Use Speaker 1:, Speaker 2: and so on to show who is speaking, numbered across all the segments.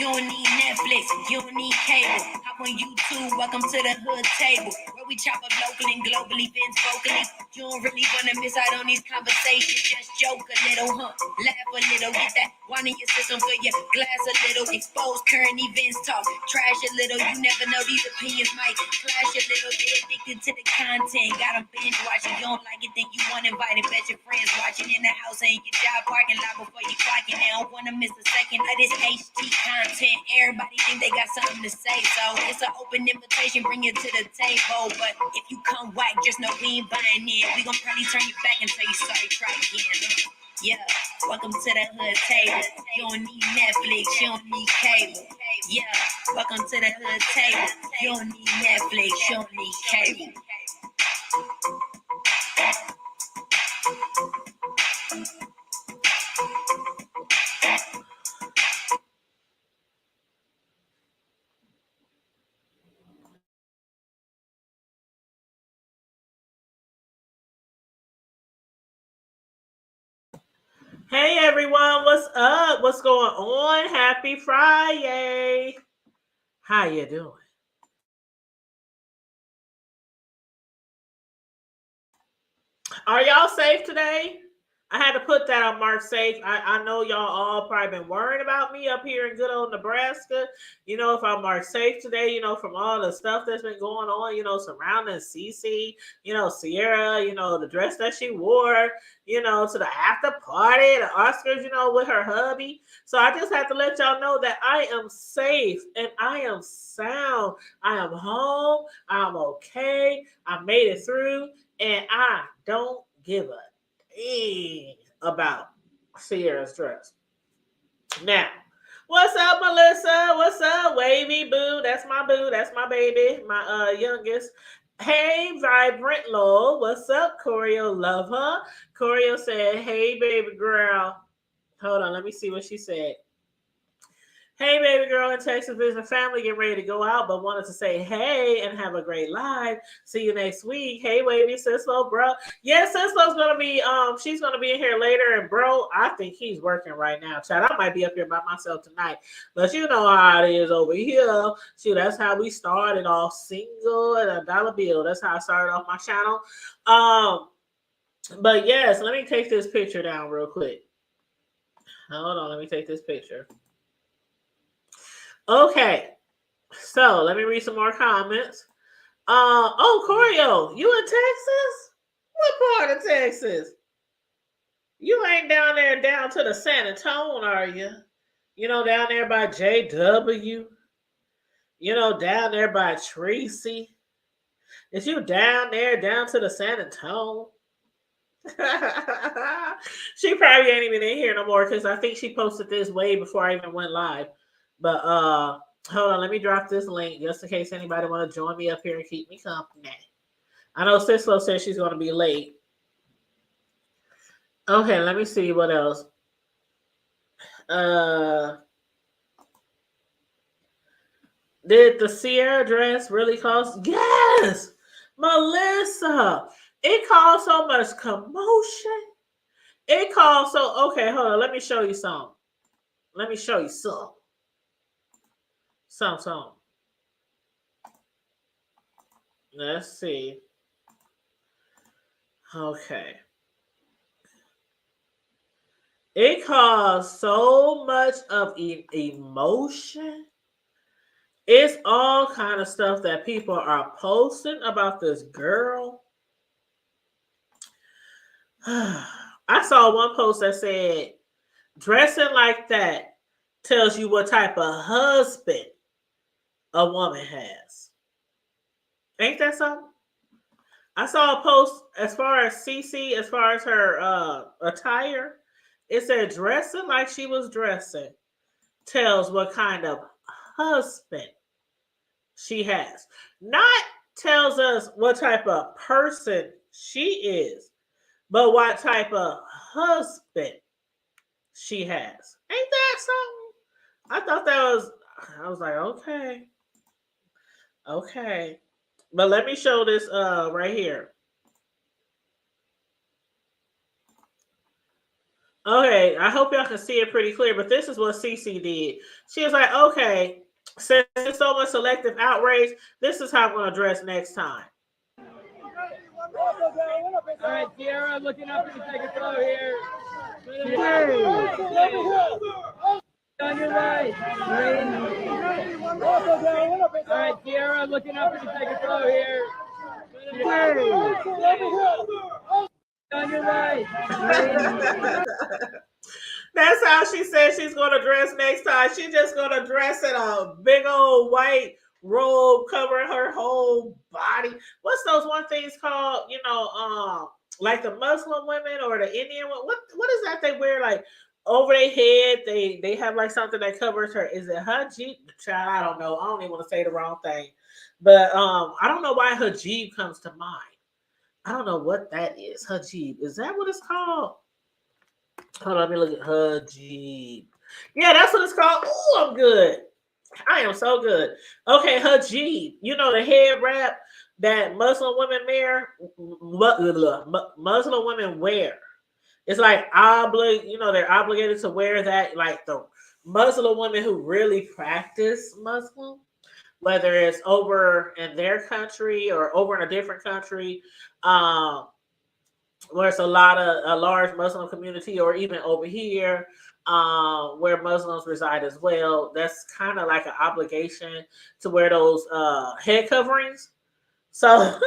Speaker 1: You don't need Netflix, you don't need cable. Hop on YouTube, welcome to the hood table, where we chop up local and globally, Vince vocally. You don't really wanna miss out on these conversations. Just joke a little, huh? Laugh a little, get that wine in your system, fill your glass a little. Expose current events, talk trash a little. You never know, these opinions might clash a little. Get addicted to the content, got them binge watching. You don't like it, then you want invited. Bet your friends watching in the house and your job parking lot before you clocking. They don't wanna miss a second of this HD content. Everybody think they got something to say, so it's an open invitation, bring it to the table. But if you come whack, just know we ain't buying in. We gon' probably turn you back and tell you sorry, try again. Yeah, welcome to the hood table. You don't need Netflix, you don't need cable. Yeah, welcome to the hood table. You don't need Netflix, you don't need cable.
Speaker 2: Hey everyone, what's up? What's going on? Happy Friday. How you doing? Are y'all safe today? I had to put that on Mark Safe. I know y'all all probably been worrying about me up here in good old Nebraska. If I'm Mark Safe today, from all the stuff that's been going on, surrounding Cece, Sierra, the dress that she wore, to the after party, the Oscars, with her hubby. So I just have to let y'all know that I am safe and I am sound. I am home. I'm okay. I made it through and I don't give a about Sierra's dress. Now, what's up, Melissa? What's up, Wavy Boo? That's my boo. That's my baby, my youngest. Hey, Vibrant Lowell. What's up, Corio? Love her. Corio said, hey, baby girl. Hold on, let me see what she said. Hey, baby girl in Texas visiting family, getting ready to go out, but wanted to say hey and have a great live. See you next week. Hey, Wavy Sislo, bro. Yeah, Sislo's gonna be she's gonna be in here later, and bro, I think he's working right now. Chad, I might be up here by myself tonight, but you know how it is over here. Shoot, that's how we started off, single and a dollar bill. That's how I started off my channel. But yes, let me take this picture down real quick. Hold on, let me take this picture. Okay, so let me read some more comments. Corio, you in Texas? What part of Texas? You ain't down there down to the San Antonio, are you? Down there by JW? Down there by Tracy? Is you down there down to the San Antonio? She probably ain't even in here no more because I think she posted this way before I even went live. But hold on, let me drop this link just in case anybody want to join me up here and keep me company. I know Sislo says she's going to be late. Okay, let me see what else. Did the Sierra dress really cost? Yes, Melissa. It caused so much commotion. It caused so. Okay, hold on. Let me show you some. Let me show you some. Some. Let's see. Okay. It caused so much of emotion. It's all kind of stuff that people are posting about this girl. I saw one post that said, dressing like that tells you what type of husband a woman has. Ain't that something? I saw a post as far as Cece, as far as her attire. It said dressing like she was dressing tells what kind of husband she has. Not tells us what type of person she is, but what type of husband she has. Ain't that something? I thought I was like, okay. But let me show this right here. Okay, I hope y'all can see it pretty clear, but this is what Cece did. She was like, okay, since there's so much selective outrage, this is how I'm going to dress next time.
Speaker 3: All right, Sierra, looking up for the second floor here. On your right. All right, Sierra, looking up for the second floor here. On your right.
Speaker 2: That's how she said she's going to dress next time. She's just going to dress in a big old white robe covering her whole body. What's those one things called? Like the Muslim women or the Indian one. What is that they wear like over their head? They have like something that covers her. Is it hijab? Child, I don't know. I don't even want to say the wrong thing, but I don't know why hijab comes to mind. I don't know what that is. Hijab, is that what it's called? Hold on, let me look at hijab. Yeah, that's what it's called. Oh, I'm good. I am so good. Okay, hijab. You know the head wrap that Muslim women wear. Muslim women wear. It's like they're obligated to wear that. Like the Muslim women who really practice Muslim, whether it's over in their country or over in a different country, where it's a large Muslim community, or even over here where Muslims reside as well. That's kind of like an obligation to wear those head coverings. So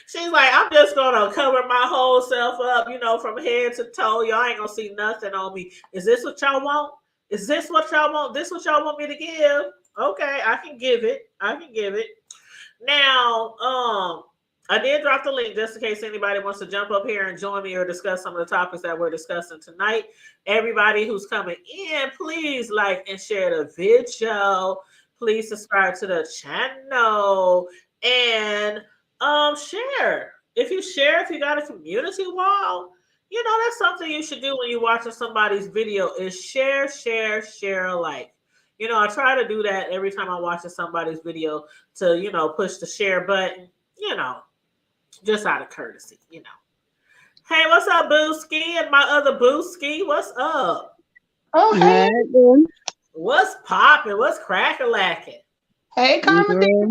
Speaker 2: she's like, I'm just gonna cover my whole self up, from head to toe. Y'all ain't gonna see nothing on me. Is this what y'all want? Is this what y'all want? This what y'all want me to give? Okay, I can give it. Now, I did drop the link just in case anybody wants to jump up here and join me or discuss some of the topics that we're discussing tonight. Everybody who's coming in, please like and share the video. Please subscribe to the channel and share. If you got a community wall, that's something you should do when you're watching somebody's video is share alike. I try to do that every time I'm watching somebody's video to, push the share button, just out of courtesy, Hey, what's up, Booski? And my other Booski, what's up?
Speaker 4: Oh, hey.
Speaker 2: What's popping? What's crack-a-lacking?
Speaker 4: Hey, Karma Diva.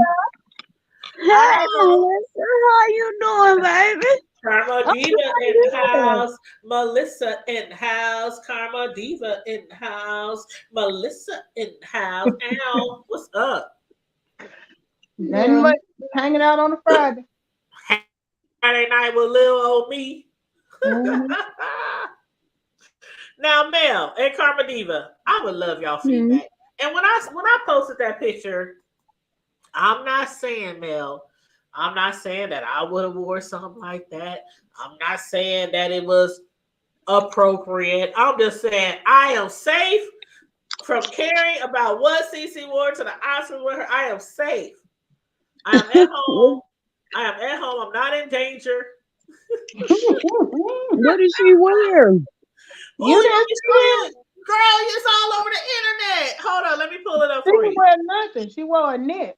Speaker 5: Hey, Melissa, how you doing, baby?
Speaker 2: Karma Diva in house. Melissa in house. Karma Diva in house. Melissa in house. Ow, what's up?
Speaker 4: Nothing much. Hanging out on a Friday.
Speaker 2: Friday night with little old me.
Speaker 4: Mm-hmm.
Speaker 2: Now, Mel and Karma Diva, I would love y'all feedback. And when I posted that picture, I'm not saying, Mel, I'm not saying that I would have wore something like that. I'm not saying that it was appropriate. I'm just saying I am safe from caring about what Cece wore to the Oscars with her. I am safe. I am at home. I'm not in danger.
Speaker 5: What did she wear?
Speaker 4: You didn't.
Speaker 2: Girl, it's all over the internet. Hold on, let me pull it up
Speaker 4: She
Speaker 2: for
Speaker 4: didn't
Speaker 2: you.
Speaker 4: wear nothing. She wore a knit.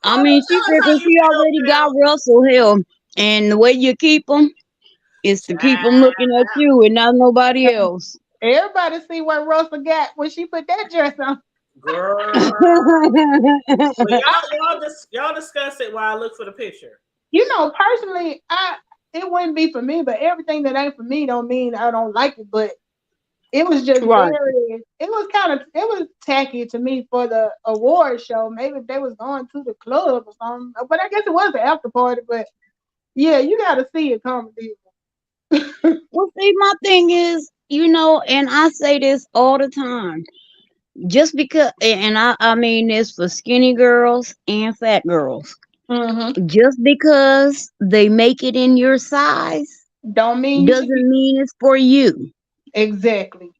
Speaker 5: I mean, she figured she already got Russell Hill, and the way you keep them is to keep them looking at you and not nobody else.
Speaker 4: Everybody see what Russell got when she put that dress on.
Speaker 2: Girl. Well, y'all discuss it while I look for the picture.
Speaker 4: Personally, it wouldn't be for me, but everything that ain't for me don't mean I don't like it. But it was just it was tacky to me for the award show. Maybe if they was going to the club or something. But I guess it was the after party. But yeah, you gotta see it, Karma Diva.
Speaker 5: Well, see, my thing is, and I say this all the time, just because, and I mean this for skinny girls and fat girls, just because they make it in your size
Speaker 4: doesn't mean
Speaker 5: it's for you.
Speaker 4: Exactly.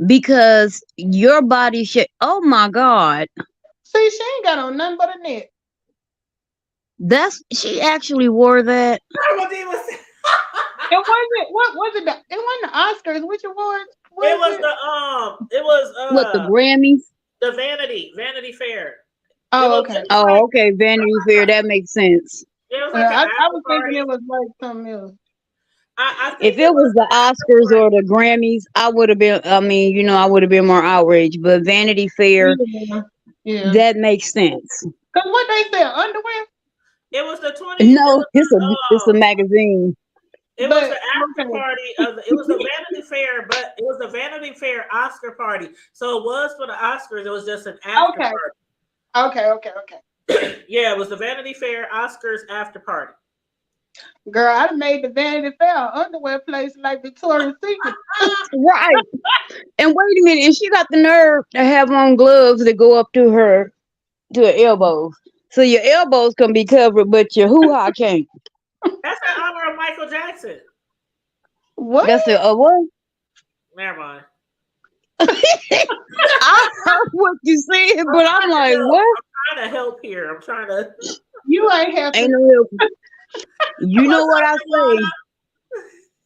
Speaker 5: Because your body should. Oh my God.
Speaker 4: See, she ain't got on nothing but a knit.
Speaker 5: She actually wore that.
Speaker 4: It wasn't the Oscars. Which awards?
Speaker 2: It was
Speaker 5: the Grammys?
Speaker 2: The Vanity Fair.
Speaker 4: Oh, okay.
Speaker 5: Oh, okay, Vanity Fair. That makes sense.
Speaker 2: It was like an
Speaker 4: I
Speaker 2: after
Speaker 4: was thinking
Speaker 2: party.
Speaker 4: it was like something else.
Speaker 2: I
Speaker 5: If
Speaker 2: think
Speaker 5: it was the
Speaker 2: an after
Speaker 5: Oscars
Speaker 2: party.
Speaker 5: or the Grammys, I would have been. I mean, I would have been more outraged. But Vanity Fair,
Speaker 4: Yeah. Yeah.
Speaker 5: that makes sense.
Speaker 4: Cause what they said, underwear.
Speaker 2: It was the 20. It
Speaker 5: No,
Speaker 2: was
Speaker 5: it's a magazine.
Speaker 2: it was
Speaker 4: But
Speaker 2: the after
Speaker 4: okay.
Speaker 2: party of it was the Vanity Fair, but it was the Vanity Fair Oscar party. So it was for the Oscars. It was just an after
Speaker 4: Okay.
Speaker 2: party.
Speaker 4: Okay.
Speaker 2: Yeah, it was the Vanity Fair Oscars after party.
Speaker 4: Girl, I done made the Vanity Fair underwear place like Victoria's Secret.
Speaker 5: Right. And wait a minute, and she got the nerve to have on gloves that go up to her elbows. So your elbows can be covered, but your hoo-ha can't.
Speaker 2: That's in honor of Michael Jackson.
Speaker 4: What?
Speaker 5: That's a what?
Speaker 2: Never mind.
Speaker 5: I heard what you said, but I'm like, what?
Speaker 2: I'm trying to help here. I'm trying to.
Speaker 4: You ain't helping.
Speaker 5: Ain't no help. You know what I say.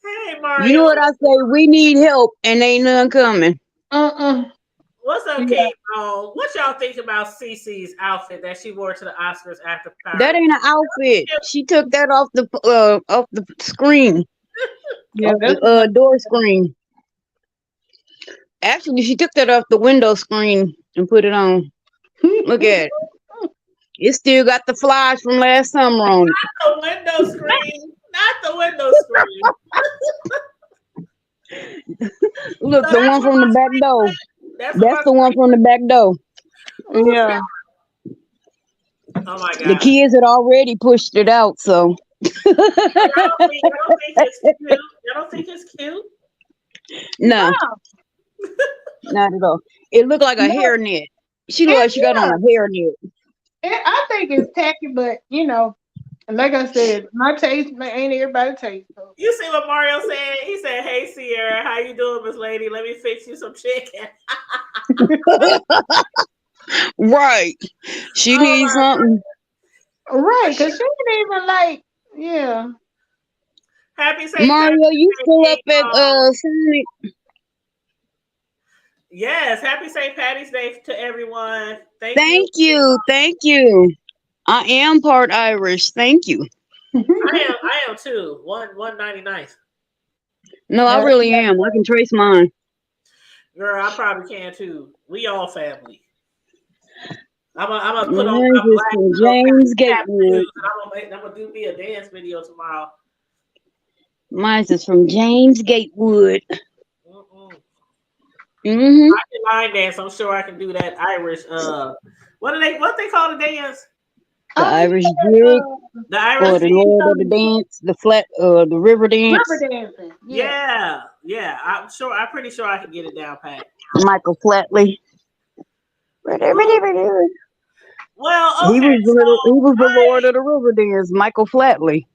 Speaker 2: Hey, Mario.
Speaker 5: You know what I say. We need help, and ain't none coming.
Speaker 2: What's up,
Speaker 4: Yeah.
Speaker 2: Kate? What y'all think about Cece's outfit that she wore to the Oscars after party?
Speaker 5: That ain't an outfit. She took that off the screen,
Speaker 4: Yeah,
Speaker 5: off
Speaker 4: that's
Speaker 5: the door screen. Actually, she took that off the window screen and put it on. Look at it. It still got the flies from last summer on it.
Speaker 2: The window screen, not the window screen.
Speaker 5: Look,
Speaker 2: So
Speaker 5: the
Speaker 2: that's
Speaker 5: one from the back door.
Speaker 2: That's
Speaker 5: That's the one from the back door.
Speaker 4: yeah.
Speaker 2: Oh my god.
Speaker 5: The kids had already pushed it out, so.
Speaker 2: Y'all don't think it's cute? Y'all don't think it's cute?
Speaker 5: No, not at all. It looked like a hairnet. She looked like she got on a hairnet.
Speaker 4: I think it's tacky, but like I said, my taste ain't everybody's taste. So.
Speaker 2: You see what Mario said? He said, "Hey Sierra, how you doing, Miss Lady? Let me fix you some chicken."
Speaker 5: Right. She needs something.
Speaker 4: Right, because she ain't even like, yeah.
Speaker 2: Happy St.
Speaker 5: Mario, you still up at Sonic?
Speaker 2: Yes, happy St. Patty's Day to everyone.
Speaker 5: Thank you. Thank you. I am part Irish. Thank you.
Speaker 2: I am too. 199th.
Speaker 5: No, I really am. I can trace mine.
Speaker 2: Girl, I probably can too. We all family. I'm gonna put
Speaker 5: Mine
Speaker 2: on
Speaker 5: is from James Gatewood.
Speaker 2: I'm gonna do me a dance video tomorrow.
Speaker 5: Mine is from James Gatewood.
Speaker 2: I can line dance. I'm sure I can do that Irish. What they call the dance?
Speaker 5: The Irish jig,
Speaker 2: The Irish
Speaker 5: or the Lord of the Dance, the river dance.
Speaker 4: River dancing.
Speaker 2: Yeah. I'm pretty sure I can get it down pat.
Speaker 5: Michael Flatley.
Speaker 2: Well,
Speaker 5: He
Speaker 2: okay.
Speaker 5: was the Lord of the river dance, Michael Flatley.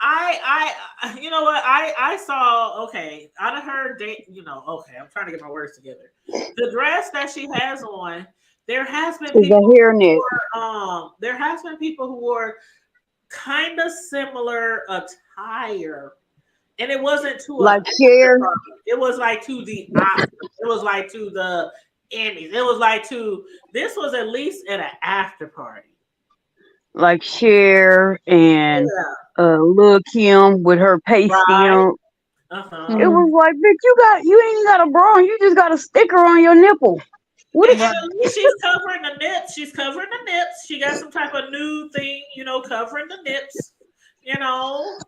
Speaker 2: I you know what I saw. Okay, I heard okay. I'm trying to get my words together. The dress that she has on. There has been people there has been people who wore kind of similar attire, and it wasn't to
Speaker 5: like Cher.
Speaker 2: It was like to the Oscars. It was like to the Emmys. It was like to this was at least at an after party.
Speaker 5: Like Cher and Lil' Kim with her pasty on. It was like, bitch, you ain't got a bra, you just got a sticker on your nipple. What is
Speaker 2: she's covering the nips. She's covering the nips. She got some type of nude thing, covering the nips. Well,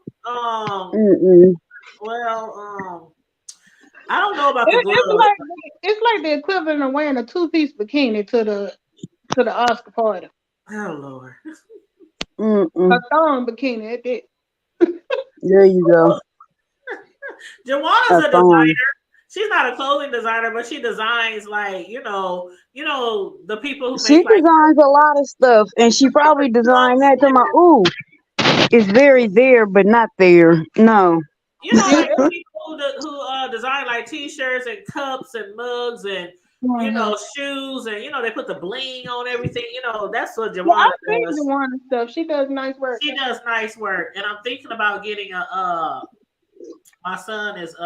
Speaker 2: I don't know about the gloves.
Speaker 4: It's like the equivalent of wearing a two-piece bikini to the Oscar party.
Speaker 2: Oh Lord.
Speaker 4: A thong bikini at that.
Speaker 5: There you go.
Speaker 2: Jawana's a designer. She's not a clothing designer, but she designs like the people who
Speaker 5: she designs a lot of stuff, and she probably designed that to my it's very there but not there. No.
Speaker 2: Like people who design like t-shirts and cups and mugs and shoes and they put the bling on everything. That's what Jawana does.
Speaker 4: Jawana stuff. She does nice work.
Speaker 2: She does nice work, and I'm thinking about getting my son is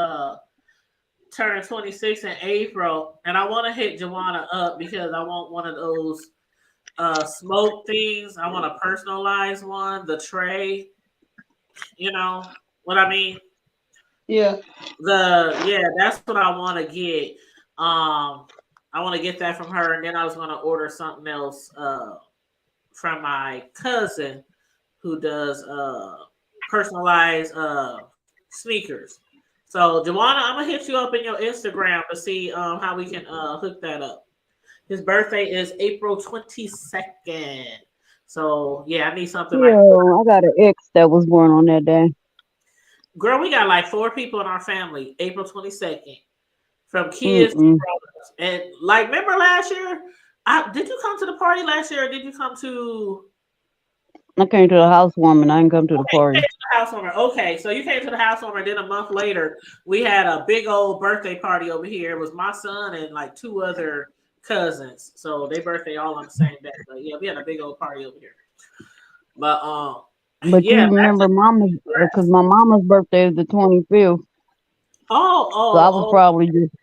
Speaker 2: turning 26 in April, and I want to hit Jawana up because I want one of those smoke things. I want a personalized one. The tray, you know what I mean?
Speaker 4: Yeah.
Speaker 2: That's what I want to get. I want to get that from her, and then I was going to order something else from my cousin who does personalized sneakers. So, Joanna, I'm gonna hit you up in your Instagram to see how we can hook that up. His birthday is April 22nd. So yeah, I need something like.
Speaker 5: Yeah, I got an ex that was born on that day.
Speaker 2: Girl, we got like 4 people in our family. April 22nd, from kids to
Speaker 5: Mm-mm.
Speaker 2: grown-ups. And like, remember last year? Did you come to the party last year? Or did you come to?
Speaker 5: I came to the housewarming. I didn't come to the
Speaker 2: Okay, you
Speaker 5: party.
Speaker 2: came to the housewarmer. Okay, so you came to the housewarmer. Then a month later, we had a big old birthday party over here. It was my son and like 2 other cousins. So their birthday all on the same day. But yeah, we had a big old party over here. But
Speaker 5: But you
Speaker 2: yeah, back
Speaker 5: remember
Speaker 2: to
Speaker 5: mama's, because my mama's birthday is the 25th. So I was
Speaker 2: oh
Speaker 5: probably just,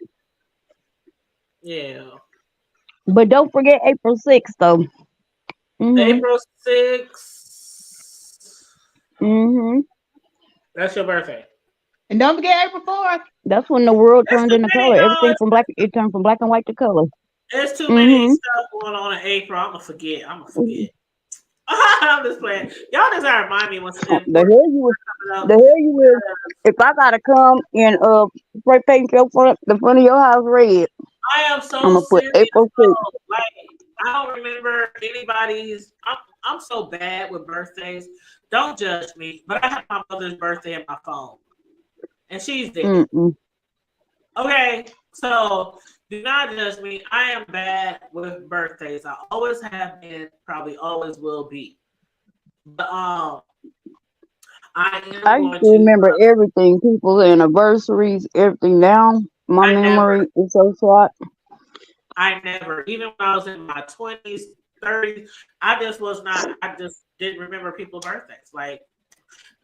Speaker 2: yeah.
Speaker 5: but don't forget April 6th, though. Mm-hmm.
Speaker 2: April 6th.
Speaker 5: Mm-hmm.
Speaker 2: That's your birthday.
Speaker 4: And don't forget April 4th.
Speaker 5: That's when the world
Speaker 2: That's
Speaker 5: turned
Speaker 2: too
Speaker 5: into
Speaker 2: many,
Speaker 5: color.
Speaker 2: y'all.
Speaker 5: It turned from black and white to color.
Speaker 2: There's too many
Speaker 5: Mm-hmm.
Speaker 2: stuff going on in April. I'm gonna forget. I'm just playing. Y'all just gotta remind me what's
Speaker 5: The
Speaker 2: important
Speaker 5: hell you was,
Speaker 2: coming
Speaker 5: the
Speaker 2: up.
Speaker 5: hell you will. If I gotta come and spray paint the front of your house red,
Speaker 2: I am
Speaker 5: I'm
Speaker 2: so
Speaker 5: gonna put
Speaker 2: serious.
Speaker 5: April 6th.
Speaker 2: Though. Like, I don't remember anybody's. I'm so bad with birthdays. Don't judge me, but I have my mother's birthday in my phone, and she's there.
Speaker 5: Mm-mm.
Speaker 2: Okay, so do not judge me. I am bad with birthdays. I always have been, probably always will be. But I am
Speaker 5: I used
Speaker 2: going
Speaker 5: to
Speaker 2: to.
Speaker 5: remember everything, people's anniversaries, everything. Now my
Speaker 2: I never,
Speaker 5: memory is so short.
Speaker 2: even when I was in my 20s, 30s, I just didn't remember people's birthdays. Like,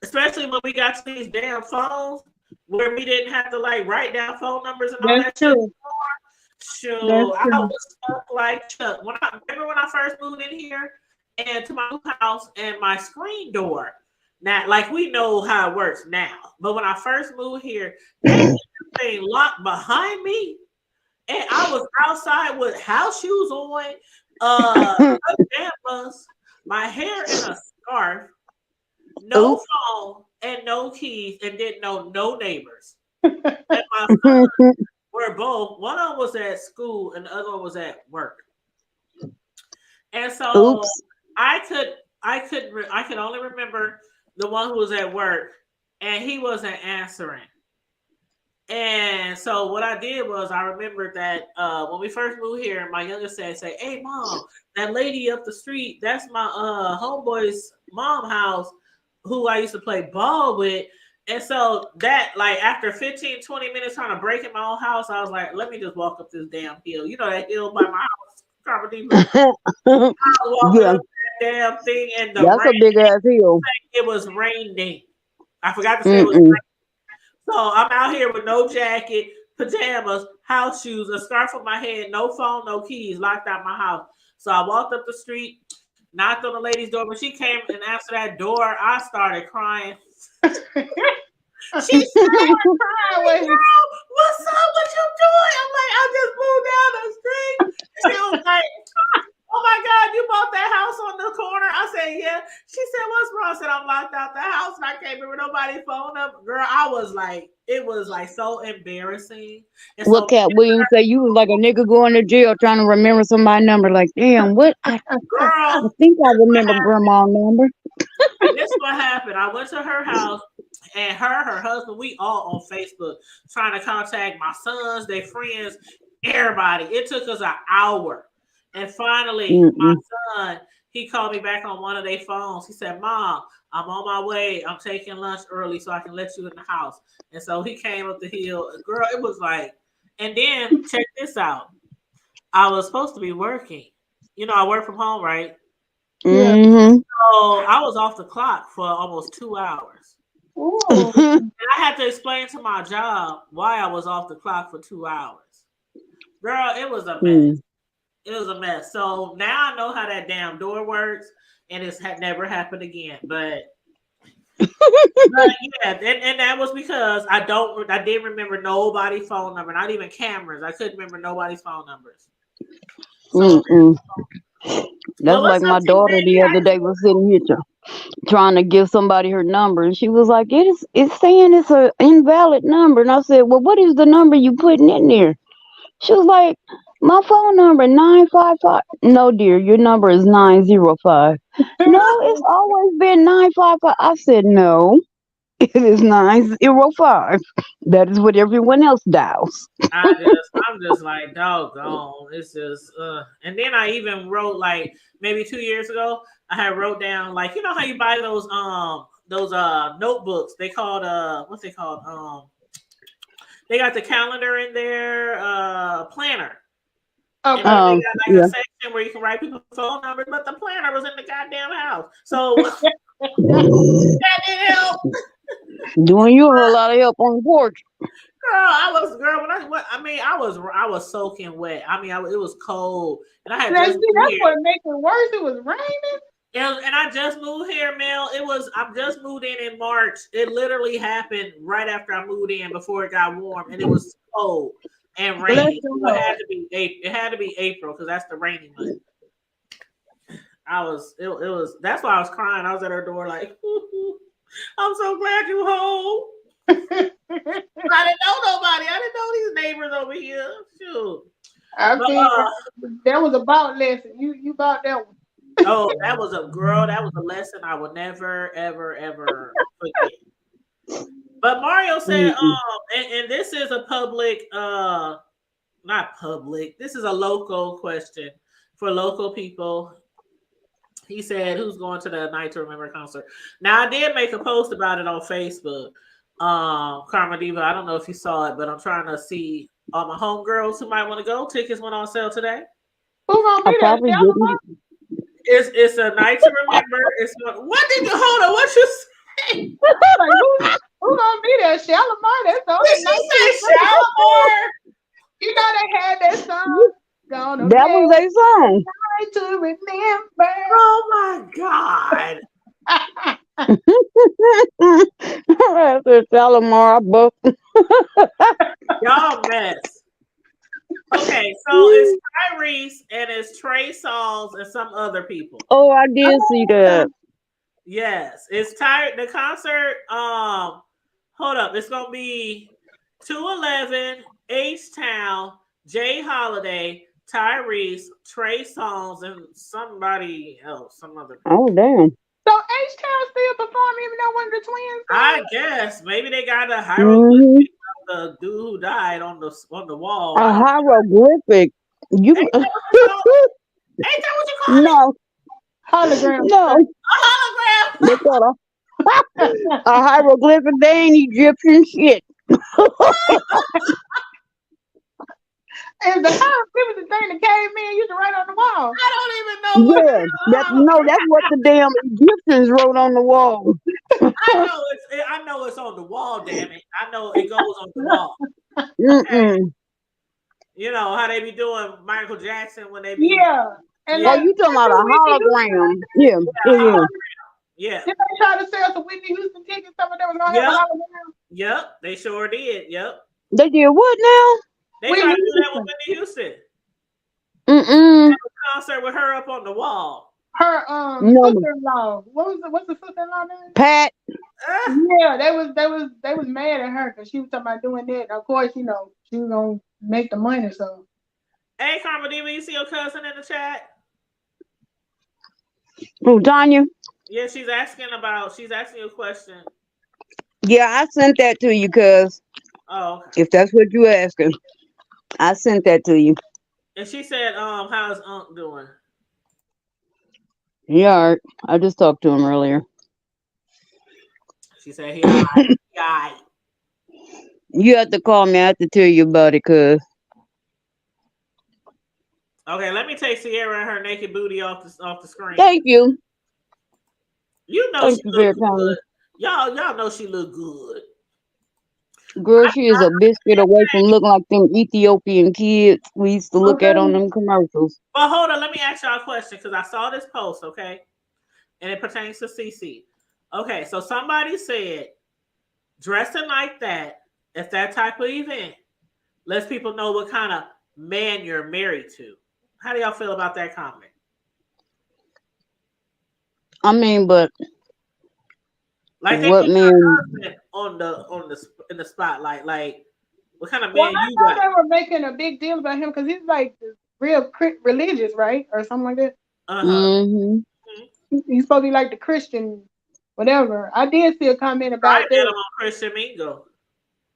Speaker 2: especially when we got to these damn phones where we didn't have to like write down phone numbers and all
Speaker 4: That's
Speaker 2: that shit.
Speaker 4: true.
Speaker 2: Sure,
Speaker 4: That's
Speaker 2: I
Speaker 4: true.
Speaker 2: was stuck like Chuck. Remember when I first moved in here and to my new house and my screen door. Now, like we know how it works now, but when I first moved here, that thing locked behind me, and I was outside with house shoes on, pajamas, my hair in a scarf, no
Speaker 5: Oops.
Speaker 2: phone, and no keys, and didn't know no neighbors. And my son were both. One of them was at school, and the other one was at work. And so
Speaker 5: Oops.
Speaker 2: I could only remember the one who was at work, and he wasn't answering. And so what I did was I remembered that when we first moved here, my youngest say, "Hey mom, that lady up the street, that's my homeboy's mom house who I used to play ball with." And so that like after 15, 20 minutes trying to break in my own house, I was like, let me just walk up this damn hill. You know that hill by my house, Carpenter. I was walking
Speaker 5: Yeah,
Speaker 2: up that damn thing and the
Speaker 5: that's a
Speaker 2: rain,
Speaker 5: big ass hill.
Speaker 2: it was raining. I forgot to say it was
Speaker 5: Mm-mm.
Speaker 2: so I'm out here with no jacket, pajamas, house shoes, a scarf on my head, no phone, no keys, locked out my house. So I walked up the street, knocked on the lady's door. When she came and answered that door, I started crying. She said, "Hey, girl, what's up? What you doing?" I'm like, "I just moved down the street." She was like, "Oh my God, you bought that house on the corner?" I said, "Yeah." She said, "What's wrong?" I said, "I'm locked out the house and I can't remember nobody's phone up." Girl, I was like, it was like so embarrassing. And
Speaker 5: What
Speaker 2: so,
Speaker 5: Cat Williams say? You was like a nigga going to jail trying to remember somebody's number. Like, damn, what? I
Speaker 2: girl,
Speaker 5: think I remember grandma's number.
Speaker 2: this what happened. I went to her house and her husband, we all on Facebook trying to contact my sons, their friends, everybody. It took us an hour. And finally, my
Speaker 5: Mm-mm.
Speaker 2: son, he called me back on one of their phones. He said, "Mom, I'm on my way. I'm taking lunch early so I can let you in the house." And so he came up the hill. Girl, it was like, and then check this out. I was supposed to be working. You know, I work from home, right?
Speaker 4: Yeah.
Speaker 5: Mm-hmm.
Speaker 2: So I was off the clock for almost 2 hours.
Speaker 4: Ooh.
Speaker 2: And I had to explain to my job why I was off the clock for 2 hours. Girl, it was a mess. It was a mess. So now I know how that damn door works, and it's had never happened again. But yeah, and that was because I didn't remember nobody's phone number, not even cameras. I couldn't remember nobody's phone numbers. So,
Speaker 5: that's like my daughter the other day was sitting here trying to give somebody her number, and she was like, it's saying it's an invalid number. And I said, well, what is the number you putting in there? She was like, my phone number 955. No, dear, your number is 905. No, it's always been 955. I said, no, it is 905. That is what everyone else dials.
Speaker 2: I'm just like, doggone. It's just and then I even wrote, like, maybe 2 years ago, I had wrote down, like, you know how you buy those notebooks, they called what's they called, they got the calendar in there, planner.
Speaker 4: Okay.
Speaker 2: And they got like a section where you can write people's phone numbers, but the planner was in the goddamn house. So that didn't help.
Speaker 5: Doing you a whole lot of help on the porch.
Speaker 2: I was soaking wet. I mean, it was cold, and I had
Speaker 4: Now,
Speaker 2: just
Speaker 4: see, that's what makes it worse. It was raining.
Speaker 2: and I just moved here, Mel. I just moved in March. It literally happened right after I moved in, before it got warm, and it was cold and rainy. So it had to be April, because that's the rainy month. That's why I was crying. I was at her door like, I'm so glad you home. I didn't know nobody. I didn't know these neighbors over here. Shoot.
Speaker 4: That was about lesson. You bought that one.
Speaker 2: Oh, that was a lesson I will never, ever, ever forget. But Mario said, and this is a public, not public, this is a local question for local people. He said, who's going to the Night to Remember concert? Now, I did make a post about it on Facebook. Karma Diva, I don't know if you saw it, but I'm trying to see all my homegirls who might want to go. Tickets went on sale today.
Speaker 4: Who's gonna be there?
Speaker 2: It's a night to remember. What did you hold on? What you say?
Speaker 4: Who's gonna be there? Shalimar. That's the only
Speaker 2: Did she say Shalimar?
Speaker 4: You know they had that song.
Speaker 5: That was their song.
Speaker 4: Night to remember.
Speaker 2: Oh my God.
Speaker 5: Shalimar,
Speaker 2: y'all mess. Okay, so it's Tyrese and it's Trey Songz and some other people.
Speaker 5: Oh, I did see that.
Speaker 2: Yes, it's the concert. Hold up, it's gonna be 211, H-Town, Jay Holiday, Tyrese, Trey Songz, and somebody else, some other people.
Speaker 5: Oh, damn.
Speaker 4: So H-Town still performing even though one of the twins?
Speaker 2: I guess maybe they got a hieroglyphic of the dude who died on the wall.
Speaker 5: A hieroglyphic.
Speaker 2: Ain't that what you call it?
Speaker 5: No.
Speaker 4: Hologram.
Speaker 5: No.
Speaker 2: A hologram.
Speaker 5: They got a hieroglyphic. They ain't Egyptian shit.
Speaker 4: And the hieroglyphic, the thing that came in, used to write on the wall.
Speaker 2: I don't even know.
Speaker 5: Yeah, that's what the damn Egyptians wrote on the wall.
Speaker 2: I know it's on the wall. Damn it! I know it goes on the wall.
Speaker 5: Okay.
Speaker 2: You know how they be doing Michael Jackson when they be
Speaker 4: And
Speaker 5: oh, you talking about a hologram? Yeah.
Speaker 2: Yeah.
Speaker 4: Did they try to sell some Whitney Houston tickets? Some of them was gonna have a hologram.
Speaker 2: Yep, they sure did. Yep.
Speaker 5: They did what now?
Speaker 2: They tried to do that with Whitney Houston.
Speaker 5: Mm-mm.
Speaker 2: A concert with her up on the wall.
Speaker 4: Her sister-in-law. What's the sister-in-law name?
Speaker 5: Pat.
Speaker 4: Yeah, they was mad at her because she was talking about doing that. Of course, you know, she was gonna make the money. So
Speaker 2: hey, Karma Diva, you see your cousin in the chat?
Speaker 5: Oh, Tanya?
Speaker 2: Yeah, she's asking you a question.
Speaker 5: Yeah, I sent that to you, cuz.
Speaker 2: Oh, okay.
Speaker 5: If that's what you asking. I sent that to you.
Speaker 2: And she said, how's Unc doing?
Speaker 5: Yeah, I just talked to him earlier.
Speaker 2: She said he all right.
Speaker 5: You have to call me. I have to tell you about it, cuz.
Speaker 2: Okay, let me take Sierra and her naked booty off the screen.
Speaker 5: Thank you.
Speaker 2: You know she look good. Y'all know she look good.
Speaker 5: Girl, she is a biscuit away from looking like them Ethiopian kids we used to look at on
Speaker 4: Okay.
Speaker 5: them commercials.
Speaker 2: Well, hold on. Let me ask y'all a question because I saw this post, okay? And it pertains to CC. Okay, so somebody said dressing like that at that type of event lets people know what kind of man you're married to. How do y'all feel about that comment?
Speaker 5: I mean, but
Speaker 2: Like they
Speaker 5: what
Speaker 2: put
Speaker 5: man?
Speaker 2: your husband in the spotlight. Like, what kind of
Speaker 4: Well,
Speaker 2: man
Speaker 4: I
Speaker 2: you
Speaker 4: thought
Speaker 2: got?
Speaker 4: they were making a big deal about him because he's like real religious, right, or something like that.
Speaker 2: Uh-huh.
Speaker 5: Hmm.
Speaker 4: He's supposed to be like the Christian, whatever. I did see a comment
Speaker 2: I
Speaker 4: about
Speaker 2: met
Speaker 4: that.
Speaker 2: him on Christian Mingo.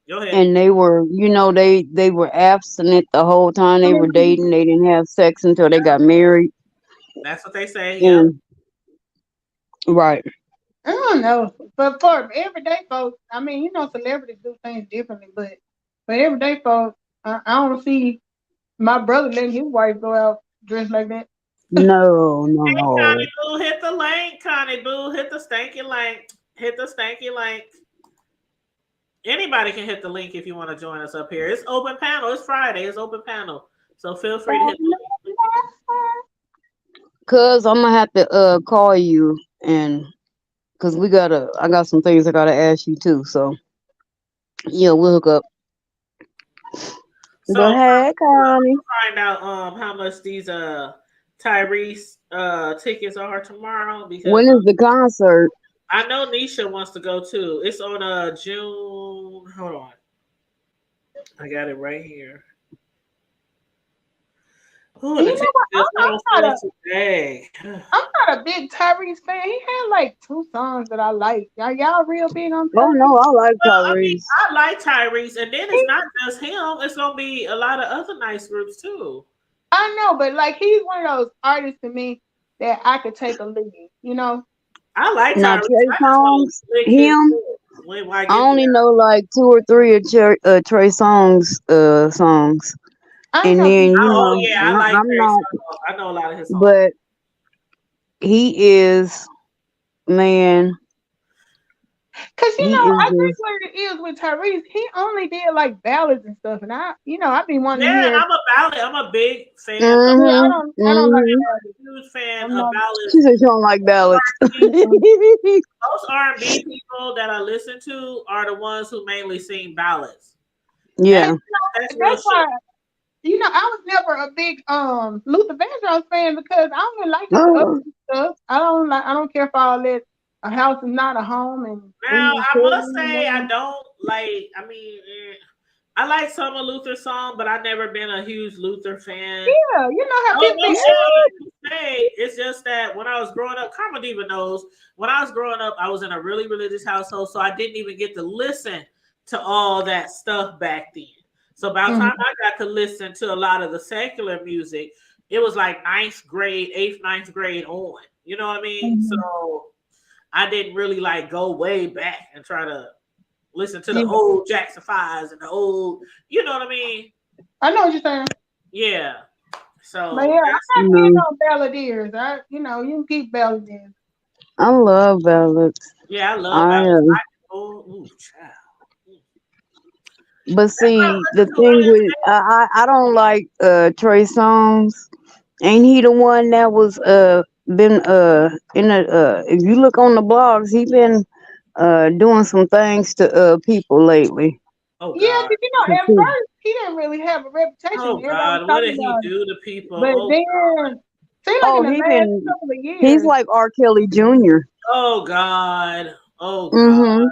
Speaker 2: Go ahead.
Speaker 5: And they were, they were abstinent the whole time they were dating. They didn't have sex until they got married.
Speaker 2: That's what they say. Yeah.
Speaker 5: And right.
Speaker 4: I don't know, but for everyday folks, I mean, celebrities do things differently, but for everyday folks, I don't see my brother letting his wife go out dressed like that.
Speaker 5: No,
Speaker 2: Hey,
Speaker 5: no.
Speaker 2: Connie Boo, hit the link. Connie Boo, hit the stanky link. Hit the stanky link. Anybody can hit the link if you want to join us up here. It's open panel. It's Friday. It's open panel. So feel free to hit the link.
Speaker 5: Cause I'm gonna have to call you, and cause I got some things I gotta ask you too. So yeah, we'll hook up.
Speaker 2: So
Speaker 5: But hey, Connie.
Speaker 2: find out how much these Tyrese tickets are tomorrow because
Speaker 5: When is the concert?
Speaker 2: I know Nisha wants to go too. It's on June. Hold on, I got it right here. Ooh,
Speaker 4: You
Speaker 2: the
Speaker 4: know
Speaker 2: tickets
Speaker 4: what?
Speaker 2: just went on sale today.
Speaker 4: I'm not a big Tyrese fan. He had like 2 songs that I like. Y'all real big on
Speaker 5: Oh
Speaker 4: Tyrese?
Speaker 5: no, I like
Speaker 2: Well, I mean,
Speaker 5: Tyrese.
Speaker 2: I like Tyrese, and then it's not just him. It's gonna be a lot of other nice groups too.
Speaker 4: I know, but like he's one of those artists to me that I could take a lead.
Speaker 2: I like
Speaker 5: Now
Speaker 2: Tyrese.
Speaker 5: Trey
Speaker 2: I just want
Speaker 5: Songz,
Speaker 2: to lick his
Speaker 5: him.
Speaker 2: foot when I
Speaker 5: I
Speaker 2: get
Speaker 5: only
Speaker 2: there.
Speaker 5: know like 2 or 3 of Trey Songz songs,
Speaker 4: I
Speaker 5: and
Speaker 4: know,
Speaker 5: then
Speaker 2: Oh yeah, I like
Speaker 5: I'm
Speaker 2: Trey
Speaker 5: not,
Speaker 2: Songz. I know a lot of his songs.
Speaker 5: but he is, man,
Speaker 4: cause
Speaker 5: he is
Speaker 4: I think
Speaker 5: just.
Speaker 4: what it is with Tyrese, he only did like ballads and stuff, and I've been wanting to
Speaker 2: Yeah,
Speaker 4: hear.
Speaker 2: I'm a big fan of
Speaker 4: Yeah,
Speaker 5: Mhm,
Speaker 4: I don't like
Speaker 5: mhm.
Speaker 4: ballads.
Speaker 2: huge fan
Speaker 4: I'm
Speaker 2: of
Speaker 4: not.
Speaker 2: ballads.
Speaker 5: She said she don't like ballads.
Speaker 2: Most R&B people that I listen to are the ones who mainly sing ballads.
Speaker 5: Yeah.
Speaker 2: That's real
Speaker 4: That's why.
Speaker 2: shit.
Speaker 4: I was never a big Luther Vandross fan because I don't really like his other
Speaker 5: Oh,
Speaker 4: stuff. I don't care for all that. A house is not a home and
Speaker 2: Now
Speaker 4: reading
Speaker 2: I must say I
Speaker 4: children.
Speaker 2: don't like. I mean, I like some of Luther's songs, but I've never been a huge Luther fan.
Speaker 4: Yeah, how
Speaker 2: No,
Speaker 4: people
Speaker 2: no
Speaker 4: be
Speaker 2: shade. Hey, it's just that when I was growing up, Karma Diva knows. When I was growing up, I was in a really religious household, so I didn't even get to listen to all that stuff back then. So by the time I got to listen to a lot of the secular music, it was like 9th grade, 8th, 9th grade on. You know what I mean? So I didn't really like go way back and try to listen to the old Jackson 5s and the old, you know what I mean?
Speaker 4: I know what you're saying.
Speaker 2: Yeah. So
Speaker 4: But yeah, I'm not
Speaker 5: no.
Speaker 4: big on balladeers. You can keep balladeers.
Speaker 5: I love ballads.
Speaker 2: yeah, I love ballads. Child.
Speaker 5: But see, the
Speaker 2: Listen to
Speaker 5: thing
Speaker 2: earlier
Speaker 5: with I don't like Trey Songz. Ain't he the one that was been in a if you look on the blogs, he been doing some things to people lately.
Speaker 2: Oh
Speaker 4: Yeah,
Speaker 2: God.
Speaker 4: because at first he didn't really have a reputation.
Speaker 2: Oh
Speaker 4: Everybody was
Speaker 2: God. What
Speaker 4: talking
Speaker 2: did he
Speaker 4: about it.
Speaker 2: do to people?
Speaker 4: But
Speaker 2: Oh God.
Speaker 4: then, seems like in
Speaker 5: Oh,
Speaker 4: the last couple of
Speaker 5: he's
Speaker 4: years,
Speaker 5: like R. Kelly Jr.
Speaker 2: Oh God. Oh God.
Speaker 5: Mm-hmm.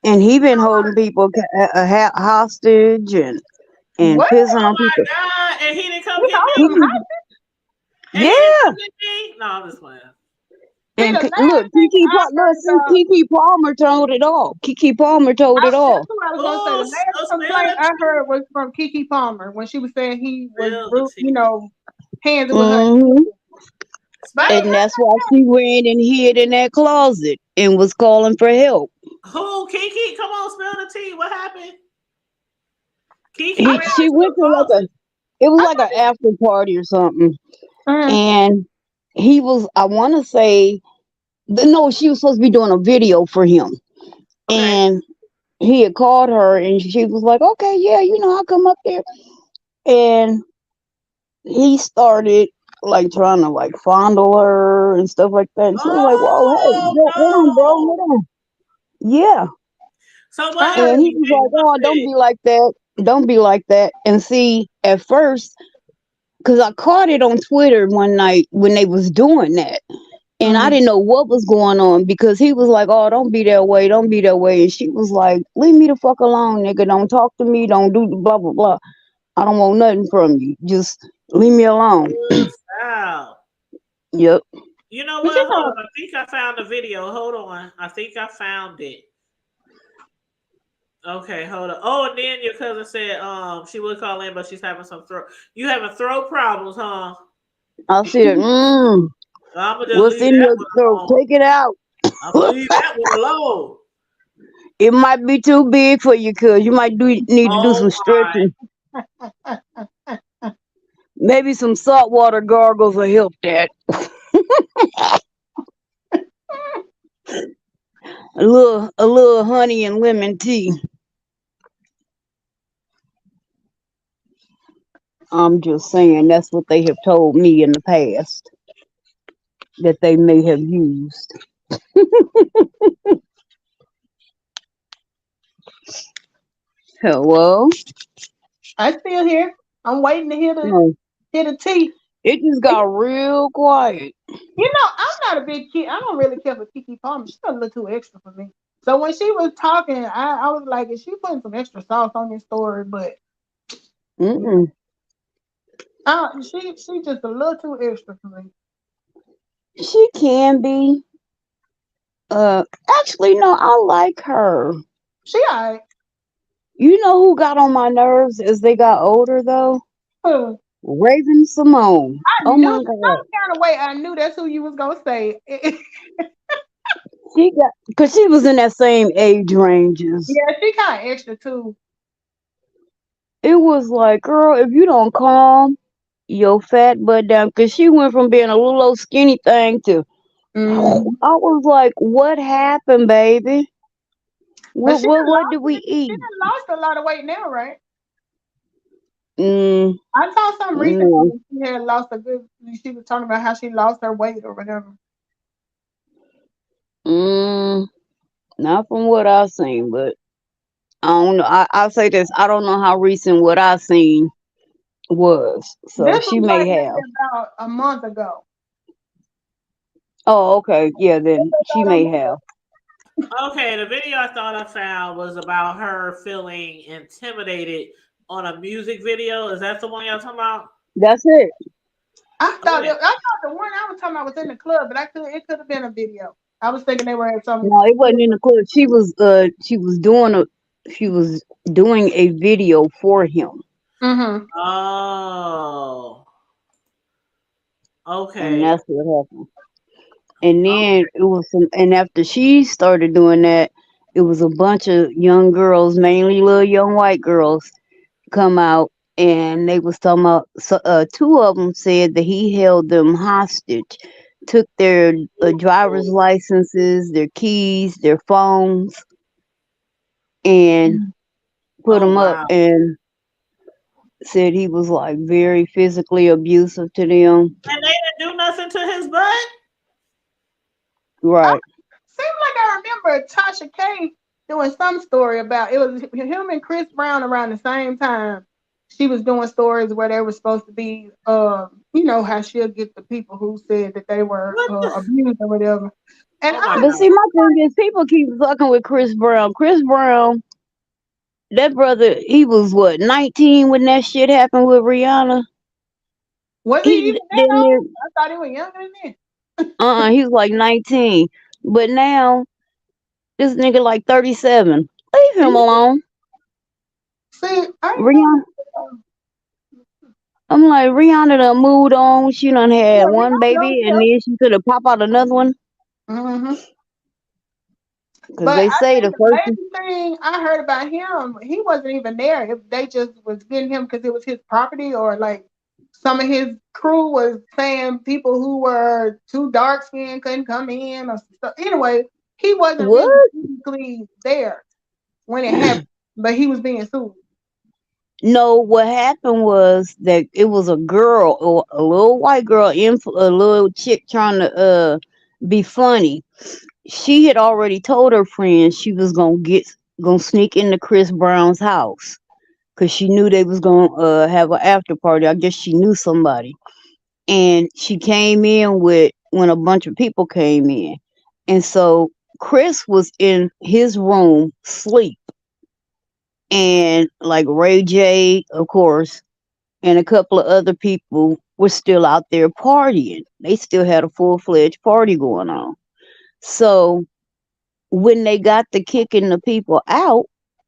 Speaker 5: And he been holding people hostage and
Speaker 4: what?
Speaker 5: pissing
Speaker 2: Oh
Speaker 5: on
Speaker 2: my
Speaker 5: people.
Speaker 2: God. And he didn't come
Speaker 4: We
Speaker 2: get
Speaker 4: hold
Speaker 2: me.
Speaker 4: them
Speaker 2: And he
Speaker 5: Yeah.
Speaker 2: didn't come get me. No, I'm just playing.
Speaker 4: See,
Speaker 5: And
Speaker 4: the last
Speaker 5: look,
Speaker 4: thing I heard about,
Speaker 5: Kiki Palmer told it all. Kiki Palmer told it
Speaker 4: that's
Speaker 5: all.
Speaker 4: what I was gonna say.
Speaker 2: Oh,
Speaker 4: The last
Speaker 2: so spill
Speaker 4: complaint
Speaker 2: the
Speaker 4: I
Speaker 2: tea.
Speaker 4: heard was from Keke Palmer when she was saying he was,
Speaker 2: Spill the tea.
Speaker 4: handsy with her.
Speaker 5: Hmm.
Speaker 4: But
Speaker 5: And that's why she went and hid in that closet and was calling for help.
Speaker 2: Who? Kiki? Come on, spill the tea. What happened? Kiki ran
Speaker 5: She
Speaker 2: into
Speaker 5: went
Speaker 2: the
Speaker 5: to it was like an after party or something. And he was, I want to say, no, she was supposed to be doing a video for him.
Speaker 2: Okay.
Speaker 5: And he had called her and she was like, okay, yeah, I'll come up there. And he started like trying to like fondle her and stuff like that. And she was like, whoa, hey,
Speaker 2: Oh
Speaker 5: hold on, bro, hold
Speaker 2: no!
Speaker 5: on. Yeah.
Speaker 2: So what
Speaker 4: I,
Speaker 2: else
Speaker 5: And he
Speaker 2: he
Speaker 5: was
Speaker 2: did?
Speaker 5: like,
Speaker 2: What's
Speaker 5: oh, don't
Speaker 2: it?
Speaker 5: be like that. Don't be like that. And see, at first, because I caught it on Twitter one night when they was doing that. And I
Speaker 4: mm,
Speaker 5: didn't know what was going on because he was like, oh, don't be that way. Don't be that way. And she was like, leave me the fuck alone, nigga. Don't talk to me. Don't do blah, blah, blah. I don't want nothing from you. Just leave me alone.
Speaker 2: Good foul.
Speaker 5: Yep.
Speaker 2: You know
Speaker 4: but you
Speaker 2: what? Hold
Speaker 4: know,
Speaker 2: on. I think I found the video. Hold on. I think I found it. Okay, hold on. Oh, and then your cousin said she would call in, but she's having some throat. You having throat problems, huh?
Speaker 5: I said,
Speaker 2: I'm gonna just
Speaker 5: what's
Speaker 2: leave
Speaker 5: in
Speaker 2: that
Speaker 5: your
Speaker 2: one
Speaker 5: throat?
Speaker 2: alone.
Speaker 5: Take it out.
Speaker 2: I'm gonna leave that one alone.
Speaker 5: It might be too big for you, cuz you might need to do some
Speaker 2: Oh my!
Speaker 5: stretching. Maybe some saltwater gargles will help that. A little honey and lemon tea. I'm just saying that's what they have told me in the past that they may have used. Hello?
Speaker 4: I still here. I'm waiting to
Speaker 5: No.
Speaker 4: hear the tea.
Speaker 5: It just got real quiet.
Speaker 4: I'm not a big kid. I don't really care for Kiki Palmer. She's a little too extra for me. So when she was talking, I was like, is she putting some extra sauce on this story? But
Speaker 5: Mm-mm.
Speaker 4: she just a little too extra for me.
Speaker 5: She can be. Actually, no, I like her.
Speaker 4: She alright.
Speaker 5: You know who got on my nerves as they got older though?
Speaker 4: Hmm.
Speaker 5: Raven Simone.
Speaker 4: I
Speaker 5: Oh
Speaker 4: knew
Speaker 5: my
Speaker 4: some
Speaker 5: god.
Speaker 4: kind of way. I knew that's who you was gonna say.
Speaker 5: She got because she was in that same age ranges.
Speaker 4: Yeah, she kind of extra too.
Speaker 5: It was like, girl, if you don't calm your fat butt down, because she went from being a little old skinny thing to
Speaker 4: Mm.
Speaker 5: I was like, what happened, baby?
Speaker 4: But
Speaker 5: What did we
Speaker 4: she
Speaker 5: eat?
Speaker 4: done lost a lot of weight now, right?
Speaker 5: Mm,
Speaker 4: I saw some recently
Speaker 5: no.
Speaker 4: that she had lost a good. She was talking about how she lost her weight or whatever.
Speaker 5: Mm, not from what I've seen, but I don't know. I'll say this. I don't know how recent what I seen was. So
Speaker 4: This
Speaker 5: she
Speaker 4: was like
Speaker 5: may have.
Speaker 4: maybe about a month ago.
Speaker 5: Oh, okay. Yeah, then she may have.
Speaker 2: Okay, the video I thought I found was about her feeling intimidated on a music video. Is that the one y'all talking about?
Speaker 5: That's it.
Speaker 2: Okay.
Speaker 4: I thought the one I was talking about was in the club, but it could have been a video. I was thinking they were at some.
Speaker 5: No, it wasn't in the club. She was doing a video for him.
Speaker 4: Mm-hmm.
Speaker 2: Oh,
Speaker 5: And
Speaker 2: okay.
Speaker 5: that's what happened. And then
Speaker 2: Okay.
Speaker 5: and after she started doing that, it was a bunch of young girls, mainly little young white girls, come out and they was talking about two of them said that he held them hostage, took their driver's licenses, their keys, their phones, and put
Speaker 2: Oh
Speaker 5: them up
Speaker 2: wow.
Speaker 5: and said he was like very physically abusive to them.
Speaker 2: And they didn't do nothing to his butt?
Speaker 5: Right.
Speaker 4: Seems like I remember Tasha K doing some story about it was him and Chris Brown around the same time. She was doing stories where they were supposed to be, how she'll get the people who said that they were
Speaker 2: What the?
Speaker 4: abused or whatever. And
Speaker 2: Oh my
Speaker 5: But
Speaker 2: god.
Speaker 5: see, my thing is, people keep fucking with Chris Brown. Chris Brown, that brother, he was what 19 when that shit happened with Rihanna.
Speaker 4: was he even
Speaker 5: He
Speaker 4: that
Speaker 5: then
Speaker 4: old? I thought he was younger than that.
Speaker 5: he was like 19, but now this nigga like 37. Leave him alone,
Speaker 4: See, I didn't know.
Speaker 5: Rihanna. I'm like Rihanna done moved on. She done had
Speaker 4: Yeah,
Speaker 5: one baby, and
Speaker 4: Rihanna.
Speaker 5: then she could have pop out another one.
Speaker 4: Mm-hmm.
Speaker 5: Cause
Speaker 4: But
Speaker 5: they
Speaker 4: I
Speaker 5: say
Speaker 4: think
Speaker 5: the
Speaker 4: the
Speaker 5: first.
Speaker 4: latest thing I heard about him, he wasn't even there. If they just was getting him because it was his property, or like some of his crew was saying people who were too dark skinned couldn't come in or stuff. Anyway, he wasn't really
Speaker 5: What?
Speaker 4: physically there. when it happened, but he was being sued.
Speaker 5: No, what happened was that it was a girl, or a little white girl, a little chick trying to be funny. She had already told her friends she was gonna sneak into Chris Brown's house because she knew they was gonna have an after party. I guess she knew somebody, and she came in when a bunch of people came in, and so Chris was in his room sleep, and like Ray J, of course, and a couple of other people were still out there partying. They still had a full-fledged party going on. So when they got to kicking the people out,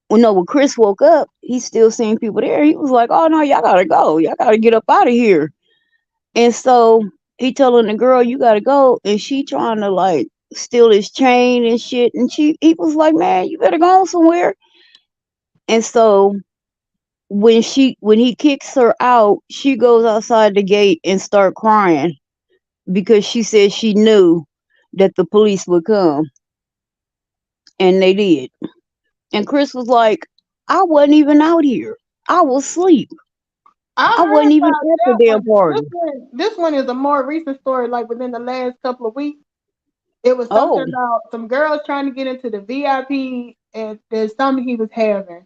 Speaker 5: when Chris woke up, he still seen people there. He was like, "Oh no, y'all gotta go. Y'all gotta get up out of here." And so he telling the girl, "You gotta go," and she trying to like steal his chain and shit. And he was like, "Man, you better go somewhere." And so when he kicks her out, she goes outside the gate and start crying because she said she knew that the police would come, and they did. And Chris was like, "I wasn't even out here. I was asleep.
Speaker 4: I
Speaker 5: I
Speaker 4: heard
Speaker 5: wasn't even
Speaker 4: about
Speaker 5: at the
Speaker 4: that
Speaker 5: damn
Speaker 4: one.
Speaker 5: party."
Speaker 4: This one is a more recent story, like within the last couple of weeks. It was something
Speaker 5: Oh,
Speaker 4: about some girls trying to get into the VIP, and there's something he was having.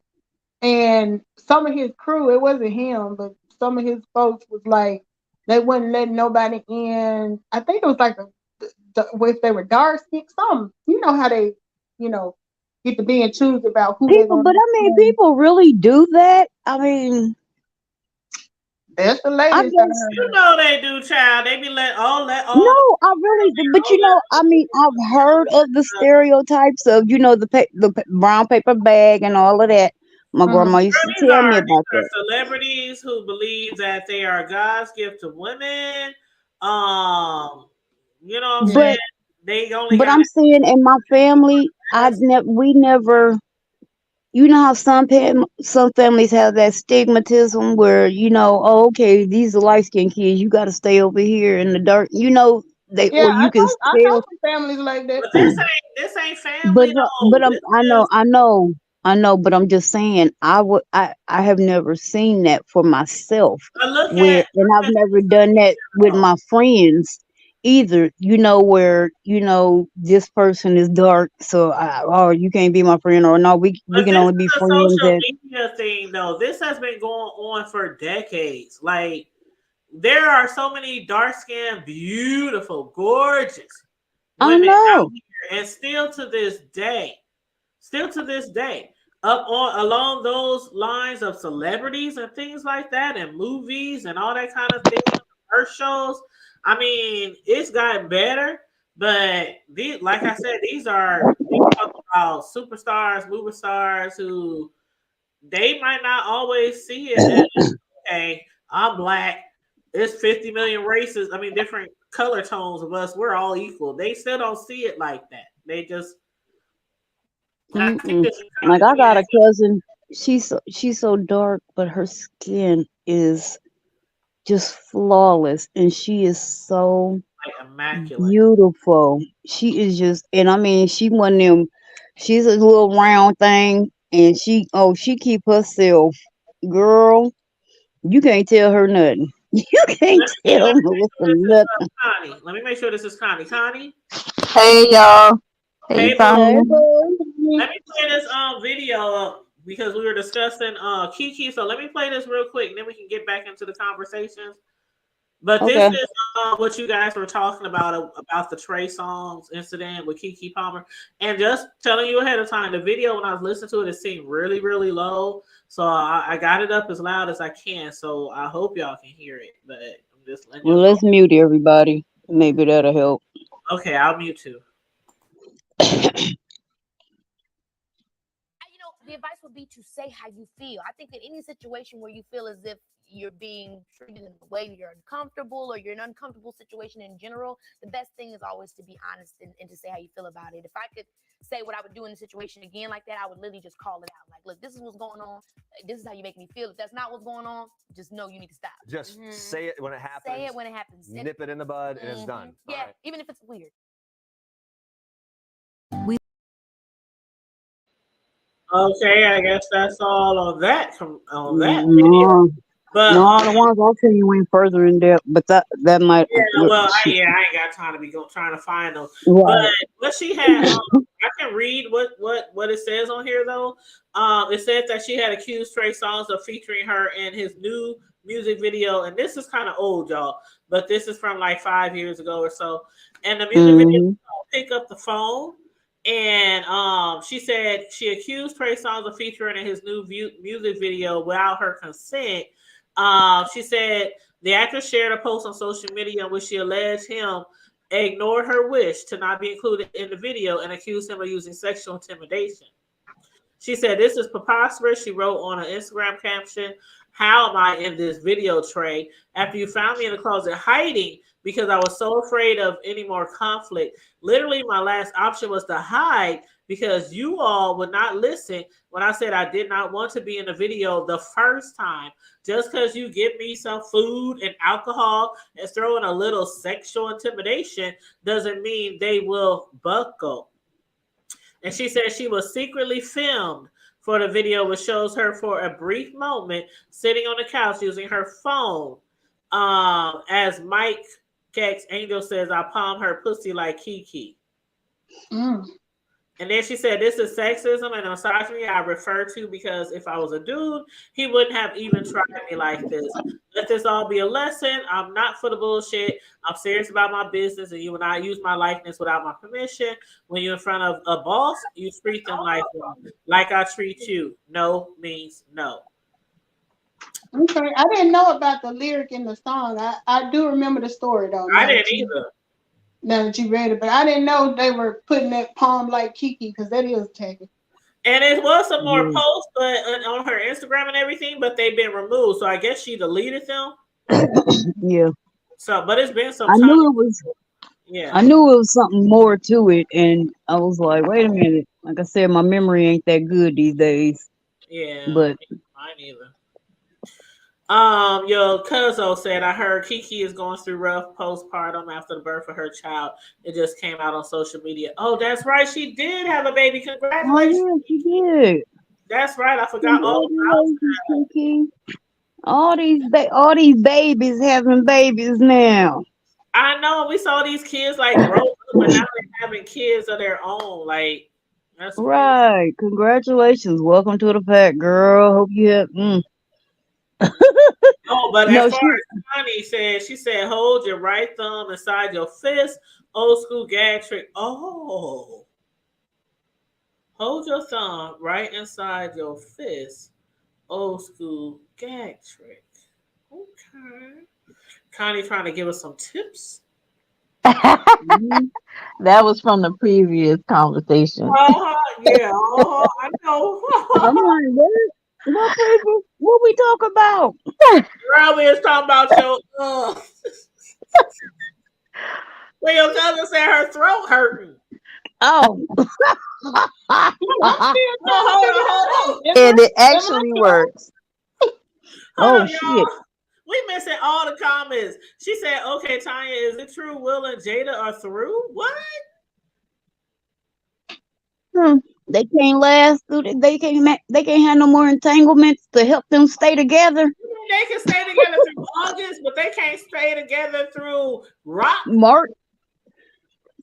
Speaker 4: And some of his crew, it wasn't him, but some of his folks was like, they wouldn't let nobody in. I think it was like if they were dark skinned, some, you know how they, you know, get to be and choose about who they're
Speaker 5: people,
Speaker 4: going
Speaker 5: but
Speaker 4: to
Speaker 5: I mean,
Speaker 4: let in.
Speaker 5: people really do that. I mean,
Speaker 4: That's the
Speaker 5: I
Speaker 4: latest I
Speaker 5: guess
Speaker 2: You
Speaker 4: heard.
Speaker 2: know they do, child. They be let all the
Speaker 5: no, I really do. But I mean, I've heard of the stereotypes of, the brown paper bag and all of that. My grandma
Speaker 4: Mhm.
Speaker 5: used to
Speaker 2: these
Speaker 5: tell me
Speaker 2: are
Speaker 5: about that.
Speaker 2: celebrities who believe that they are God's gift to women. Um, you know what I'm
Speaker 4: Yeah.
Speaker 2: saying?
Speaker 5: But
Speaker 2: They only
Speaker 5: but
Speaker 2: got
Speaker 5: I'm saying in my family, we never. You know how some families have that stigmatism where, oh, okay, these are light skinned kids. You got to stay over here in the dark.
Speaker 4: Yeah,
Speaker 5: Or you can
Speaker 4: I know
Speaker 5: still.
Speaker 4: some families like that.
Speaker 2: but this ain't
Speaker 5: But
Speaker 2: family
Speaker 5: but
Speaker 2: though. This is
Speaker 5: I know, but I'm just saying I have never seen that for myself,
Speaker 2: but
Speaker 5: and I've never done that with
Speaker 2: though.
Speaker 5: my friends either. Where this person is dark, so oh, you can't be my friend, or no, we
Speaker 2: But
Speaker 5: can
Speaker 2: this
Speaker 5: only
Speaker 2: is
Speaker 5: be
Speaker 2: a
Speaker 5: friends
Speaker 2: social
Speaker 5: at.
Speaker 2: media thing though. This has been going on for decades. Like there are so many dark skinned, beautiful, gorgeous
Speaker 5: I
Speaker 2: women out
Speaker 5: know.
Speaker 2: here, and still to this day, up on along those lines of celebrities and things like that, and movies and all that kind of thing, commercials. I mean, it's gotten better, but like I said, these are we talk about superstars, movie stars who they might not always see it as, okay, I'm black. There's 50 million races. I mean, different color tones of us. We're all equal. They still don't see it like that. They just, I think
Speaker 5: Mm-mm.
Speaker 2: this
Speaker 5: Like, I
Speaker 2: economy
Speaker 5: got
Speaker 2: has
Speaker 5: a cousin. She's so dark, but her skin is just flawless, and she is so
Speaker 2: like immaculate.
Speaker 5: beautiful. She is just, and I mean, she one of them. She's a little round thing, and she keep herself, girl. You can't tell her nothing. You can't
Speaker 2: Let
Speaker 5: tell
Speaker 2: me make
Speaker 5: Melissa
Speaker 2: sure this is
Speaker 5: nothing.
Speaker 2: Connie. Let me make sure this is Connie. Connie,
Speaker 6: Hey y'all. Hey
Speaker 2: hey boo.
Speaker 5: Hey,
Speaker 6: Tanya.
Speaker 5: boo.
Speaker 2: Let me play this video because we were discussing Kiki. So let me play this real quick, and then we can get back into the conversations. But this
Speaker 5: Okay.
Speaker 2: is what you guys were talking about the Trey Songz incident with Kiki Palmer. And just telling you ahead of time, the video, when I was listening to it, it seemed really, really low. So I got it up as loud as I can. So I hope y'all can hear it. But I'm just letting
Speaker 5: Well,
Speaker 2: y'all know.
Speaker 5: let's mute everybody. Maybe that'll help.
Speaker 2: Okay, I'll mute too.
Speaker 1: The advice would be to say how you feel. I think that any situation where you feel as if you're being treated in a way you're uncomfortable, or you're in an uncomfortable situation in general, the best thing is always to be honest and to say how you feel about it. If I could say what I would do in a situation again like that, I would literally just call it out. Like, look, this is what's going on. This is how you make me feel. If that's not what's going on, just know you need to stop.
Speaker 7: Just say it when it happens.
Speaker 1: Say it when it happens.
Speaker 7: Nip it in the bud, and it's done.
Speaker 1: Yeah, right. Even if it's weird.
Speaker 2: Okay, I guess that's all on that on that video.
Speaker 5: No,
Speaker 2: But
Speaker 5: no, the ones I'll tell you went further in depth, but that might.
Speaker 2: yeah, well, I ain't got time to be trying to find them.
Speaker 5: Right.
Speaker 2: But what she had, I can read what it says on here though. It says that she had accused Trey Songz of featuring her in his new music video, and this is kind of old, y'all, but this is from like 5 years ago or so. And the music video pick up the phone, and she said she accused Trey Songz of featuring in his new music video without her consent. She said the actress shared a post on social media in which she alleged him ignored her wish to not be included in the video and accused him of using sexual intimidation. She said, "This is preposterous." She wrote on an Instagram caption, "How am I in this video, Trey? After you found me in the closet hiding because I was so afraid of any more conflict. Literally, my last option was to hide because you all would not listen when I said I did not want to be in the video the first time. Just because you give me some food and alcohol and throw in a little sexual intimidation doesn't mean they will buckle." And she said she was secretly filmed for the video, which shows her for a brief moment sitting on the couch using her phone. As Mike Kex Angel says, "I palm her pussy like Kiki." And then she said, "This is sexism and misogyny I refer to because if I was a dude, he wouldn't have even tried me like this. Let this all be a lesson. I'm not for the bullshit. I'm serious about my business, and you will not use my likeness without my permission. When you're in front of a boss, you treat them like I treat you. No means no."
Speaker 4: Okay, I didn't know about the lyric in the song. I do remember the story though.
Speaker 2: I didn't either.
Speaker 4: Now that you read it, but I didn't know they were putting that palm like Kiki because that is tacky.
Speaker 2: And it was some more posts, but on her Instagram and everything, but they've been removed. So I guess she deleted them.
Speaker 5: Yeah.
Speaker 2: So, but it's been some
Speaker 5: I
Speaker 2: time.
Speaker 5: knew it was.
Speaker 2: Yeah.
Speaker 5: I knew it was something more to it, and I was like, "Wait a minute." Like I said, my memory ain't that good these days.
Speaker 2: Yeah.
Speaker 5: But
Speaker 2: mine either. Your Cuzzo said, "I heard Kiki is going through rough postpartum after the birth of her child. It just came out on social media." Oh, that's right. She did have a baby. Congratulations.
Speaker 5: Oh, yeah, she did.
Speaker 2: That's right. I forgot all about that.
Speaker 5: Kiki. All these babies having babies now.
Speaker 2: I know. We saw these kids like grow up, but now they're having kids of their own. Like, that's
Speaker 5: right. Congratulations. Welcome to the pack, girl. Hope you have.
Speaker 2: Oh, but as far as Connie said, she said, "Hold your right thumb inside your fist." Old school gag trick. Oh. Hold your thumb right inside your fist. Old school gag trick. Okay. Connie trying to give us some tips.
Speaker 6: That was from the previous conversation.
Speaker 2: Yeah. I know.
Speaker 5: I'm like, what we talk about?
Speaker 2: Girl, we was talking about your well, your cousin said her throat hurting.
Speaker 5: Oh.
Speaker 2: Hold on.
Speaker 6: And it actually works.
Speaker 5: Oh, shit.
Speaker 2: We missing all the comments. She said, "Okay, Tanya, is it true Will and Jada are through?" What?
Speaker 5: They can't last through. They can't have no more entanglements to help them stay together.
Speaker 2: They can stay together through August, but they can't stay together through
Speaker 5: March.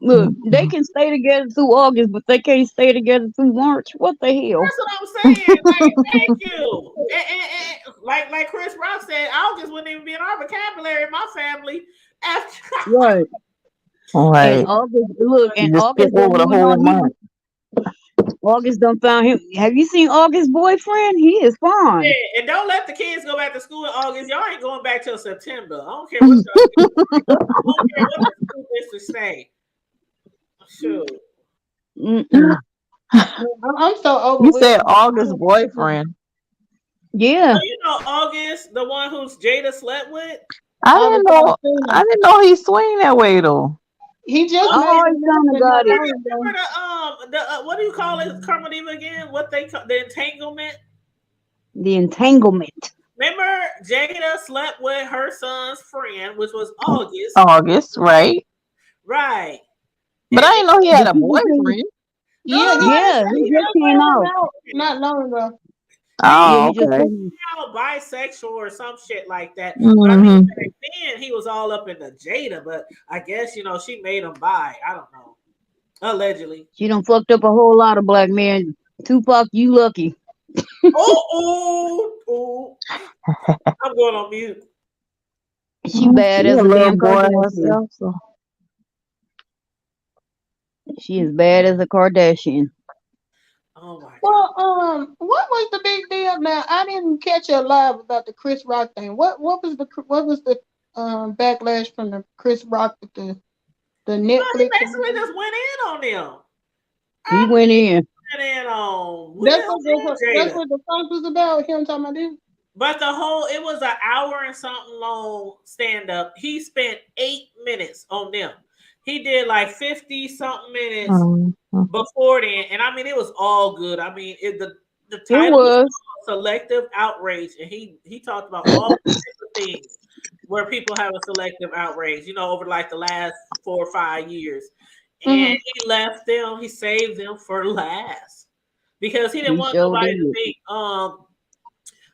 Speaker 5: Look, they can stay together through August, but they can't stay together through March. What the hell?
Speaker 2: That's what I'm saying. Like, thank you. And like Chris Rock said, August wouldn't even be in our vocabulary in my family.
Speaker 5: Right. And August, look, and August over the whole month. August done found him. Have you seen August's boyfriend? He is fine.
Speaker 2: Yeah, and don't let the kids go back to school in August. Y'all ain't going back till September. I don't care what y'all I don't care what the school district say. Sure.
Speaker 4: I'm so over.
Speaker 6: You said August's boyfriend.
Speaker 5: Yeah.
Speaker 2: So you know August, the one who's Jada slept with?
Speaker 6: I didn't know he swing that way though.
Speaker 4: He just
Speaker 2: remember the what do you call it, Carmodiva again? What they call the entanglement?
Speaker 5: The entanglement.
Speaker 2: Remember Jada slept with her son's friend, which was August.
Speaker 6: August, right?
Speaker 2: Right.
Speaker 6: But I didn't know he had a boyfriend.
Speaker 4: Yeah,
Speaker 5: Yeah, he just came out.
Speaker 4: not long ago.
Speaker 5: Yeah,
Speaker 6: Oh,
Speaker 5: he just
Speaker 6: okay.
Speaker 5: came
Speaker 2: Bisexual or some shit like that. But I
Speaker 6: Hmm.
Speaker 2: mean, back then he was all up in the Jada, but I guess she made him bi. I don't know. Allegedly.
Speaker 5: She done fucked up a whole lot of black men. Tupac, you lucky.
Speaker 2: Oh. I'm going on mute.
Speaker 5: She bad
Speaker 6: She a
Speaker 5: as a
Speaker 6: little
Speaker 5: damn
Speaker 6: boy
Speaker 5: Kardashian.
Speaker 6: herself, so.
Speaker 5: She is bad as a Kardashian.
Speaker 2: Oh my god.
Speaker 4: Well, what was the big deal? Now I didn't catch it live about the Chris Rock thing. What was the backlash from the Chris Rock with the
Speaker 2: Well, he
Speaker 4: Netflix?
Speaker 2: basically just went in on them.
Speaker 5: He went in.
Speaker 2: Went in on
Speaker 4: That's
Speaker 2: Will and
Speaker 4: that's
Speaker 2: Jada.
Speaker 4: what the song was about. Him talking about this.
Speaker 2: But it was an hour and something long stand up. He spent 8 minutes on them. He did like 50 something minutes before then. And I mean, it was all good. I mean, the title was Selective Outrage. And he talked about all the different things where people have a selective outrage, over like the last 4 or 5 years. And he left them, he saved them for last. Because he didn't want nobody to think,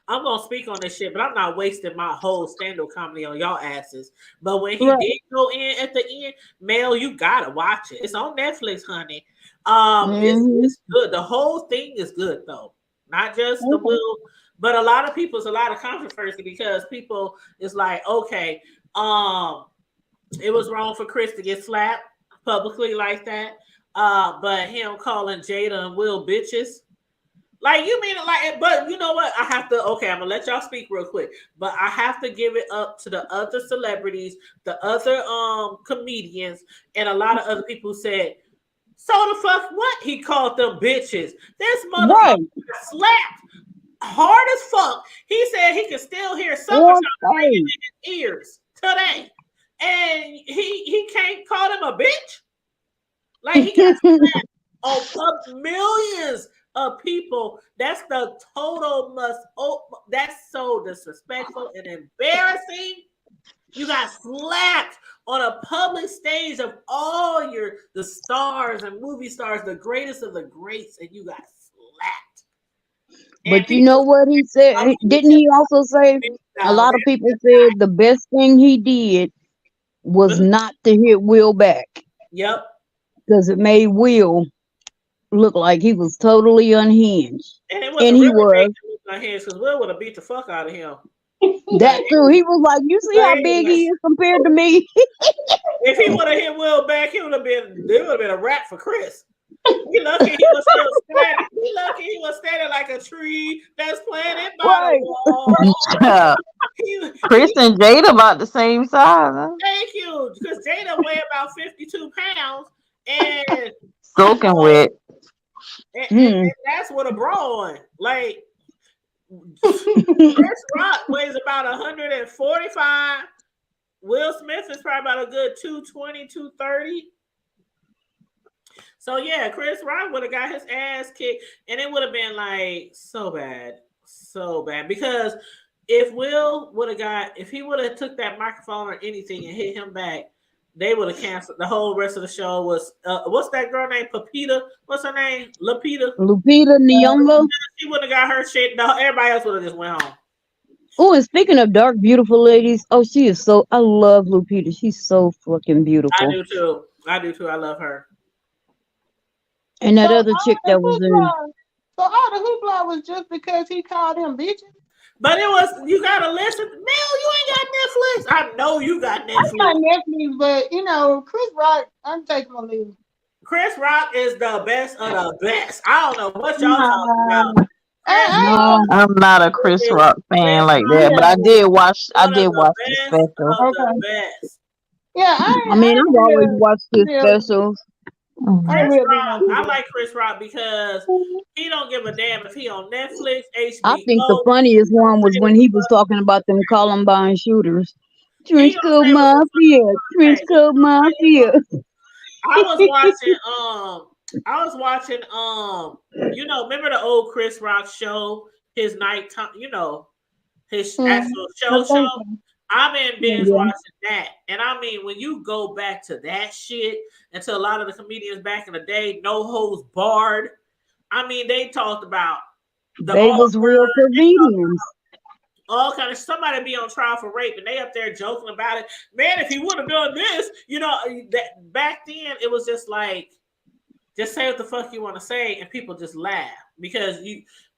Speaker 2: I'm gonna speak on this shit, but I'm not wasting my whole stand-up comedy on y'all asses. But when he did go in at the end, Mel, you gotta watch it. It's on Netflix, honey. It's good. The whole thing is good though, not just the Will, but a lot of a lot of controversy because people is like, okay, it was wrong for Chris to get slapped publicly like that, but him calling Jada and Will bitches. Like, you mean it like, but you know what? I'm gonna let y'all speak real quick, but I have to give it up to the other celebrities, the other comedians, and a lot of other people who said, so the fuck what? He called them bitches. This motherfucker slapped hard as fuck. He said he could still hear summertime ringing in his ears today. And he can't call them a bitch? Like, he got slapped on millions of people. That's the total that's so disrespectful and embarrassing. You got slapped on a public stage of all the stars and movie stars, the greatest of the greats, and you got slapped.
Speaker 5: But you know what he said? Didn't he also say a lot of people said the best thing he did was not to hit Will back?
Speaker 2: Yep.
Speaker 5: Because it made Will look like he was totally unhinged.
Speaker 2: And
Speaker 5: he was.
Speaker 2: Unhinged because Will would have beat the fuck out of him.
Speaker 5: That's true. He was like, you see how big he is compared to me?
Speaker 2: If he would have hit Will back, there would have been a wrap for Chris. He lucky he was still standing. He lucky he was standing like a tree that's planted by the wall.
Speaker 6: Chris and Jada about the same size. Huh?
Speaker 2: Thank you, because Jada weighed about 52 pounds and
Speaker 6: soaking wet.
Speaker 2: And that's with a bra on. Like, Chris Rock weighs about 145. Will Smith is probably about a good 220, 230. So yeah, Chris Rock would have got his ass kicked, and it would have been like so bad. Because if Will would have if he would have took that microphone or anything and hit him back, they would have canceled the whole rest of the show. Was what's that girl named? Pepita? What's her name? Lupita
Speaker 5: Nyong'o.
Speaker 2: She would have got her shit. No, everybody else would have just went home.
Speaker 5: Oh, and speaking of dark, beautiful ladies, she is so. I love Lupita. She's so fucking beautiful.
Speaker 2: I do too. I love her.
Speaker 5: And that other chick that was in.
Speaker 4: So all the hoopla was just because he called them bitches.
Speaker 2: But it was, you gotta listen. Mel, you ain't got Netflix. I know you got Netflix.
Speaker 4: I got Netflix, but Chris Rock, I'm taking my leave.
Speaker 2: Chris Rock is the best of the best. I don't know what y'all talking about.
Speaker 6: I'm not a Chris Rock fan like that, but I did watch the special.
Speaker 4: Yeah,
Speaker 5: I mean, I've always watched his specials.
Speaker 2: I like Chris Rock because he don't give a damn if he on Netflix, HBO.
Speaker 5: I think the funniest one was when he was talking about them Columbine shooters. Trench Coat Mafia.
Speaker 2: I was watching remember the old Chris Rock show, his nighttime, his actual show. I've been binge
Speaker 5: Yeah.
Speaker 2: watching that. And I mean, when you go back to that shit and to a lot of the comedians back in the day, No Holds Barred, I mean, they talked about
Speaker 5: They was real comedians.
Speaker 2: all kind of somebody be on trial for rape and they up there joking about it. Man, if he would have done this, you know, that back then it was just like, just say what the fuck you want to say and people just laugh because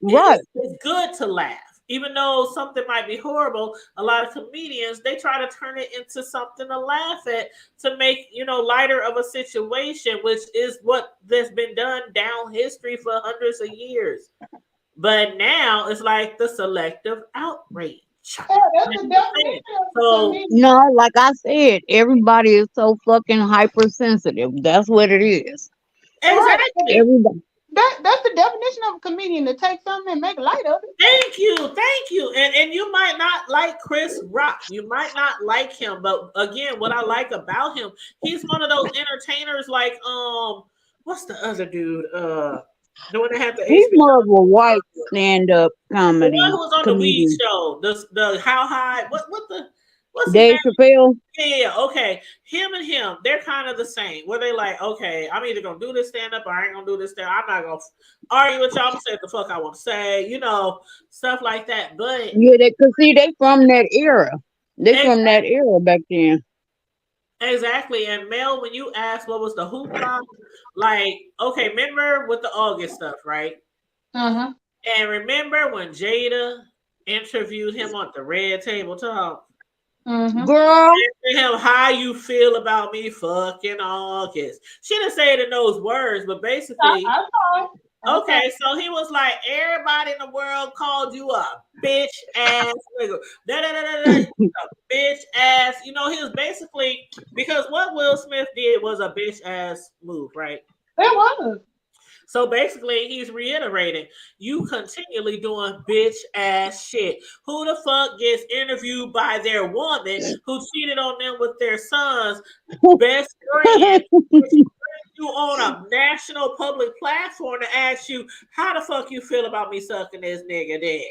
Speaker 5: Right.
Speaker 2: it's good to laugh. Even though something might be horrible, a lot of comedians, they try to turn it into something to laugh at to make, you know, lighter of a situation, which is what has been done down history for hundreds of years. But now it's like the selective outrage.
Speaker 4: Yeah, that's the definition of
Speaker 2: So
Speaker 4: comedian.
Speaker 5: No, like I said, everybody is so fucking hypersensitive. That's what it is.
Speaker 2: exactly.
Speaker 5: Everybody.
Speaker 4: That's the definition of a comedian, to take something and make light of it.
Speaker 2: Thank you. And you might not like Chris Rock. You might not like him, but again, what I like about him, he's one of those entertainers like what's the other dude? The one that had the
Speaker 5: He's
Speaker 2: HBO,
Speaker 5: more of a white stand-up
Speaker 2: the
Speaker 5: comedy
Speaker 2: one who was on the weed
Speaker 5: comedian.
Speaker 2: show. The How High? What's his
Speaker 5: Dave
Speaker 2: name?
Speaker 5: Chappelle.
Speaker 2: Yeah, okay. Him and him, they're kind of the same. Where they like, okay, I'm either gonna do this stand up or I ain't gonna do this stand. I'm not gonna argue with y'all. I'm gonna say what the fuck I want to say, you know, stuff like that. But
Speaker 5: Yeah, they from that era. They from that era back then.
Speaker 2: exactly. And Mel, when you asked what was the hoopla, like, okay, remember with the August stuff, right?
Speaker 4: Uh-huh.
Speaker 2: And remember when Jada interviewed him on the Red Table Talk?
Speaker 4: Mm-hmm.
Speaker 5: Girl,
Speaker 2: Asked him how you feel about me fucking August. She didn't say it in those words, but basically,
Speaker 4: I saw it.
Speaker 2: okay, so he was like, everybody in the world called you a bitch ass nigga. A bitch ass. You know, he was basically, because what Will Smith did was a bitch ass move, right?
Speaker 4: It was.
Speaker 2: So basically, he's reiterating, you continually doing bitch ass shit. Who the fuck gets interviewed by their woman who cheated on them with their son's best friend? You on a national public platform to ask you how the fuck you feel about me sucking this nigga dick.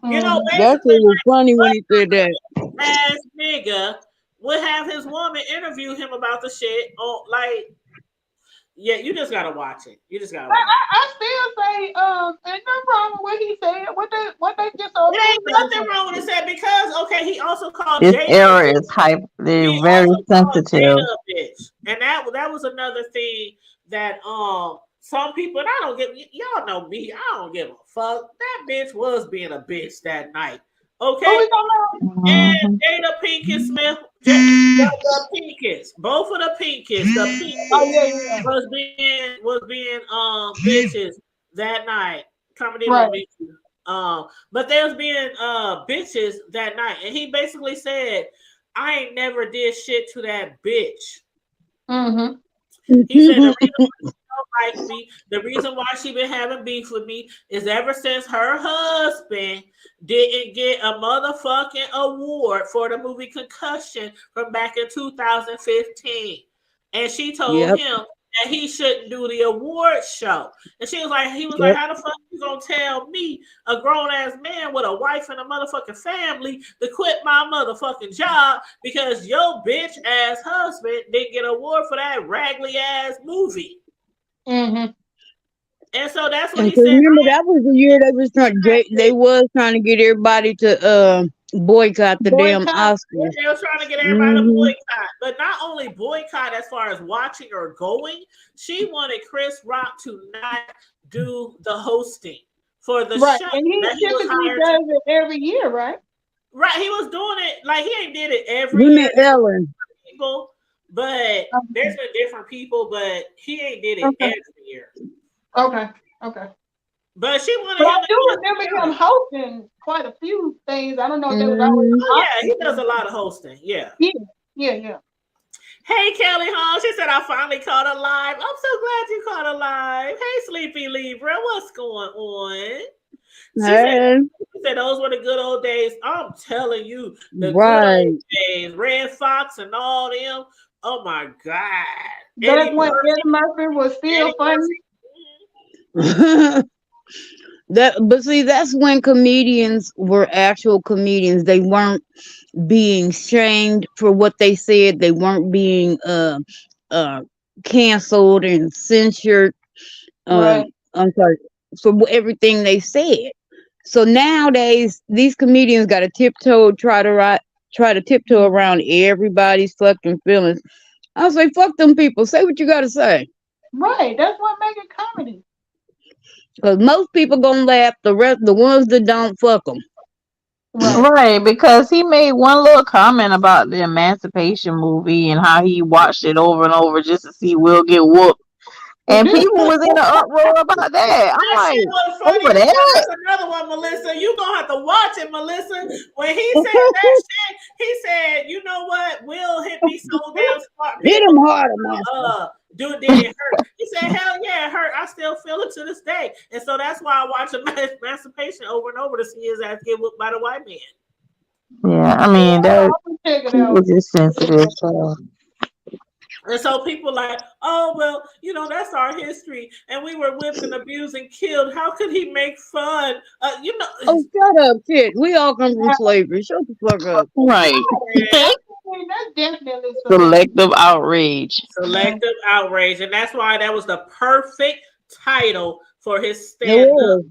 Speaker 2: You know,
Speaker 5: that
Speaker 2: basically,
Speaker 5: shit was funny when he said that.
Speaker 2: ass nigga would have his woman interview him about the shit. Oh, like, yeah, you just gotta watch it. You just gotta watch it.
Speaker 4: I still say, ain't nothing wrong with what he said. What they just so
Speaker 2: It ain't nothing wrong with it said because okay, he also called
Speaker 6: This
Speaker 2: Jada.
Speaker 6: era is hype. They're
Speaker 2: He
Speaker 6: very
Speaker 2: also called
Speaker 6: sensitive.
Speaker 2: Jada a bitch, and that was another thing that some people, and I don't give, y'all know me, I don't give a fuck. That bitch was being a bitch that night. Okay.
Speaker 4: Who we talking about?
Speaker 2: And Jada Pinkett Smith, the Pinkett's, both of the Pinkett's, the Pinkett's
Speaker 4: Oh yeah.
Speaker 2: was being bitches that night. Comedy
Speaker 4: Right.
Speaker 2: but they was being bitches that night, and he basically said, "I ain't never did shit to that bitch."
Speaker 4: Mm-hmm.
Speaker 2: He said the reason why she don't like me, the reason why she been having beef with me is ever since her husband didn't get a motherfucking award for the movie Concussion from back in 2015. And she told him that he shouldn't do the award show. And he was like, how the fuck you gonna tell me, a grown-ass man with a wife and a motherfucking family, to quit my motherfucking job because your bitch ass husband didn't get an award for that raggedy ass movie?
Speaker 4: Mm-hmm.
Speaker 2: And so that's what
Speaker 5: And
Speaker 2: he
Speaker 5: so
Speaker 2: said.
Speaker 5: remember, that was the year they was trying to get everybody to boycott the damn Oscars.
Speaker 2: They were trying to get everybody to boycott, but not only boycott as far as watching or going, she wanted Chris Rock to not do the hosting for the show.
Speaker 4: And he typically does it every year, right?
Speaker 2: Right, he was doing it like he ain't did it every
Speaker 5: You
Speaker 2: year.
Speaker 5: mean Ellen?
Speaker 2: People, but there's been different people, but he ain't did it every year.
Speaker 4: Okay.
Speaker 2: But she wanted.
Speaker 4: But I do remember him hosting quite a few things. I don't know if there was always.
Speaker 2: Oh, yeah, he does a lot of hosting. Yeah. Hey, Kelly Hall. She said, I finally caught her live. I'm so glad you caught her live. Hey, Sleepy Libra. What's going on? She said those were the good old days. I'm telling you, the good old days. Red Fox and all them. Oh, my God.
Speaker 4: That's when Eddie Murphy was still funny.
Speaker 5: But see, that's when comedians were actual comedians. They weren't being shamed for what they said. They weren't being canceled and censored.
Speaker 4: Right.
Speaker 5: I'm sorry, for everything they said. So nowadays, these comedians got to try to tiptoe around everybody's fucking feelings. I was like, fuck them people. Say what you got to say.
Speaker 4: Right. That's what makes it comedy.
Speaker 5: Because most people gonna laugh. The ones that don't, fuck them.
Speaker 6: Right, because he made one little comment about the Emancipation movie and how he watched it over and over just to see Will get whooped. And people was in an uproar about that. I'm like, over that?
Speaker 2: That's another one, Melissa. You gonna have to watch it, Melissa. When he said that shit, he said, "You know what? Will hit me so damn smart.
Speaker 5: Hit him harder, man.
Speaker 2: Did it hurt?" He said, "Hell yeah, it hurt. I still feel it to this day." And so that's why I watch Emancipation over and over to see his ass get whooped by the white man.
Speaker 6: Yeah, I mean he was just sensitive. So.
Speaker 2: And so people like, oh, well, you know, that's our history. And we were whipped and abused and killed. How could he make fun? You know.
Speaker 5: Oh, shut up, kid. We all come from slavery. Shut the fuck up.
Speaker 6: Right.
Speaker 4: That's definitely
Speaker 6: Selective outrage.
Speaker 2: Selective outrage. And that's why that was the perfect title for his stand-up.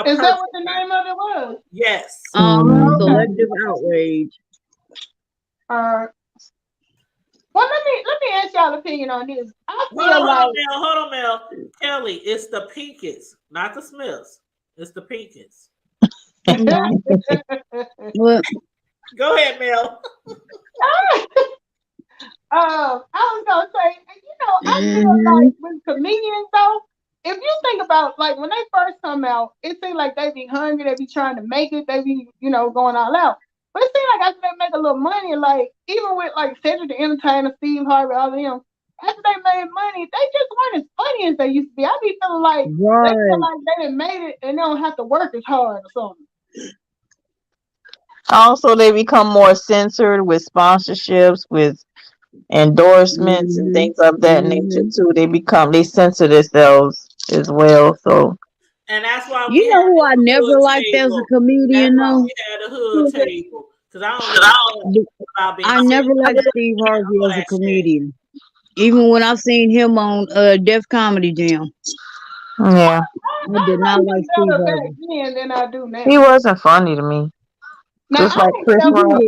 Speaker 4: Is that what the name of it was?
Speaker 2: Yes.
Speaker 5: Selective outrage.
Speaker 4: Well, let me ask y'all opinion on this. I feel
Speaker 2: Hold
Speaker 4: like
Speaker 2: on, Mel. Kelly, it's the Pinkets, not the Smiths. It's the Pinkets.
Speaker 5: What?
Speaker 2: Go ahead, Mel.
Speaker 4: I was gonna say, I feel like with comedians though, if you think about like when they first come out, it seems like they be hungry, they be trying to make it, they be, going all out. But it seems like after they make a little money, like even with like Cedric the Entertainer, Steve Harvey, all of them, after they made money, they just weren't as funny as they used to be. I be feeling like they feel like they done made it and they don't have to work as hard or something.
Speaker 6: Also, they become more censored with sponsorships, with endorsements and things of that nature too. They censor themselves as well. So.
Speaker 2: And that's why
Speaker 5: who I never liked as a comedian though.
Speaker 2: We had a hood table because I
Speaker 5: never liked Steve Harvey as a comedian. Even when I seen him on Def Comedy Jam.
Speaker 6: Yeah.
Speaker 5: I did not like Steve Harvey.
Speaker 4: Than I do now.
Speaker 6: He wasn't funny to me.
Speaker 4: Now,
Speaker 6: just like Chris Rock.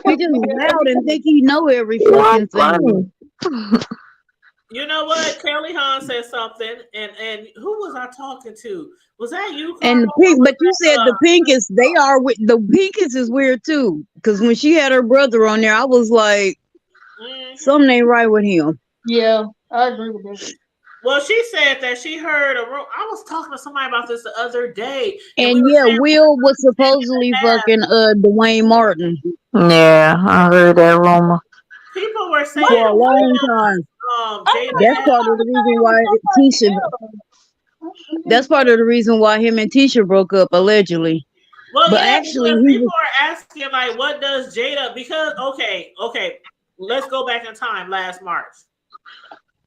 Speaker 5: He just loud and think he know every fucking thing.
Speaker 2: You know what? Kelly Hahn said something, and who was I talking to? Was that you?
Speaker 5: And the pink, but you said the Pinkets. They are with the Pinkets is weird too. Because when she had her brother on there, I was like, something ain't right with him.
Speaker 4: Yeah, I agree with this.
Speaker 2: Well, she said that she heard I was talking to somebody about this the other day.
Speaker 5: And Will was supposedly fucking Dwayne Martin.
Speaker 6: Yeah, I heard that rumor.
Speaker 2: People were saying
Speaker 5: for a long time. That's part of the reason why Tisha. That's part of the reason why him and Tisha broke up allegedly.
Speaker 2: Well,
Speaker 5: but actually,
Speaker 2: people are asking like, what does Jada? Because okay, let's go back in time. Last March,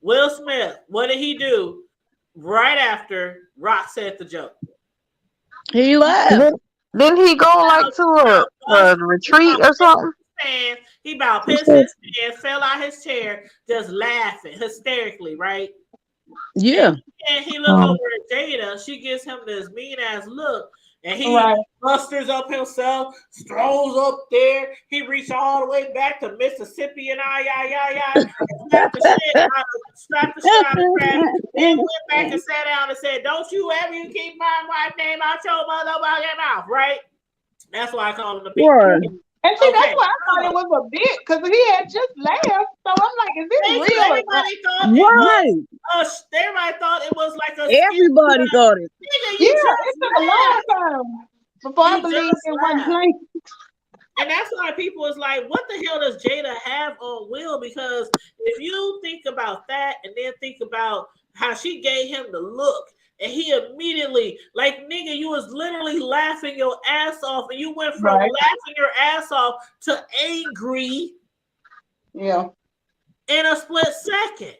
Speaker 2: Will Smith. What did he do right after Rock said the joke?
Speaker 5: He left.
Speaker 6: Didn't he go like to a retreat or something?
Speaker 2: He about pissed his pants, fell out his chair, just laughing hysterically, right?
Speaker 5: Yeah.
Speaker 2: And he looked over at Jada. She gives him this mean ass look, and he musters up himself, strolls up there. He reached all the way back to Mississippi and slapped the shit out of crap. Then went back and sat down and said, "Don't you ever keep my wife's name out your motherfucking mouth," right? That's why I call him the big.
Speaker 4: And see, that's why I thought it was a bit, because he had just laughed. So I'm like, is this real?
Speaker 2: Everybody thought everybody thought it was like a.
Speaker 5: Everybody thought it.
Speaker 4: It took a long time before I believed it was playing.
Speaker 2: And that's why people is like, what the hell does Jada have on Will? Because if you think about that and then think about how she gave him the look, and he immediately, like, nigga, you was literally laughing your ass off, and you went from laughing your ass off to angry.
Speaker 4: Yeah.
Speaker 2: In a split second.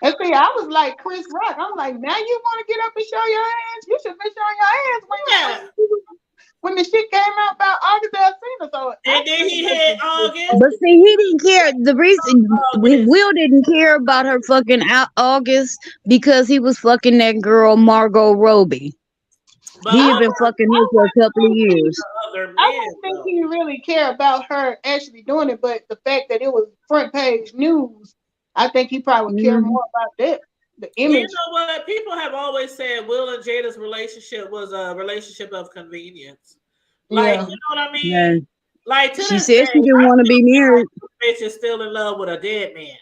Speaker 4: And see, I was like Chris Rock. I'm like, now you want to get up and show your ass? You should be showing your ass when the shit came out about August Alsina. So
Speaker 2: And then he had August.
Speaker 5: But see, he didn't care. The reason Will didn't care about her fucking August because he was fucking that girl Margot Robbie. He had been fucking her for a couple of years.
Speaker 4: I don't think he really cared about her actually doing it, but the fact that it was front page news, I think he probably would care more about that. The image.
Speaker 2: You know what? People have always said Will and Jada's relationship was a relationship of convenience. Like, you know what I mean?
Speaker 5: Yeah.
Speaker 2: Like,
Speaker 5: she said she didn't want to be married.
Speaker 2: Bitch is still in love with a dead man.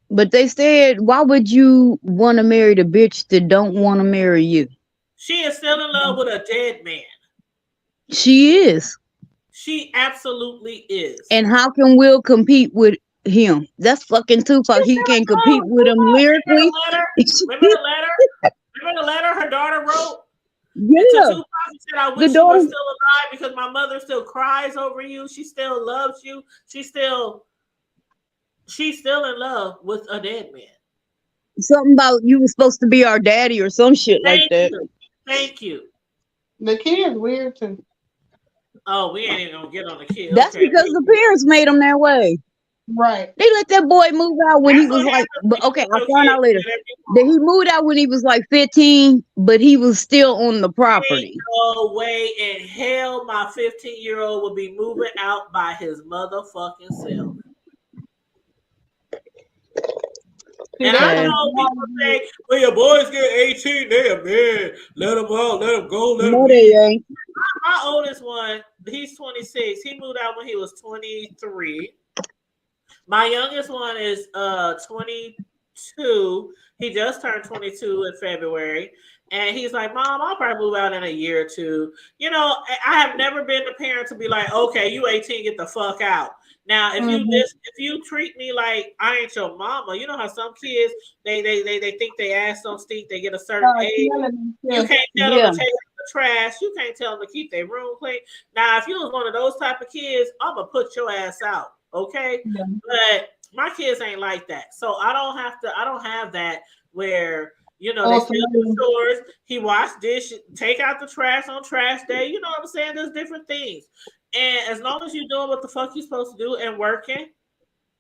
Speaker 5: But they said, why would you want to marry the bitch that don't want to marry you?
Speaker 2: She is still in love with a dead man.
Speaker 5: She is.
Speaker 2: She absolutely is.
Speaker 5: And how can Will compete with him? That's fucking Tupac. He can't compete with him lyrically.
Speaker 2: Remember the letter her daughter wrote?
Speaker 5: Yeah.
Speaker 2: To Tupac, she said, I wish you were still alive because my mother still cries over you. She still loves you. She's still in love with a dead man.
Speaker 5: Something about you were supposed to be our daddy or some shit like that.
Speaker 2: Thank you.
Speaker 4: The kid's weird too.
Speaker 2: Oh, we ain't even gonna get on the kid.
Speaker 5: That's because the parents made him that way.
Speaker 4: Right.
Speaker 5: They let that boy move out when he was like, but okay, I found out later that he moved out when he was like 15, but he was still on the property.
Speaker 2: No way in hell my 15-year-old would be moving out by his motherfucking self. And I know people say, well, your boys get 18, they're man. Let them out, let them go, let them
Speaker 5: No, they ain't.
Speaker 2: My oldest one, he's 26. He moved out when he was 23. My youngest one is 22. He just turned 22 in February. And he's like, Mom, I'll probably move out in a year or two. You know, I have never been the parent to be like, okay, you 18, get the fuck out. Now, if you treat me like I ain't your mama, you know how some kids they think they ass don't stink, they get a certain age. You can't tell them to take out the trash. You can't tell them to keep their room clean. Now, if you was one of those type of kids, I'm gonna put your ass out, okay? Yeah. But my kids ain't like that, so I don't have that where. You know, they still do chores. He wash dishes, take out the trash on trash day. You know what I'm saying? There's different things. And as long as you're doing what the fuck you're supposed to do and working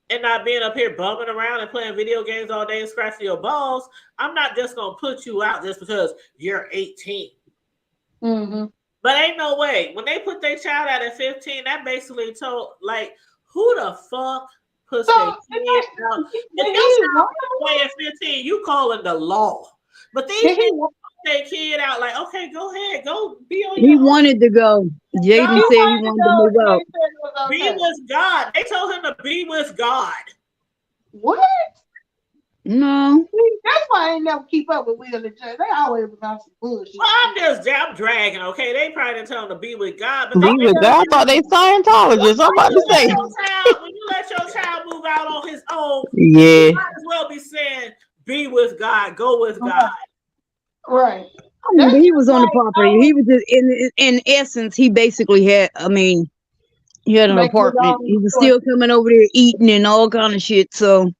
Speaker 2: and not being up here bumming around and playing video games all day and scratching your balls, I'm not just going to put you out just because you're 18. Mm-hmm. But ain't no way. When they put their child out at 15, that basically told, like, who the fuck puts their kid out? If your child away at 15, you calling the law. But these people put their kid out like, okay, go ahead, go be on your
Speaker 5: own. He wanted to go. Jaden said he wanted to move out.
Speaker 2: Be with God. They told him to be with God.
Speaker 4: What?
Speaker 5: No.
Speaker 4: That's why I ain't never keep up with Will and Jay. They always about some bullshit.
Speaker 2: Well, I'm dragging, okay? They probably didn't tell him to be with God. But
Speaker 6: be with God? I thought they Scientologists. I'm about to say.
Speaker 2: When you let your child move out on his own,
Speaker 6: yeah,
Speaker 2: you might as well be saying, be with God, go with God.
Speaker 4: Right.
Speaker 5: I mean, he was on the property. He was just, in essence, he basically had, I mean, he had an apartment. He was still coming over there eating and all kind of shit. So,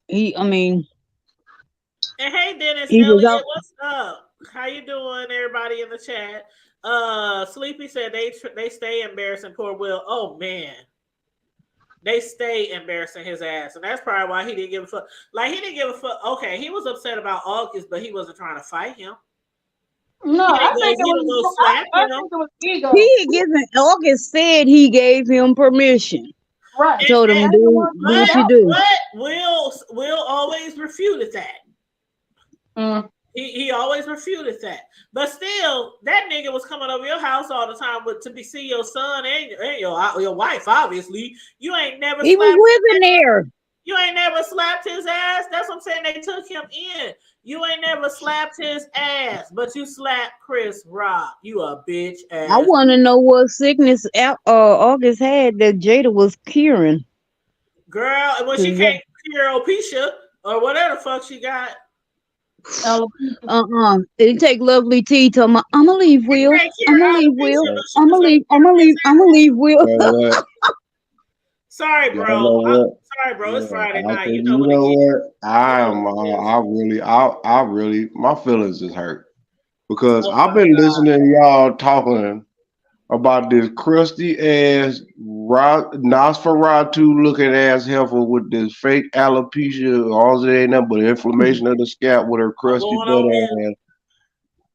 Speaker 2: And hey, Dennis, Elliot, what's up? How you doing, everybody in the chat? Sleepy said they stay embarrassing poor Will. Oh, man. They stay embarrassing his ass. And that's probably why he didn't give a fuck. Like, he didn't give a fuck. Okay, he was upset about August, but he wasn't trying to fight him.
Speaker 4: No, I think it was ego.
Speaker 5: He had given, August said he gave him permission.
Speaker 4: Right.
Speaker 5: Told him, do what you do.
Speaker 2: But Will always refuted that. He always refuted that. But still, that nigga was coming over your house all the time to see your son and your wife, obviously. You ain't never
Speaker 5: He was living there.
Speaker 2: You ain't never slapped his ass. That's what I'm saying. They took him in. You ain't never slapped his ass, but you slapped Chris Rock. You a bitch ass.
Speaker 5: I want to know what sickness August had that Jada was curing.
Speaker 2: Girl, when she can't cure alopecia or whatever the fuck she got.
Speaker 5: It take lovely tea to my. I'ma leave Will. I'ma leave Will. I'ma leave Will.
Speaker 2: Sorry,
Speaker 8: Y'all
Speaker 2: bro.
Speaker 8: know what?
Speaker 2: Sorry, bro. It's
Speaker 8: Yeah,
Speaker 2: Friday
Speaker 8: I
Speaker 2: night.
Speaker 8: think
Speaker 2: You know
Speaker 8: you
Speaker 2: what it
Speaker 8: know
Speaker 2: is.
Speaker 8: what? I really, my feelings is hurt because
Speaker 2: Oh
Speaker 8: I've
Speaker 2: my
Speaker 8: been
Speaker 2: God.
Speaker 8: listening to y'all talking about this crusty ass Nosferatu looking ass heifer with this fake alopecia. All it ain't nothing but inflammation of the scalp with her
Speaker 2: I'm
Speaker 8: crusty
Speaker 2: going on
Speaker 8: butt
Speaker 2: mute.
Speaker 8: ass.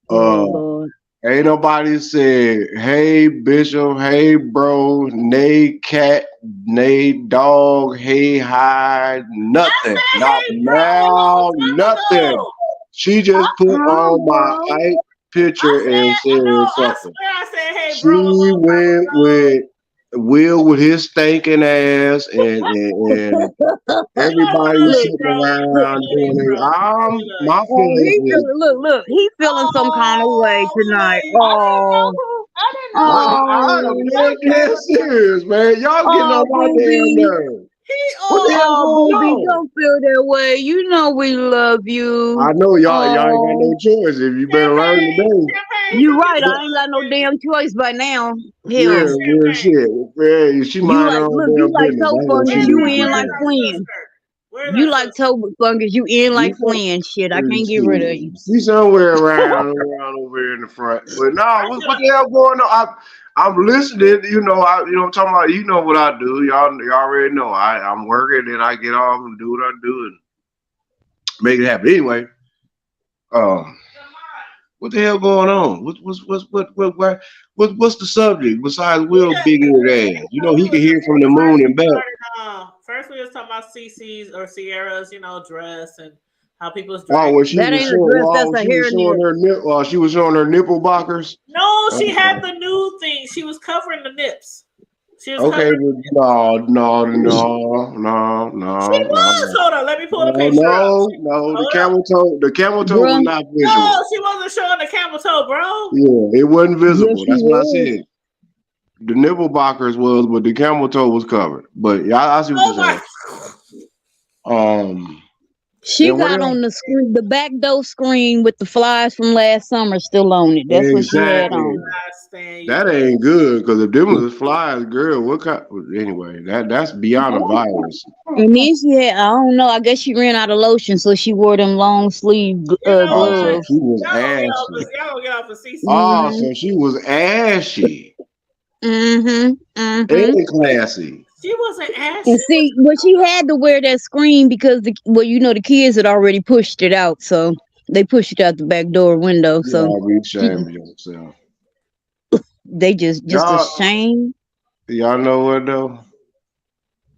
Speaker 5: Oh
Speaker 8: Uh,
Speaker 5: Lord.
Speaker 8: Ain't nobody said, hey Bishop, hey bro, nay cat, nay dog, hey hi,
Speaker 2: I
Speaker 8: nothing.
Speaker 2: said,
Speaker 8: Not
Speaker 2: hey, bro, a long
Speaker 8: now,
Speaker 2: time
Speaker 8: nothing.
Speaker 2: ago.
Speaker 8: She just put on my
Speaker 5: Bro.
Speaker 8: height
Speaker 2: I
Speaker 8: picture and
Speaker 2: said, no,
Speaker 8: said
Speaker 2: I
Speaker 8: something.
Speaker 2: swear I said, hey, bro, a
Speaker 8: She
Speaker 2: long time
Speaker 8: went
Speaker 2: ago.
Speaker 8: with Will with his stinking ass and everybody
Speaker 2: Look,
Speaker 8: sitting
Speaker 2: bro, listen
Speaker 8: around
Speaker 2: to this,
Speaker 8: doing
Speaker 2: bro.
Speaker 8: it. My
Speaker 5: Oh,
Speaker 8: feelings
Speaker 5: he
Speaker 8: is
Speaker 5: feeling look, he feeling some kind of way
Speaker 2: Oh,
Speaker 5: tonight.
Speaker 2: wait.
Speaker 4: I didn't know
Speaker 5: Oh,
Speaker 4: who. I didn't know who
Speaker 8: I am
Speaker 5: oh,
Speaker 8: dead serious, man. Y'all getting
Speaker 5: oh,
Speaker 8: on my damn
Speaker 5: booby.
Speaker 8: nerves.
Speaker 2: He,
Speaker 8: What the hell
Speaker 5: Oh,
Speaker 8: going
Speaker 5: booby,
Speaker 8: on?
Speaker 5: don't feel that way. You know we love you.
Speaker 8: I know y'all ain't got
Speaker 5: Oh,
Speaker 8: no choice. If you better learn
Speaker 2: Champagne,
Speaker 8: today.
Speaker 2: Champagne, he
Speaker 5: you
Speaker 2: can get
Speaker 5: right.
Speaker 2: some
Speaker 5: I ain't
Speaker 2: love,
Speaker 5: got no
Speaker 2: baby.
Speaker 5: damn choice by now.
Speaker 8: Yeah,
Speaker 5: Hell,
Speaker 8: real
Speaker 2: Champagne.
Speaker 8: shit. Man, she
Speaker 5: you
Speaker 8: mind her
Speaker 5: like
Speaker 8: own
Speaker 5: look, you
Speaker 8: damn
Speaker 5: like
Speaker 8: business.
Speaker 5: toe
Speaker 8: That's what she
Speaker 5: fungus.
Speaker 2: Where's
Speaker 5: You
Speaker 8: needs
Speaker 2: our,
Speaker 8: to
Speaker 5: in
Speaker 2: where's
Speaker 5: like
Speaker 8: do.
Speaker 2: our
Speaker 5: Flynn.
Speaker 2: sister? Where's our
Speaker 5: You like
Speaker 2: sister?
Speaker 5: toe fungus. You in like
Speaker 8: You know,
Speaker 5: Flynn. Shit, I can't get rid of you.
Speaker 8: she's somewhere around over here in the front. But no,
Speaker 2: I
Speaker 8: what the hell going on? I'm listening. I'm talking about. You know what I do. Y'all already know. I'm working and I get off and do what I do and make it happen. Anyway, um. What the hell going on? What's the subject besides Will's big eared ass? You know he can hear from the moon and back.
Speaker 2: First we was talking about CC's or Sierra's, dress and how people's
Speaker 8: Oh,
Speaker 2: drag.
Speaker 8: when she
Speaker 5: That
Speaker 8: was
Speaker 5: ain't a
Speaker 8: showing,
Speaker 5: dress. That's a
Speaker 8: she was showing
Speaker 5: hairnet.
Speaker 8: her nip. She was showing her nipple blockers.
Speaker 2: No, she had
Speaker 8: Okay,
Speaker 2: the new thing. She was covering the nips. She was
Speaker 8: okay,
Speaker 2: covering.
Speaker 8: but no.
Speaker 2: She was. Hold on, let me pull the picture up.
Speaker 8: No.
Speaker 2: Hold up.
Speaker 8: The camel toe was
Speaker 5: Bruh.
Speaker 8: not visible.
Speaker 2: No, she wasn't showing the camel toe, bro.
Speaker 8: Yeah, it wasn't
Speaker 5: Yes,
Speaker 8: visible.
Speaker 5: she
Speaker 8: That's what I
Speaker 5: was.
Speaker 8: said. The nipple blockers was, but the camel toe was covered. But yeah, I see what you're
Speaker 2: Oh my.
Speaker 8: saying. Um,
Speaker 5: She
Speaker 8: and what
Speaker 5: got
Speaker 8: else?
Speaker 5: on the screen, the back door screen with the flies from last summer still on it. That's what she had
Speaker 8: Exactly.
Speaker 5: on.
Speaker 2: I stand you.
Speaker 8: That ain't good because if them was flies, girl, what kind? Anyway, that's beyond a virus.
Speaker 5: And then she had, I don't know, I guess she ran out of lotion, so she wore them long sleeve
Speaker 2: You know
Speaker 8: Oh, so
Speaker 2: what?
Speaker 5: gloves.
Speaker 8: she was
Speaker 2: Y'all
Speaker 8: ashy.
Speaker 2: gonna get off of CC.
Speaker 8: Oh,
Speaker 5: Mm-hmm.
Speaker 8: so she was ashy
Speaker 5: Mm-hmm. Mm-hmm.
Speaker 8: and classy.
Speaker 2: She wasn't
Speaker 5: And
Speaker 2: ashy.
Speaker 5: see, well, she had to wear that screen because the kids had already pushed it out, so they pushed it out the back door window.
Speaker 8: You
Speaker 5: So
Speaker 8: all be
Speaker 5: she,
Speaker 8: ashamed of yourself.
Speaker 5: they just
Speaker 8: Y'all,
Speaker 5: ashamed.
Speaker 8: y'all know what though?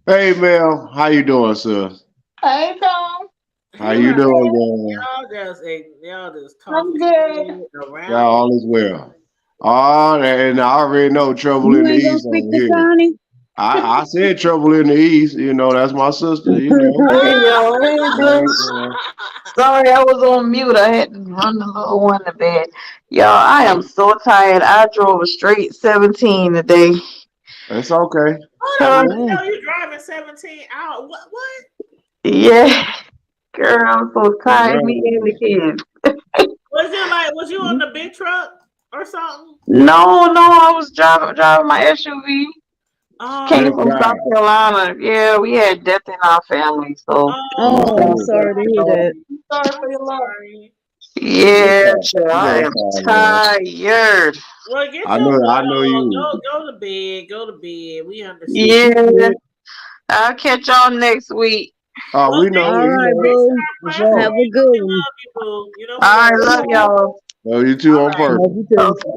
Speaker 8: Hey Mel, how you doing, sir?
Speaker 4: Hey, Tom.
Speaker 8: How you doing,
Speaker 2: Y'all just
Speaker 4: I'm
Speaker 2: talking
Speaker 4: good.
Speaker 2: around.
Speaker 8: y'all? All is well. Oh, and I already know trouble
Speaker 5: You
Speaker 8: in the
Speaker 5: ain't gonna
Speaker 8: east
Speaker 5: speak
Speaker 8: over
Speaker 5: to
Speaker 8: here.
Speaker 5: Connie?
Speaker 8: I said trouble in the east. That's my sister.
Speaker 6: Hey yo, hey
Speaker 8: Yeah,
Speaker 6: dude. Sorry, I was on mute. I had to run the little one to bed. Y'all, I am so tired. I drove a straight 17 today.
Speaker 8: it's okay.
Speaker 2: Hold on, what the
Speaker 5: Oh,
Speaker 2: hell? You driving 17 out? What?
Speaker 6: Yeah, girl, I'm so tired. Me and the kids.
Speaker 2: Was you on the big truck or something?
Speaker 6: No, I was driving my SUV. Came
Speaker 8: Good
Speaker 2: Oh,
Speaker 6: from South
Speaker 8: God.
Speaker 6: Carolina. Yeah, we had death in our family, so we
Speaker 2: oh,
Speaker 5: oh, I'm
Speaker 6: stopped.
Speaker 5: sorry to hear that.
Speaker 4: Sorry for your loss.
Speaker 2: sorry.
Speaker 8: Good
Speaker 6: Yeah,
Speaker 8: God.
Speaker 6: child,
Speaker 8: You
Speaker 6: I
Speaker 8: know
Speaker 6: am
Speaker 8: it's all love.
Speaker 6: tired.
Speaker 2: Well, get
Speaker 8: I
Speaker 2: your
Speaker 8: know. I
Speaker 2: butt
Speaker 8: know
Speaker 2: on.
Speaker 8: you.
Speaker 2: Go to bed. Go to bed. We understand.
Speaker 6: Yeah, I'll catch y'all next week.
Speaker 8: Oh,
Speaker 2: Well,
Speaker 8: we know.
Speaker 5: All
Speaker 8: We
Speaker 5: right,
Speaker 8: know
Speaker 2: thanks
Speaker 5: boo.
Speaker 2: for
Speaker 8: for
Speaker 2: our platform.
Speaker 8: sure.
Speaker 5: Have a
Speaker 2: You know
Speaker 5: good
Speaker 2: we
Speaker 5: one.
Speaker 2: love you, boo. You know we
Speaker 6: All
Speaker 2: love
Speaker 6: right,
Speaker 2: you.
Speaker 6: love y'all.
Speaker 8: Oh, you too
Speaker 2: All
Speaker 8: on
Speaker 2: right.
Speaker 5: Love
Speaker 8: purpose.
Speaker 5: you too.
Speaker 6: Okay.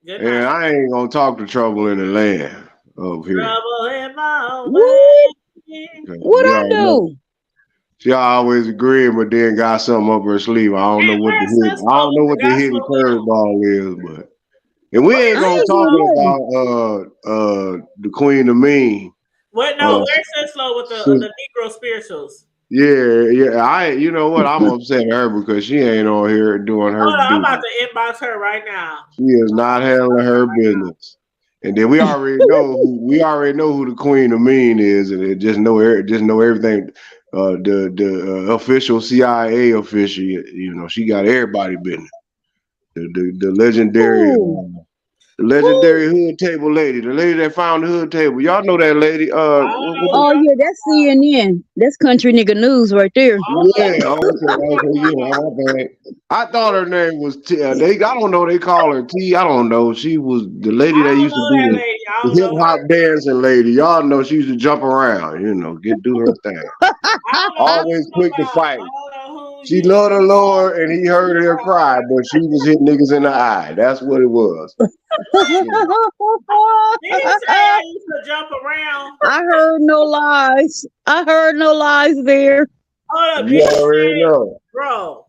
Speaker 2: Good
Speaker 8: And
Speaker 2: night.
Speaker 8: I ain't gonna talk to trouble in the land over here.
Speaker 2: Trouble in my
Speaker 5: What?
Speaker 2: way.
Speaker 8: 'Cause
Speaker 5: What
Speaker 8: you
Speaker 5: I
Speaker 8: already know.
Speaker 5: do?
Speaker 8: She always agreeing, but then got something up her sleeve. I don't know
Speaker 2: And
Speaker 8: what the
Speaker 2: where's
Speaker 8: hidden. I
Speaker 2: Cisco
Speaker 8: don't know
Speaker 2: with the
Speaker 8: what the hidden
Speaker 2: gospel hymn?
Speaker 8: curveball is, but and we ain't
Speaker 2: Where's
Speaker 5: I
Speaker 8: gonna
Speaker 5: ain't
Speaker 2: Cisco?
Speaker 8: talking
Speaker 5: gonna lie.
Speaker 8: about the Queen of Mean.
Speaker 2: What? No,
Speaker 8: Uh,
Speaker 2: where's Cisco with
Speaker 8: sis-
Speaker 2: the Negro spirituals?
Speaker 8: yeah. You know what? I'm upset at her because she ain't on here doing her
Speaker 2: Hold on, I'm about
Speaker 8: duty.
Speaker 2: to inbox her right now.
Speaker 8: She is not handling her business. And then we already know who the Queen of Mean is, and just know everything. The official CIA official, she got everybody business. The legendary
Speaker 5: Ooh.
Speaker 8: legendary hood table lady, the lady that found the hood table. Y'all know that lady.
Speaker 5: Oh yeah, that's CNN. That's Country Nigga News right there.
Speaker 8: Yeah, okay, yeah, my bad. I thought her name was T. I don't know. They call her T. I don't know. She was the lady that used to do the hip hop dancing lady. Y'all know she used to jump around. Do her thing. Always quick to fight. She loved the Lord, and he heard her cry, but she was hitting niggas in the eye. That's what it was.
Speaker 2: Did he say I used to jump around?
Speaker 5: I heard no lies. I heard no lies there.
Speaker 2: Hold up,
Speaker 8: You already know.
Speaker 2: bro.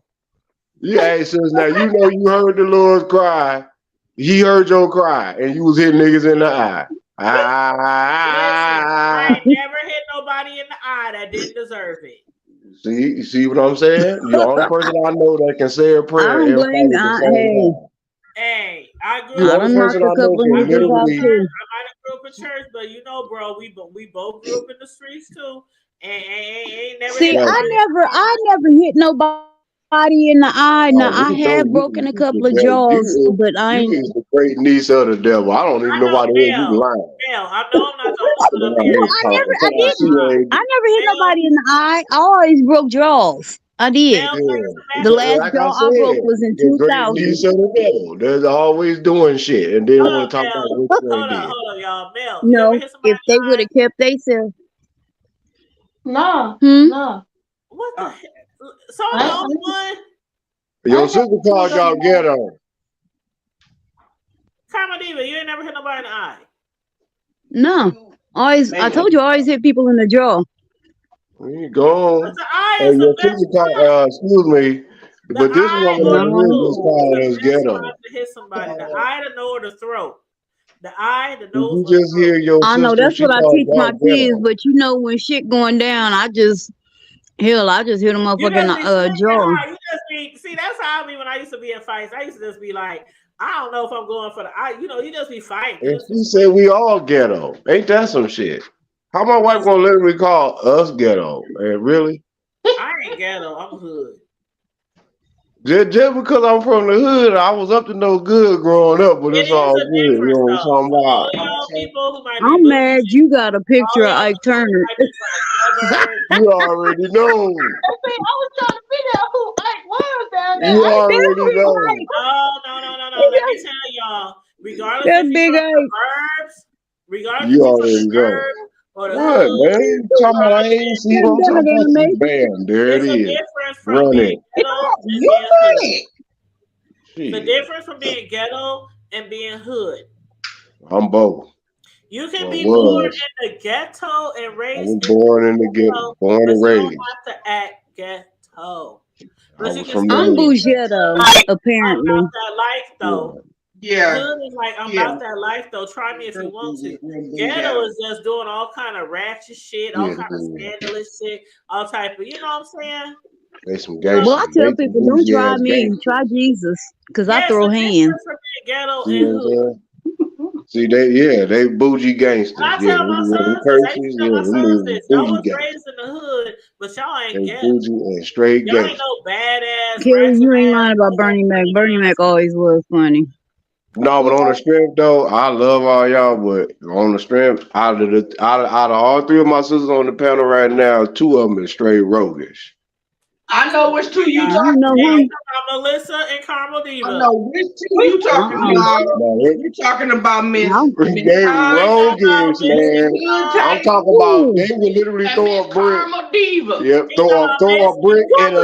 Speaker 8: Yeah, hey, sis, now you know you heard the Lord's cry. He heard your cry, and you was hitting niggas in the eye.
Speaker 2: I ain't never hit nobody in the eye that didn't deserve it.
Speaker 8: See what I'm saying? You're the only person I know that can say a prayer.
Speaker 5: I don't blame.
Speaker 2: Hey, I grew
Speaker 8: You
Speaker 2: up.
Speaker 8: the only person I know can literally.
Speaker 2: I might have grew up in church, but bro, we both grew up in the streets too, and ain't never.
Speaker 5: See, I never hit nobody in the eye. Now I have broken a couple of jaws, but I ain't.
Speaker 8: You is the great niece of the devil. I don't even know why the hell you lying.
Speaker 2: I know I'm not the only one.
Speaker 5: I never hit nobody in the eye. I always broke jaws. I did. The last jaw I broke was in 2000.
Speaker 8: Niece of the devil. They're always doing shit, and they don't want to talk about what they did.
Speaker 2: Hold on, y'all. Mel,
Speaker 5: no, if they would have kept themselves.
Speaker 4: No.
Speaker 2: What the heck? So I'm the only one.
Speaker 8: Your sister called y'all ghetto.
Speaker 2: Karma Diva, you ain't never hit nobody in the eye.
Speaker 5: No. Always, I told you, I always hit people in the jaw.
Speaker 8: There you go. Your sister called, excuse me, but this woman was called us ghetto.
Speaker 2: To hit somebody, the eye, the nose, or the throat. The eye, the nose.
Speaker 8: You just hear your sister.
Speaker 5: I know that's what I teach my kids, but when shit going down, I just hit them up in the jaw.
Speaker 2: See, that's how I be when I used to be in fights. I used to just be like, I don't know if I'm going for the eye. You just be fighting.
Speaker 8: And she said we all ghetto. Ain't that some shit? How my wife gonna literally call us ghetto? Man, really?
Speaker 2: I ain't ghetto. I'm hood.
Speaker 8: Just because I'm from the hood, I was up to no good growing up, but it's all good. You know what I'm talking about?
Speaker 5: I'm mad you got a picture of Ike Turner.
Speaker 8: You already know.
Speaker 4: I was trying to figure out who Ike was down there.
Speaker 8: You already know.
Speaker 2: No. Let me tell y'all. Regardless
Speaker 5: that
Speaker 2: if
Speaker 5: big
Speaker 2: regardless
Speaker 8: you
Speaker 2: if
Speaker 8: already know. What, man? Talking about I ain't see what I'm talking about. Bam, there it is. Run it.
Speaker 2: The difference from being ghetto and being hood.
Speaker 8: I'm both.
Speaker 2: You can be born in the ghetto and raised.
Speaker 8: I was born in the ghetto, born and raised.
Speaker 2: You don't have to act ghetto.
Speaker 5: I'm bougie though, apparently.
Speaker 2: I'm about that life though.
Speaker 9: Yeah.
Speaker 2: Hood is like, I'm about that life though. Try me if you want to. Ghetto is just doing all kind of ratchet shit, all kind of scandalous shit, all type of, you know what I'm saying?
Speaker 8: There's some gangsters.
Speaker 5: Well, I tell people, don't try me, try Jesus, because I throw hands.
Speaker 2: Ghetto and hood.
Speaker 8: See, they bougie gangsters.
Speaker 2: I tell my sons this. I was raised in the hood, but y'all ain't ghetto.
Speaker 8: Bougie and straight
Speaker 2: y'all
Speaker 8: gangsters.
Speaker 2: ain't no badass.
Speaker 5: Kelly, you ain't lying about Bernie Mac. Bernie Mac always was funny.
Speaker 8: No, but on the strength though, I love all y'all. But on the strength, out of all three of my sisters on the panel right now, two of them is straight roguish.
Speaker 9: I know which two you talking about.
Speaker 2: Melissa and Carmel Diva.
Speaker 9: I know which two you talking about. You talking about Miss?
Speaker 8: They roguish, man. I'm talking about they would literally throw a brick.
Speaker 9: Carmel Diva.
Speaker 8: Yep, throw a brick and a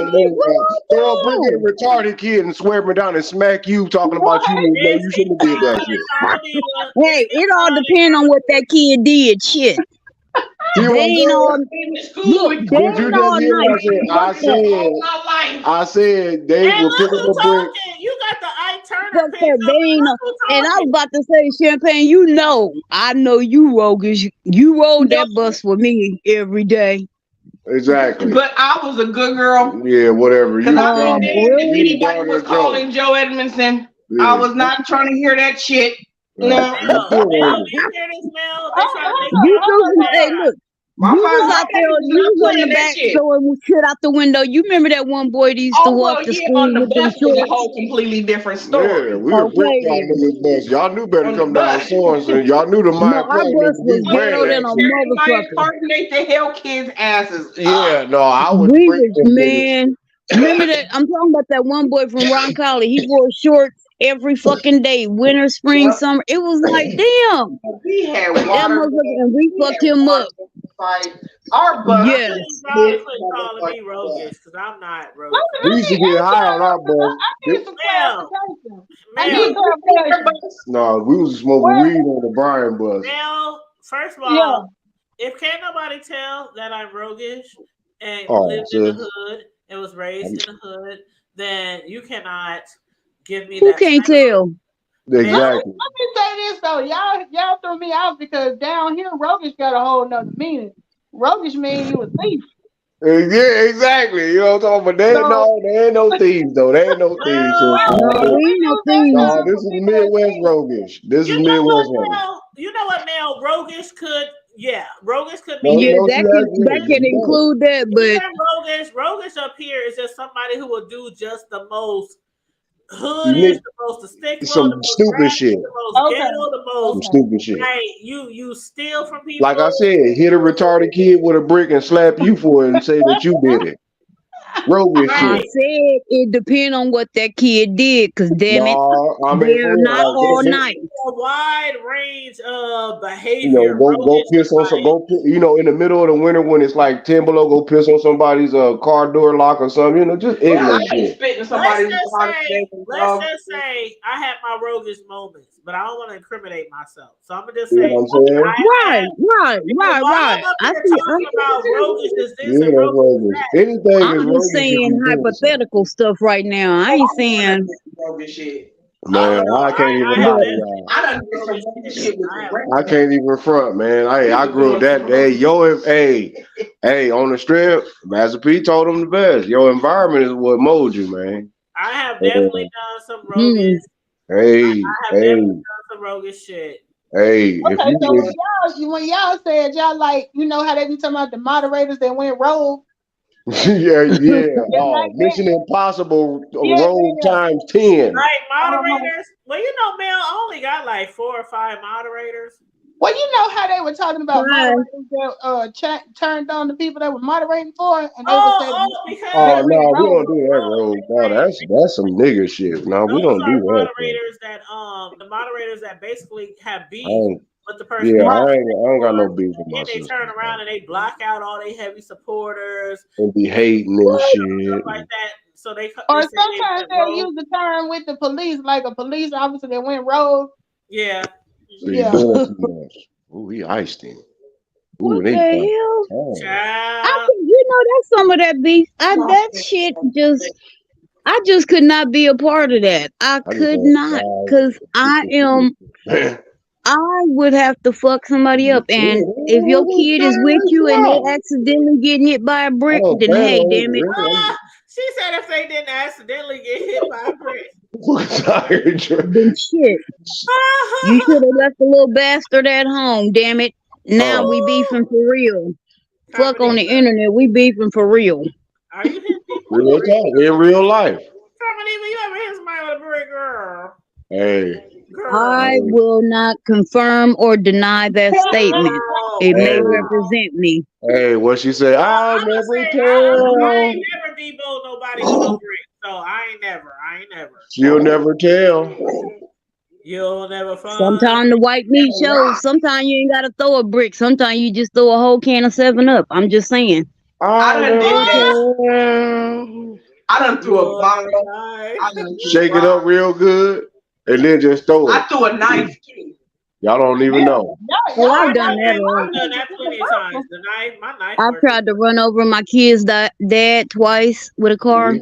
Speaker 8: retarded kid and swear me down and smack you talking about you. You shouldn't have did that shit.
Speaker 5: Hey, it all depends on what that kid did. Shit. They ain't all. Look, they ain't all nice.
Speaker 8: I said they will pick up a brick.
Speaker 2: You got the Ike Turner.
Speaker 5: They ain't. And I was about to say, Champagne. I know you roguish. You rode that bus with me every day.
Speaker 8: Exactly.
Speaker 9: But I was a good girl.
Speaker 8: Yeah, whatever. You
Speaker 9: anybody was calling Joe Edmondson. Yeah. I was not trying to hear that shit. No.
Speaker 5: Hey, look.
Speaker 9: My
Speaker 5: You was
Speaker 9: father
Speaker 5: out there, you was on the back throwing shit out the window. You remember that one boy that used to walk to school
Speaker 9: on the
Speaker 5: with them
Speaker 9: bus was a
Speaker 5: shorts?
Speaker 9: whole completely different story.
Speaker 8: Yeah, we were brick
Speaker 5: Okay
Speaker 8: y'all
Speaker 5: then.
Speaker 8: niggas bus. Y'all knew better
Speaker 9: On
Speaker 8: come
Speaker 9: the
Speaker 8: down
Speaker 9: bus.
Speaker 8: Sorensen. Y'all knew the
Speaker 5: No,
Speaker 8: mind
Speaker 5: our
Speaker 8: playing
Speaker 5: bus
Speaker 8: niggas.
Speaker 5: was
Speaker 8: We
Speaker 5: ghetto
Speaker 8: ran
Speaker 5: than
Speaker 8: that
Speaker 5: a
Speaker 8: shit.
Speaker 9: Everybody
Speaker 5: motherfucker.
Speaker 9: impersonate the hell kids' asses.
Speaker 8: Yeah, no, I was
Speaker 5: We
Speaker 8: brick
Speaker 5: was,
Speaker 8: them niggas.
Speaker 5: man. Remember that? I'm talking about that one boy from Ron College. He wore shorts every fucking day, winter, spring, summer. It was like, damn.
Speaker 9: We had
Speaker 5: That
Speaker 9: water.
Speaker 5: motherfucker, and we fucked him up.
Speaker 9: Fight. Our bus.
Speaker 5: Yes.
Speaker 2: Y'all quit calling me roguish because I'm not roguish.
Speaker 8: We used to get high on our bus.
Speaker 4: I need some
Speaker 2: Mel,
Speaker 4: clarification. I
Speaker 2: Mel,
Speaker 4: need clarification.
Speaker 8: No, we was smoking weed on the Brian bus.
Speaker 2: Mel, first of all,
Speaker 4: Yeah.
Speaker 2: if can't nobody tell that I'm roguish and
Speaker 8: Oh,
Speaker 2: lived in the
Speaker 8: sis.
Speaker 2: hood and was raised in the hood, then you cannot give me
Speaker 5: Who
Speaker 2: that.
Speaker 5: can't tell?
Speaker 8: Exactly.
Speaker 4: Let me say this though, y'all threw me out because down here roguish got a whole nother meaning. Roguish mean you a thief.
Speaker 8: Yeah, exactly. You know what I'm talking about? They ain't no thieves though. They ain't no thieves.
Speaker 2: Well,
Speaker 5: No, we ain't no thieves.
Speaker 8: No, this is Midwest roguish. This is
Speaker 2: you know
Speaker 8: Midwest
Speaker 2: what,
Speaker 8: roguish.
Speaker 2: Mel? You know what, Mel? Roguish could, yeah, roguish could
Speaker 8: No,
Speaker 2: be.
Speaker 5: Yeah,
Speaker 8: no,
Speaker 5: that can include that, but
Speaker 2: Even roguish up here is just somebody who will do just the most hoodish, the most the stick
Speaker 8: some
Speaker 2: the most
Speaker 8: stupid
Speaker 2: ratchet,
Speaker 8: shit.
Speaker 2: the most ghetto, the most
Speaker 8: Some stupid shit.
Speaker 2: Right, you steal from people.
Speaker 8: Like I said, hit a retarded kid with a brick and slap you for it and say that you did it. Roguish
Speaker 5: I
Speaker 8: shit.
Speaker 5: said it depends on what that kid did, because damn it,
Speaker 8: I mean,
Speaker 5: they're not all nice.
Speaker 2: A wide range of
Speaker 8: You
Speaker 2: behavior.
Speaker 8: know, go piss on some. You know, in the middle of the winter when it's like 10 below, go piss on somebody's car door lock or something. You know, just ignorant shit.
Speaker 2: Let's just say I had my roguish moments, but I don't want to incriminate myself. So I'm gonna just say,
Speaker 8: You know what I'm saying?
Speaker 5: Right.
Speaker 2: I see. Talking about roguish is this
Speaker 8: Yeah,
Speaker 2: and
Speaker 8: that's
Speaker 2: roguish is
Speaker 8: roguish.
Speaker 2: that.
Speaker 8: Anything is
Speaker 5: I'm
Speaker 8: roguish.
Speaker 5: just saying hypothetical stuff right now. I ain't saying.
Speaker 8: Man, I can't even lie to y'all. I can't even front, man. I grew up that day. Hey, on the strip, Master P told them the best. Your environment is what mold you, man.
Speaker 2: I have definitely done some roguish.
Speaker 8: Hey,
Speaker 2: definitely done some roguish shit.
Speaker 8: Hey,
Speaker 4: okay, so when y'all said y'all like, you know how they be talking about the moderators that went rogue.
Speaker 8: yeah. Oh, Mission Impossible rogue times 10.
Speaker 2: Right, moderators. Well, you know, Mel, I only got like 4 or 5 moderators.
Speaker 4: Well, you know how they were talking about moderators that turned on the people that were moderating for it, and they would say,
Speaker 8: no, we don't do that rogue. No, that's some nigga shit. No, we don't do that.
Speaker 2: The moderators that basically have beef with the person.
Speaker 8: Yeah, I ain't got no beef with my
Speaker 2: They
Speaker 8: sister.
Speaker 2: turn around and they block out all their heavy supporters
Speaker 8: and be hating and shit.
Speaker 2: like that. So they
Speaker 4: or sometimes they'll use the term with the police, like a police officer that went rogue.
Speaker 2: Yeah.
Speaker 8: So ooh, he iced him. Ooh,
Speaker 5: What the hell?
Speaker 2: You
Speaker 5: know, that's some of that beef. That shit I just could not be a part of that. I could not, because I would have to fuck somebody up. And if your kid is with you and they accidentally getting hit by a brick, then hey, damn it.
Speaker 2: She said if they didn't accidentally get hit by a brick.
Speaker 5: Then shit. You should have left the little bastard at home, damn it. Now we beefing for real. Fuck on the internet, we beefing for real.
Speaker 2: Are you hitting people?
Speaker 8: Real talk, in real life.
Speaker 2: You ever hit somebody with a brick, girl?
Speaker 8: Hey.
Speaker 5: I will not confirm or deny that statement. It may represent me.
Speaker 8: Hey, what she say? I'll never tell.
Speaker 2: I ain't never deboed nobody with no brick. So I ain't never.
Speaker 8: You'll never tell.
Speaker 2: You'll never find.
Speaker 5: Sometimes the white meat shows. Sometimes you ain't gotta throw a brick. Sometimes you just throw a whole can of 7-Up. I'm just saying.
Speaker 9: I done threw a bottle.
Speaker 8: Shake it up real good and then just throw it.
Speaker 9: I threw a knife.
Speaker 8: Y'all don't even know.
Speaker 5: Well, I've done that.
Speaker 2: I've done that plenty of times. My knife.
Speaker 5: I've tried to run over my kid's dad twice with a car.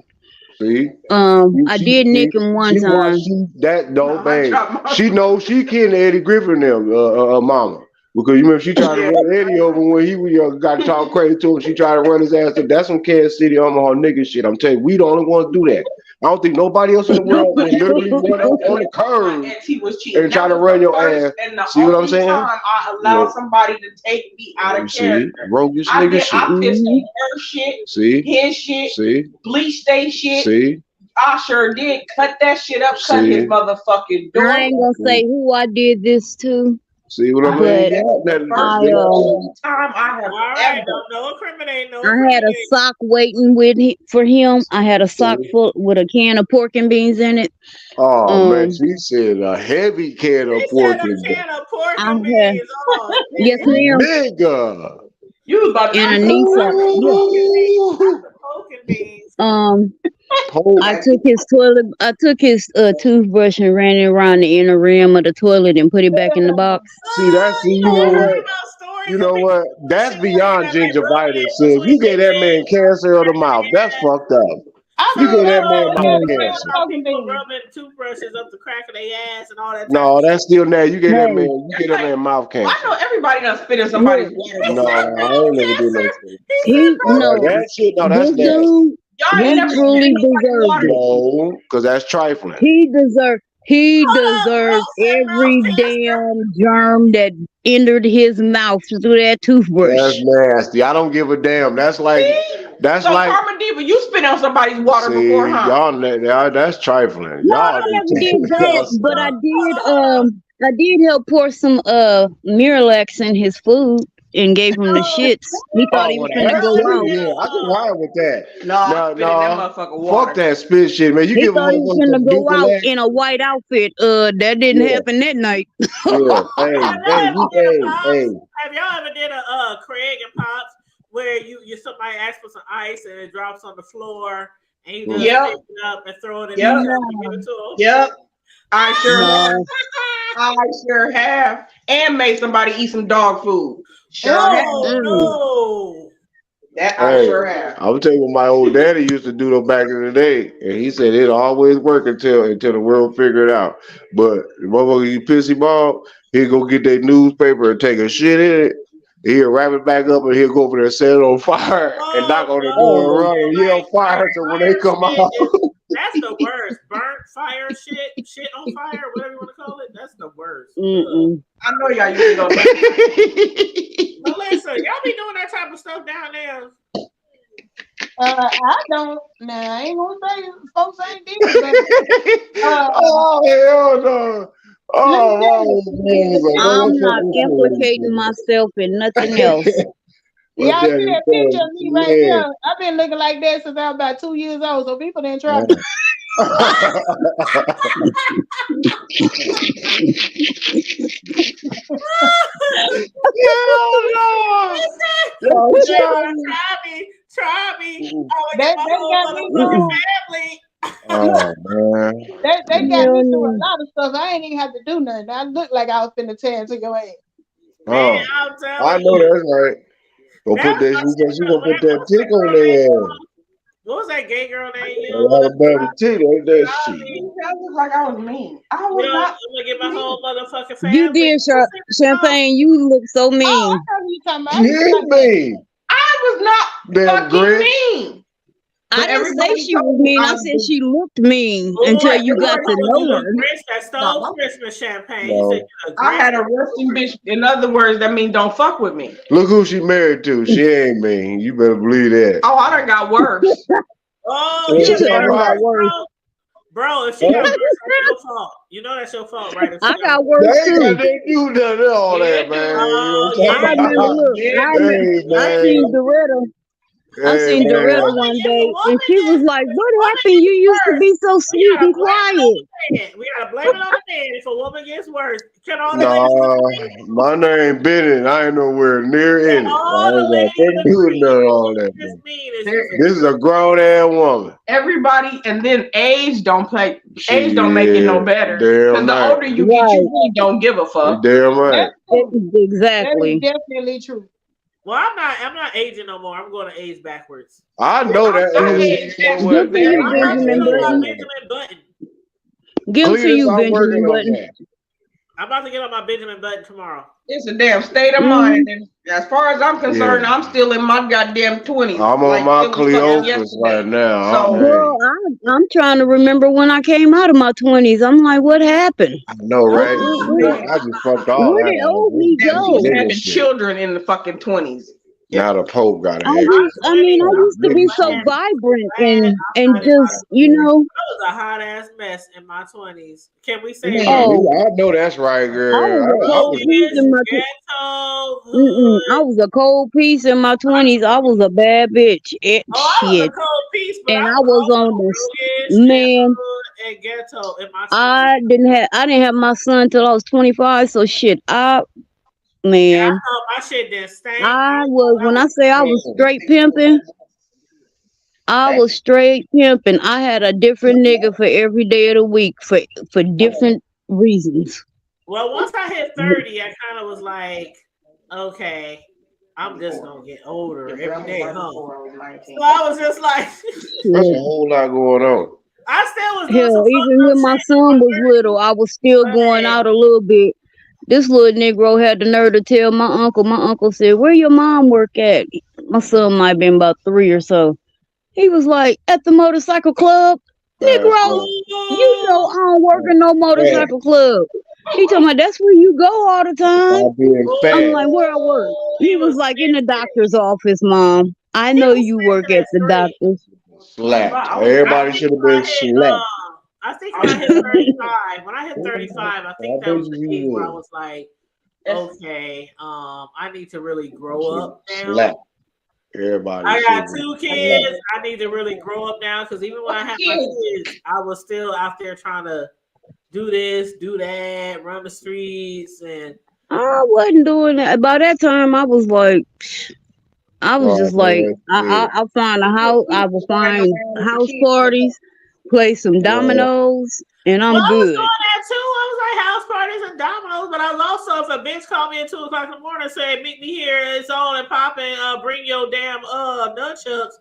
Speaker 8: See?
Speaker 5: I did nick him one time.
Speaker 8: She knows she kidding Eddie Griffin them, mama. Because you remember she tried to run Eddie over when he was young, got to talk crazy to him. She tried to run his ass. That's some Kansas City Omaha nigga shit. I'm telling you, we the only ones do that. I don't think nobody else in the world would literally run up on the curb
Speaker 9: He was cheating.
Speaker 8: and try to run your ass. See what I'm saying?
Speaker 9: Time I allowed somebody to take me out of character.
Speaker 8: Roguish
Speaker 9: I
Speaker 8: nigga shit.
Speaker 9: pissed on her shit,
Speaker 8: See?
Speaker 9: his shit,
Speaker 8: See?
Speaker 9: bleached they shit.
Speaker 8: See?
Speaker 9: I sure did cut that shit up, cut
Speaker 8: See?
Speaker 9: his motherfucking door.
Speaker 5: I ain't gonna say who I did this to,
Speaker 8: See what I mean?
Speaker 5: but
Speaker 8: Yeah, that,
Speaker 5: I
Speaker 9: Time I have
Speaker 2: All right,
Speaker 9: ever.
Speaker 2: no incriminate, no
Speaker 5: I had a
Speaker 2: incriminate.
Speaker 5: sock waiting for him. I had a sock full with a can of pork and beans in it.
Speaker 8: Oh man, she said a heavy can of
Speaker 2: She
Speaker 8: pork
Speaker 2: said a
Speaker 8: and
Speaker 2: can of pork
Speaker 5: I
Speaker 2: and
Speaker 5: had,
Speaker 2: beans. Oh,
Speaker 5: yes, ma'am,
Speaker 8: nigga.
Speaker 9: You was about to
Speaker 5: and a
Speaker 9: say
Speaker 5: Nissan.
Speaker 2: pork and beans.
Speaker 5: I took his toilet. I took his toothbrush and ran it around the inner rim of the toilet and put it back in the box.
Speaker 8: See, that's you know what? You know what? That's beyond gingivitis. So if you gave that man cancer of the mouth, that's fucked up. You gave that man mouth cancer.
Speaker 2: People rubbing toothbrushes up the crack of their ass and all that.
Speaker 8: No, that's still there. You gave that
Speaker 5: Hey.
Speaker 8: man. You gave that man mouth cancer.
Speaker 9: I know everybody done spit in somebody's water.
Speaker 8: No, I ain't never do that shit.
Speaker 5: He no,
Speaker 8: That shit. No,
Speaker 5: this
Speaker 8: that's nasty.
Speaker 5: dude,
Speaker 9: Y'all
Speaker 5: he
Speaker 9: ain't never
Speaker 5: truly
Speaker 9: spit in nobody's
Speaker 5: deserved
Speaker 9: water.
Speaker 5: it.
Speaker 8: No, because that's trifling.
Speaker 5: He deserves every damn germ that entered his mouth through that toothbrush.
Speaker 8: That's nasty. I don't give a damn. That's like
Speaker 9: So Carmen Diva, you spit on somebody's water
Speaker 8: see,
Speaker 9: before, huh?
Speaker 8: y'all that's trifling.
Speaker 5: No,
Speaker 8: Y'all
Speaker 5: I never
Speaker 8: just-
Speaker 5: did that, but I did help pour some Miralax in his food and gave him the shits. He thought he was gonna go out.
Speaker 8: Yeah, I can ride with that.
Speaker 9: No, I spit in that motherfucker water.
Speaker 8: Fuck that spit shit, man. You
Speaker 5: He
Speaker 8: give
Speaker 5: thought he was gonna go out
Speaker 8: Duplex.
Speaker 5: in a white outfit. That didn't
Speaker 8: Yeah.
Speaker 5: happen that night.
Speaker 8: Yeah. Hey, hey.
Speaker 2: Have y'all ever did a Craig and Pops where you somebody asks for some ice and it drops on the floor and you just
Speaker 9: Yep.
Speaker 2: pick it up and throw it in
Speaker 9: Yep.
Speaker 2: the cup and give it to them?
Speaker 9: Yep. I sure
Speaker 5: No.
Speaker 9: have. I sure have. And made somebody eat some dog food. Sure have.
Speaker 2: No.
Speaker 9: That I
Speaker 8: Hey,
Speaker 9: sure have.
Speaker 8: I'm telling you what my old daddy used to do though back in the day, and he said it always work until the world figure it out. But the motherfucker, you pissy ball, he'll go get that newspaper and take a shit in it. He'll wrap it back up and he'll go over there, set it on fire, and knock on the door and run and yell fire. So when they come out,
Speaker 2: That's the worst. Burnt fire shit on fire, whatever you want to call it. That's the worst.
Speaker 5: Mm-mm.
Speaker 9: I know y'all used to go.
Speaker 2: But listen, y'all be doing that type of stuff down there.
Speaker 4: I don't. Nah, I ain't gonna say folks ain't different.
Speaker 8: oh hell no!
Speaker 5: I'm not implicating myself in nothing else.
Speaker 4: Y'all see that picture of me right there? I've been looking like that since I was about 2 years old. So people didn't try to.
Speaker 2: Try me.
Speaker 4: They got me through.
Speaker 8: Oh man.
Speaker 4: They got me through a lot of stuff. I ain't even have to do nothing. I look like I was finna tear into your ass.
Speaker 8: Oh, I know that's right. She gonna put that tick on their ass.
Speaker 2: What was that gay girl name?
Speaker 8: Alabama tick, ain't that shit?
Speaker 9: That looked like I was mean. I was
Speaker 2: You know,
Speaker 9: not.
Speaker 2: I'm gonna get my whole motherfucking family.
Speaker 5: You did, Champagne. You look so mean.
Speaker 4: Oh, I know who you talking about.
Speaker 8: You ain't mean.
Speaker 9: I was not
Speaker 8: Damn
Speaker 9: fucking
Speaker 8: Grit.
Speaker 9: mean.
Speaker 5: I didn't say
Speaker 9: everybody
Speaker 5: she was
Speaker 9: told
Speaker 5: mean.
Speaker 9: me
Speaker 5: I
Speaker 9: I
Speaker 5: said
Speaker 9: was-
Speaker 5: she looked mean
Speaker 2: Oh,
Speaker 5: until you got to
Speaker 2: everybody
Speaker 5: know her.
Speaker 2: Chris that stole Christmas champagne.
Speaker 8: No.
Speaker 2: He said,
Speaker 9: I had a resting bitch. In other words, that means don't fuck with me.
Speaker 8: Look who she married to. She ain't mean. You better believe that.
Speaker 9: Oh, I done got worse.
Speaker 2: oh,
Speaker 8: Yeah,
Speaker 2: you
Speaker 8: she
Speaker 2: got
Speaker 8: got
Speaker 2: worse, bro. If she got worse, that's your fault. You know that's your fault, right? If she
Speaker 5: I got
Speaker 8: They
Speaker 5: worse
Speaker 8: ain't got
Speaker 5: too.
Speaker 8: they do none of all that,
Speaker 2: Yeah,
Speaker 8: man.
Speaker 2: oh,
Speaker 8: You know what
Speaker 5: I
Speaker 8: I'm talking
Speaker 5: remember,
Speaker 8: about?
Speaker 5: look, I seen Doretta. I
Speaker 8: Hey,
Speaker 5: seen
Speaker 8: man.
Speaker 5: Doretta one day, and she was like, "What happened? You used to be so sweet and quiet."
Speaker 2: We gotta blame it on the man if a woman gets worse. Can all the
Speaker 8: Nah, my name Bennett. I ain't nowhere near in it. I ain't got nothing to do with none of all that. Man. This is a grown ass woman.
Speaker 9: Everybody, and then age don't play. Age don't make it no better.
Speaker 8: Damn
Speaker 9: Because the
Speaker 8: right.
Speaker 9: older you get, you really don't give a
Speaker 8: You
Speaker 9: fuck.
Speaker 8: damn right.
Speaker 5: Exactly.
Speaker 4: That is definitely true.
Speaker 2: Well, I'm not aging no more. I'm going to age backwards.
Speaker 8: I know that.
Speaker 5: Good for you, Benjamin Button.
Speaker 2: Benjamin Button.
Speaker 5: Give them to
Speaker 8: Cletus,
Speaker 5: you,
Speaker 8: I'm
Speaker 5: Benjamin
Speaker 8: working on
Speaker 5: Button.
Speaker 8: that.
Speaker 2: I'm about to get on my Benjamin Button tomorrow.
Speaker 9: It's a damn state of mind. And as far as I'm concerned, I'm still in my goddamn 20s.
Speaker 8: I'm on my Cleophas right now.
Speaker 9: So,
Speaker 5: Girl, I'm trying to remember when I came out of my 20s. I'm like, what happened?
Speaker 8: I know, right? I just fucked all
Speaker 5: Where
Speaker 8: that
Speaker 5: did
Speaker 8: up.
Speaker 5: old me go?
Speaker 9: having children in the fucking 20s.
Speaker 8: Now the Pope got it.
Speaker 5: I used to be so vibrant and just, you know.
Speaker 2: I was a hot ass mess in my 20s. Can we say that?
Speaker 8: I know that's right, girl.
Speaker 5: I was a cold piece in my 20s. I was a bad bitch.
Speaker 2: I was a cold piece, but
Speaker 5: I was on this man.
Speaker 2: And ghetto in my 20s.
Speaker 5: I didn't have my son till I was 25. So shit,
Speaker 2: my shit didn't stink.
Speaker 5: When I say I was straight pimping, I was straight pimping. I had a different nigga for every day of the week for different reasons.
Speaker 2: Well, once I hit 30, I kind of was like, okay, I'm just gonna get older every day, huh? So I was just like,
Speaker 8: there's a whole lot going on.
Speaker 2: I still was.
Speaker 5: Hell, even when my son was little, I was still going out a little bit. This little Negro had the nerve to tell my uncle. My uncle said, "Where your mom work at?" My son might have been about 3 or so. He was like, "At the motorcycle club." Negro, you know I don't work in no motorcycle club. He told me, "That's where you go all the time." I'm like, "Where I work?" He was like, "In the doctor's office, Mom. I know you work at the doctor's."
Speaker 8: Slapped. Everybody should have been slapped.
Speaker 2: I think when I hit 35, I think that was the age where I was like, okay, I need to really grow up now.
Speaker 8: Slap. Everybody.
Speaker 2: I got 2 kids. I need to really grow up now because even when I had my kids, I was still out there trying to do this, do that, run the streets, and
Speaker 5: I wasn't doing that. By that time, I was like, I'll find a house. I will find house parties, play some dominoes, and I'm
Speaker 2: I was
Speaker 5: good.
Speaker 2: doing that too. I was like house parties and dominoes, but I was also, if a bitch called me at 2 o'clock in the morning and said, "Meet me here, it's on and popping, bring your damn nunchucks."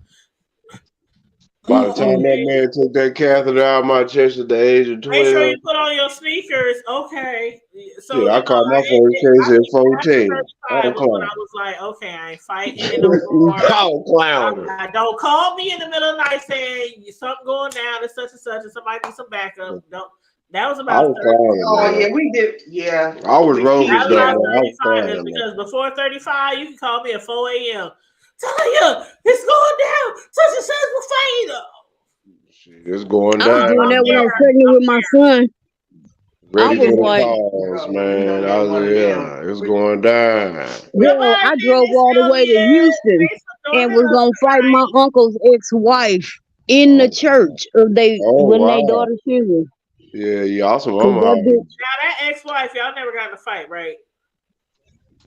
Speaker 8: By the time that man took that catheter out of my chest at the age of 12,
Speaker 2: make sure you put on your sneakers. Okay. So
Speaker 8: I caught my first case at 14.
Speaker 2: I was like, okay, I ain't fighting no more. Don't call me in the middle of the night saying something going down and such, and somebody needs some backup. Don't. That was about 30.
Speaker 9: Oh yeah, we did. Yeah,
Speaker 8: I was rolling though.
Speaker 2: Because before 35, you can call me at 4 a.m. Tell you it's going down. Such and such will fight.
Speaker 8: It's going down.
Speaker 5: I was doing that when I was pregnant with my son.
Speaker 8: Ready for the calls, man. I was like, it's going down.
Speaker 5: Well, I drove all the way to Houston and was gonna fight my uncle's ex-wife in the church of their daughter's funeral.
Speaker 8: Yeah, y'all some mama.
Speaker 2: Now that ex-wife, y'all never got in a fight, right?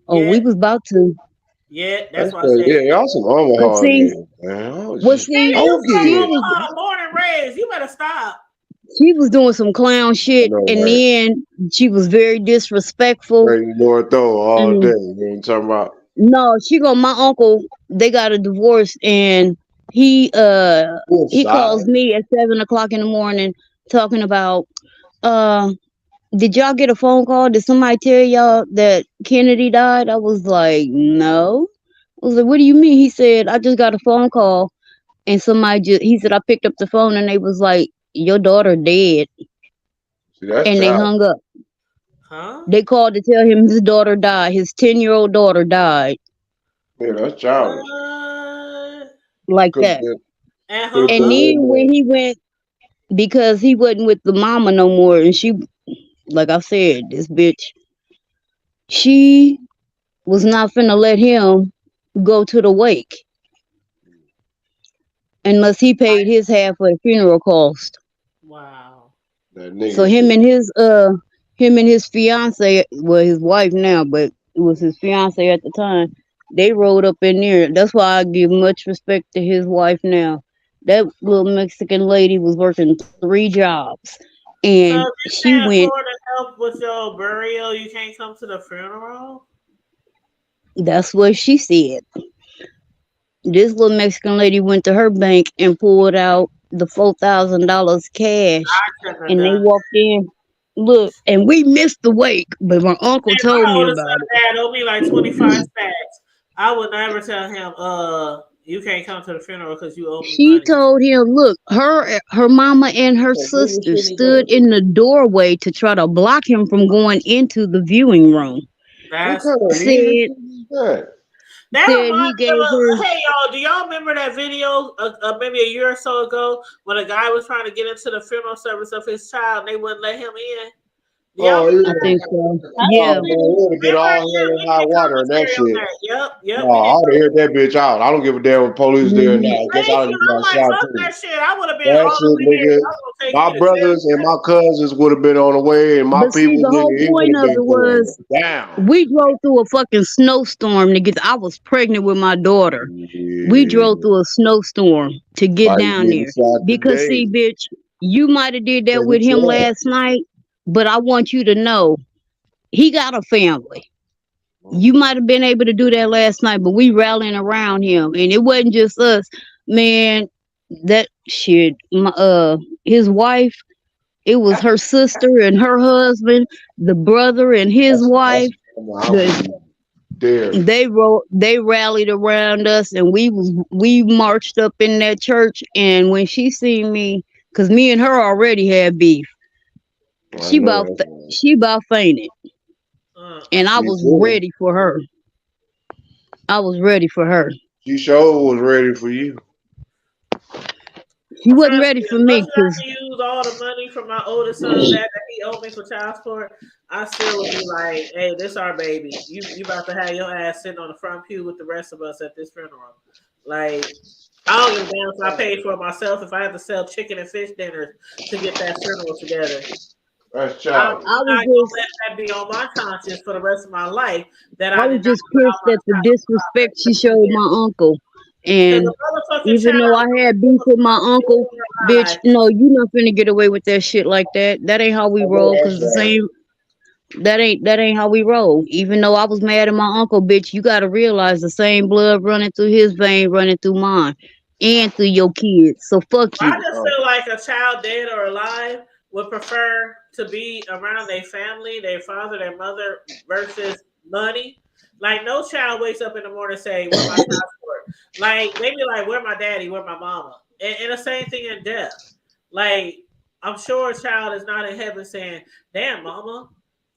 Speaker 5: Oh, we was about to.
Speaker 2: Yeah, that's what I said.
Speaker 8: Yeah, y'all some mama.
Speaker 5: See,
Speaker 2: born and raised. You better stop.
Speaker 5: She was doing some clown shit, and then she was very disrespectful.
Speaker 8: All day. You know what I'm talking about?
Speaker 5: No, my uncle, they got a divorce, and he calls me at 7 o'clock in the morning talking about, did y'all get a phone call? Did somebody tell y'all that Kennedy died? I was like, no. I was like, what do you mean? He said, I just got a phone call, and he said, I picked up the phone, and they was like, your daughter dead. And they hung up.
Speaker 2: Huh?
Speaker 5: They called to tell him his daughter died. His 10-year-old daughter died.
Speaker 8: Yeah, that's childish.
Speaker 5: Like that. And then when he went, because he wasn't with the mama no more, and she, like I said, this bitch, she was not finna let him go to the wake unless he paid his half of the funeral cost.
Speaker 2: Wow.
Speaker 5: So him and his fiance, well, his wife now, but it was his fiance at the time, they rode up in there. That's why I give much respect to his wife now. That little Mexican lady was working 3 jobs, and
Speaker 2: so
Speaker 5: she went.
Speaker 2: To help with your burial, you can't come to the funeral.
Speaker 5: That's what she said. This little Mexican lady went to her bank and pulled out the $4,000 cash, and they walked in. Look, and we missed the wake, but my uncle
Speaker 2: And
Speaker 5: told
Speaker 2: my
Speaker 5: me
Speaker 2: oldest
Speaker 5: about
Speaker 2: son
Speaker 5: it.
Speaker 2: dad owed me like 25 stacks. I would never tell him, you can't come to the funeral because you owe me
Speaker 5: She
Speaker 2: money.
Speaker 5: told him, look, her mama and her sister stood in the doorway to try to block him from going into the viewing room.
Speaker 8: What
Speaker 2: That's
Speaker 8: kind of
Speaker 5: Said
Speaker 8: music is that?
Speaker 2: that
Speaker 5: said he
Speaker 2: reminds me
Speaker 5: gave her.
Speaker 2: of hey y'all, do y'all remember that video maybe a year or so ago when a guy was trying to get into the funeral service of his child and they wouldn't let him in? Do y'all
Speaker 8: Oh,
Speaker 2: remember
Speaker 5: I
Speaker 8: yeah.
Speaker 5: think so.
Speaker 4: I
Speaker 5: Yeah.
Speaker 8: Oh, man, it would have been
Speaker 2: Remember,
Speaker 8: all hell and
Speaker 2: we
Speaker 8: high
Speaker 2: did
Speaker 8: water and that
Speaker 2: commentary on
Speaker 8: shit.
Speaker 2: that. Yep,
Speaker 8: No,
Speaker 2: we
Speaker 8: I
Speaker 2: did.
Speaker 8: would have heard that bitch out. I don't give a damn what police there or
Speaker 5: Mhm.
Speaker 8: not. I guess
Speaker 2: Thank
Speaker 8: I'd
Speaker 2: you.
Speaker 8: have got
Speaker 2: I'm like,
Speaker 8: shot
Speaker 2: fuck
Speaker 8: too.
Speaker 2: that shit. I would have been
Speaker 8: That
Speaker 2: all
Speaker 8: shit,
Speaker 2: up in here.
Speaker 8: nigga.
Speaker 2: I'm gonna take
Speaker 8: My
Speaker 2: you to
Speaker 8: brothers and
Speaker 2: jail.
Speaker 8: my cousins would have been on the way, and my
Speaker 5: But see,
Speaker 8: people,
Speaker 5: the whole
Speaker 8: nigga, it would
Speaker 5: point
Speaker 8: have
Speaker 5: of it
Speaker 8: been
Speaker 5: was
Speaker 8: going down.
Speaker 5: we drove through a fucking snowstorm to get. I was pregnant with my daughter. We
Speaker 8: Yeah,
Speaker 5: drove through a snowstorm to get
Speaker 8: like
Speaker 5: down
Speaker 8: getting
Speaker 5: there.
Speaker 8: shot
Speaker 5: Because
Speaker 8: today.
Speaker 5: see, bitch, you might have did that
Speaker 8: Take a
Speaker 5: with him
Speaker 8: chance.
Speaker 5: last night, but I want you to know he got a family. You might have been able to do that last night, but we rallying around him, and it wasn't just us, man. That shit, his wife. It was her sister and her husband, the brother and his
Speaker 8: That's
Speaker 5: wife.
Speaker 8: I would be there.
Speaker 5: They rallied around us, and we marched up in that church. And when she seen me, cause me and her already had beef,
Speaker 8: I
Speaker 5: she
Speaker 8: know
Speaker 5: about
Speaker 8: that's right.
Speaker 5: she about fainted, and I
Speaker 8: She
Speaker 5: was
Speaker 8: should have.
Speaker 5: ready for her. I was ready for her.
Speaker 8: She sure was ready for you.
Speaker 5: She wasn't
Speaker 2: Trust
Speaker 5: ready
Speaker 2: me,
Speaker 5: for
Speaker 2: as much
Speaker 5: me,
Speaker 2: as I
Speaker 5: cause
Speaker 2: can use all the money from my oldest son's dad that he owed me for child support, I still would be like, hey, this our baby. You about to have your ass sitting on the front pew with the rest of us at this funeral. Like, I don't give a damn if I paid for it myself, if I had to sell chicken and fish dinners to get that funeral together.
Speaker 8: That's
Speaker 2: I'm
Speaker 8: childish.
Speaker 2: not
Speaker 5: I was
Speaker 2: gonna
Speaker 5: just
Speaker 2: let that be on my conscience for the rest of my life that
Speaker 5: I
Speaker 2: I
Speaker 5: was
Speaker 2: did not
Speaker 5: just
Speaker 2: allow
Speaker 5: pissed at the
Speaker 2: my
Speaker 5: disrespect she showed
Speaker 2: child.
Speaker 5: my uncle.
Speaker 2: Because
Speaker 5: And
Speaker 2: the motherfucking
Speaker 5: even though
Speaker 2: child
Speaker 5: I had beef with my uncle, bitch,
Speaker 2: alive.
Speaker 5: no, you not finna get away with that shit like that. That ain't how we
Speaker 8: I know
Speaker 5: roll.
Speaker 8: that's
Speaker 5: Cause the
Speaker 8: right.
Speaker 5: same that ain't how we roll. Even though I was mad at my uncle, bitch, you gotta realize the same blood running through his vein running through mine and through your kids. So fuck
Speaker 2: I
Speaker 5: you.
Speaker 2: just feel like a child, dead or alive, would prefer to be around their family, their father, their mother, versus money. Like, no child wakes up in the morning and say, "Where my child support?" Like, they be like, "Where my daddy? Where my mama?" And the same thing in death. Like, I'm sure a child is not in heaven saying, "Damn, mama,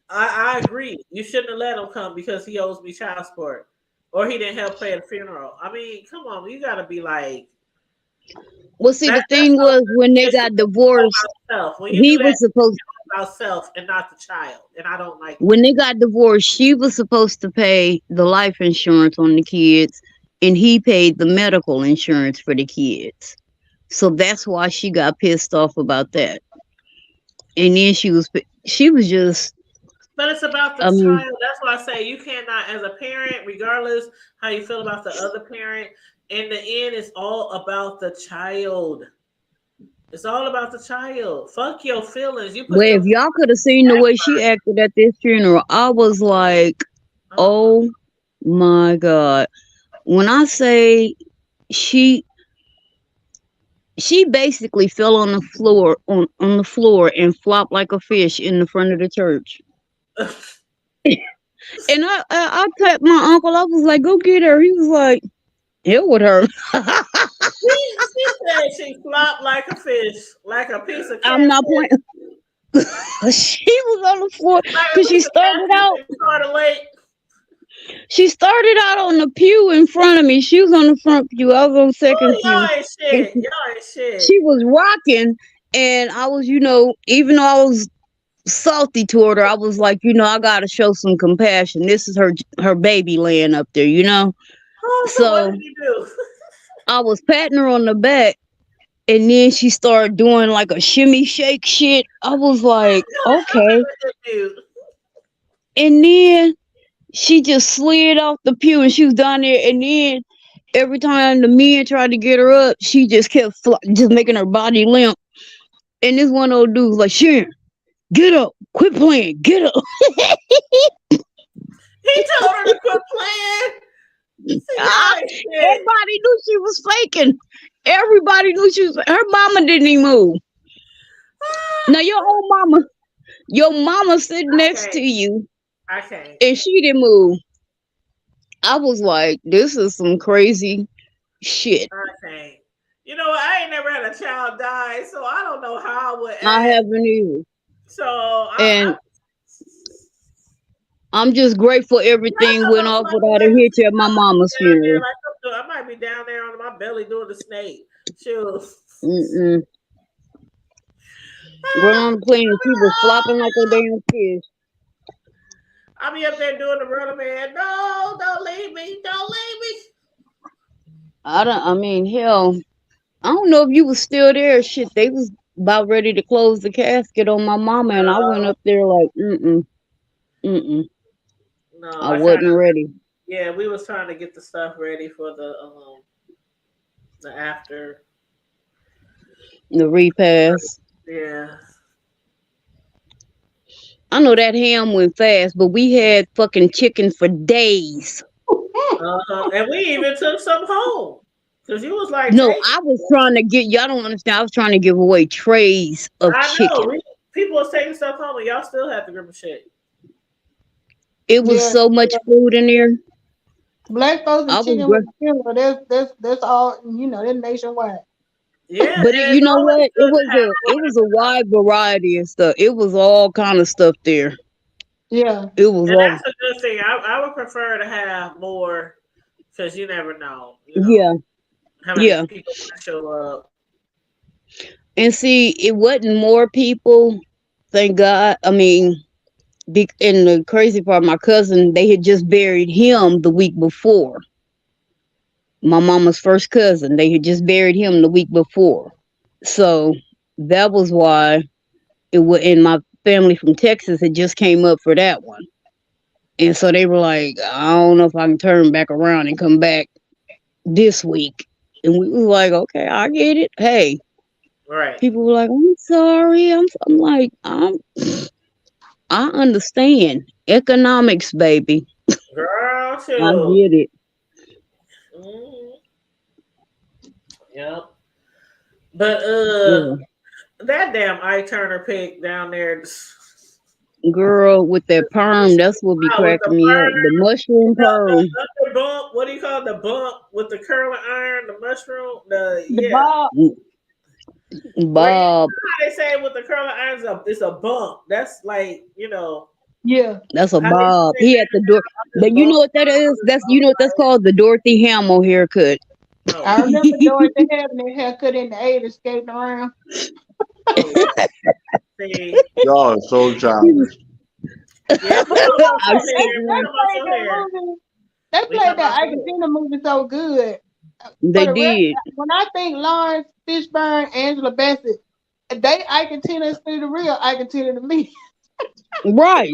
Speaker 2: I agree. You shouldn't have let him come because he owes me child support, or he didn't help pay the funeral." I mean, come on, you got to be like.
Speaker 5: Well, see, the
Speaker 2: That's
Speaker 5: thing was when they got divorced,
Speaker 2: self. When you
Speaker 5: he
Speaker 2: do that,
Speaker 5: was supposed
Speaker 2: it's about self and not the child. And I don't like
Speaker 5: when
Speaker 2: that.
Speaker 5: they got divorced, she was supposed to pay the life insurance on the kids, and he paid the medical insurance for the kids. So that's why she got pissed off about that. And then she was just,
Speaker 2: But it's about the
Speaker 5: I mean,
Speaker 2: child. That's why I say you cannot, as a parent, regardless how you feel about the other parent, in the end, it's all about the child. It's all about the child. Fuck your feelings. You put
Speaker 5: well,
Speaker 2: your
Speaker 5: if y'all could have seen the way she acted at this funeral, I was like, oh my God. When I say she basically fell on the floor on the floor and flopped like a fish in the front of the church. And I tapped my uncle. I was like, "Go get her." He was like, "Hell with her."
Speaker 2: she said she flopped like a fish, like a piece of
Speaker 5: I'm not
Speaker 2: catfish.
Speaker 5: playing. She was on the floor
Speaker 2: Like a
Speaker 5: because
Speaker 2: piece of catfish in Carter Lake.
Speaker 5: she started out on the pew in front of me. She was on the front pew. I was on the second
Speaker 2: Oh,
Speaker 5: pew.
Speaker 2: y'all ain't shit. Y'all ain't shit.
Speaker 5: She was rocking, and I was, even though I was salty toward her, I was like, I gotta show some compassion. This is her baby laying up there,
Speaker 2: Oh, so what
Speaker 5: So
Speaker 2: did you do?
Speaker 5: I was patting her on the back, and then she started doing like a shimmy shake shit. I was like, okay. And then she just slid off the pew, and she was down there. And then every time the men tried to get her up, she just kept just making her body limp. And this one old dude was like, Sharon, get up, quit playing, get up.
Speaker 2: He told her to quit playing.
Speaker 5: Everybody knew she was faking. Everybody knew she was. Her mama didn't even move. Now your old mama, Your mama sitting next
Speaker 2: can't.
Speaker 5: to you
Speaker 2: I can't.
Speaker 5: and she didn't move. I was like, this is some crazy shit.
Speaker 2: I can't. You know, I ain't never had a child die, so I don't know how I would
Speaker 5: I
Speaker 2: act.
Speaker 5: haven't either.
Speaker 2: So
Speaker 5: And I'm just grateful everything went off without a hitch at my mama's
Speaker 2: down there,
Speaker 5: funeral.
Speaker 2: like, I might be down there on my belly doing the snake. Shoot.
Speaker 5: Mm-mm. Going on the plane, people flopping like a damn fish.
Speaker 2: I'll be up there doing the runner man. No, don't leave me. Don't leave me.
Speaker 5: I mean, hell, I don't know if you was still there. Shit, they was about ready to close the casket on my mama, and I went up there like, mm-mm.
Speaker 2: No,
Speaker 5: I wasn't ready.
Speaker 2: Yeah, we was trying to get the stuff ready for the after.
Speaker 5: The repast.
Speaker 2: Yeah.
Speaker 5: I know that ham went fast, but we had fucking chicken for days.
Speaker 2: And we even took some home. Because you was like,
Speaker 5: no, I was trying to get, y'all don't understand, I was trying to give away trays of chicken.
Speaker 2: Know. People was taking stuff home and y'all still had to grab a shit.
Speaker 5: It was so much food in there.
Speaker 4: Black folks and chicken with funeral, that's all, you know, that's nationwide.
Speaker 2: Yeah,
Speaker 5: but you know what? It was a wide variety of stuff. It was all kind of stuff there.
Speaker 4: Yeah,
Speaker 5: it was.
Speaker 2: And that's a good thing. I would prefer to have more because you never know. You know
Speaker 5: yeah,
Speaker 2: how many people show up.
Speaker 5: And see, it wasn't more people. Thank God. I mean, and the crazy part, my cousin, they had just buried him the week before. My mama's first cousin, they had just buried him the week before. So that was why it was, and my family from Texas had just came up for that one. And so they were like, I don't know if I can turn back around and come back this week. And we were like, okay, I get it. Hey.
Speaker 2: Right.
Speaker 5: People were like, I'm sorry. I'm like, I understand. Economics, baby.
Speaker 2: Girl, too.
Speaker 5: I get it.
Speaker 2: Yep. But that damn Ike Turner pic down there.
Speaker 5: Girl, with that perm, that's what be cracking me up. The mushroom perm.
Speaker 2: The bump, what do you call it? The bump with the curling iron, the mushroom, the
Speaker 5: bob.
Speaker 2: How they say with the curling irons, it's a bump. That's like, you know.
Speaker 4: Yeah.
Speaker 5: That's a bob. He had the door. But you know what that is? That's what that's called, the Dorothy Hamill haircut.
Speaker 4: Oh. I remember Dorothy having that haircut in the 80s, skating around.
Speaker 8: Y'all are so childish.
Speaker 4: They played that Argentina movie so good.
Speaker 5: They did.
Speaker 4: When I think Lawrence Fishburne, Angela Bassett, they Argentinians to the real Argentina to me.
Speaker 5: Right.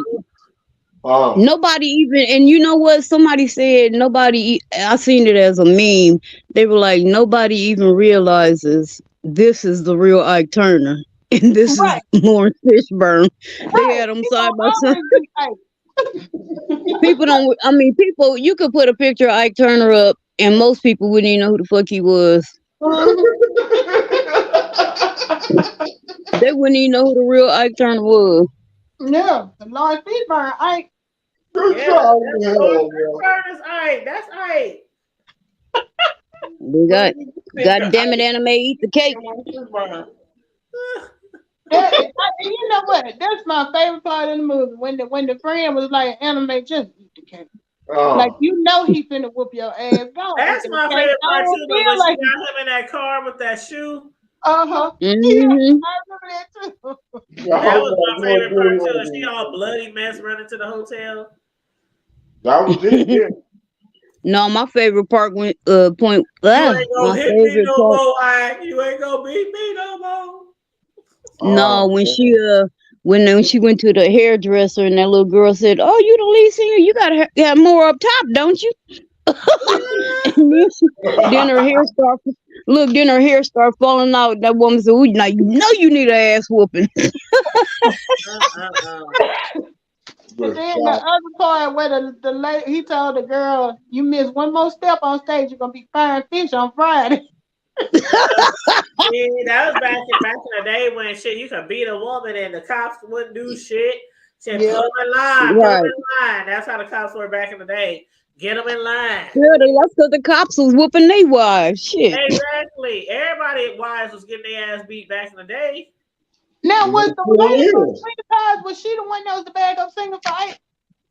Speaker 8: Wow.
Speaker 5: Nobody even, and you know what? Somebody said I seen it as a meme. They were like, nobody even realizes this is the real Ike Turner. And this is Lawrence Fishburne. They had them side by side. People, you could put a picture of Ike Turner up and most people wouldn't even know who the fuck he was. They wouldn't even know who the real Ike Turner was.
Speaker 4: No, the Lawrence Fishburne, Ike.
Speaker 2: Fishburne is Ike. That's Ike.
Speaker 5: We got, God damn it, anime, eat the cake.
Speaker 4: You know what? That's my favorite part of the movie. When the friend was like, anime, just eat the cake. Like, you know he finna whoop your ass. Go.
Speaker 2: That's my favorite part too. But when she got him in that car with that shoe.
Speaker 4: Uh-huh.
Speaker 5: Mm-hmm.
Speaker 4: Yeah, I remember that too.
Speaker 2: That was my favorite part too. She all bloody mess running to the hotel.
Speaker 8: That was it, yeah.
Speaker 5: No, my favorite part when
Speaker 2: You ain't gonna hit me no more, Ike. You ain't gonna beat me no more.
Speaker 5: No, when she went to the hairdresser and that little girl said, "Oh, you the lead singer? You gotta have more up top, don't you?" And then her hair started falling out. That woman said, "Now you know you need an ass whooping."
Speaker 4: And then the other part where the lady, he told the girl, "You miss one more step on stage, you're gonna be frying fish on Friday."
Speaker 2: See, that was back in the day when shit you could beat a woman and the cops wouldn't do shit. Said
Speaker 4: Yeah.
Speaker 2: put them in line, put
Speaker 5: Right.
Speaker 2: them in line. That's how the cops were back in the day. Get them in line.
Speaker 5: Yeah, that's because the cops was whooping their wives. Shit.
Speaker 2: Exactly. Everybody at wives was getting their ass beat back in the day.
Speaker 4: Now, was the
Speaker 8: Still
Speaker 4: lady from
Speaker 8: is.
Speaker 4: Sweetie Pies, was she the one that was the backup singer for Ike?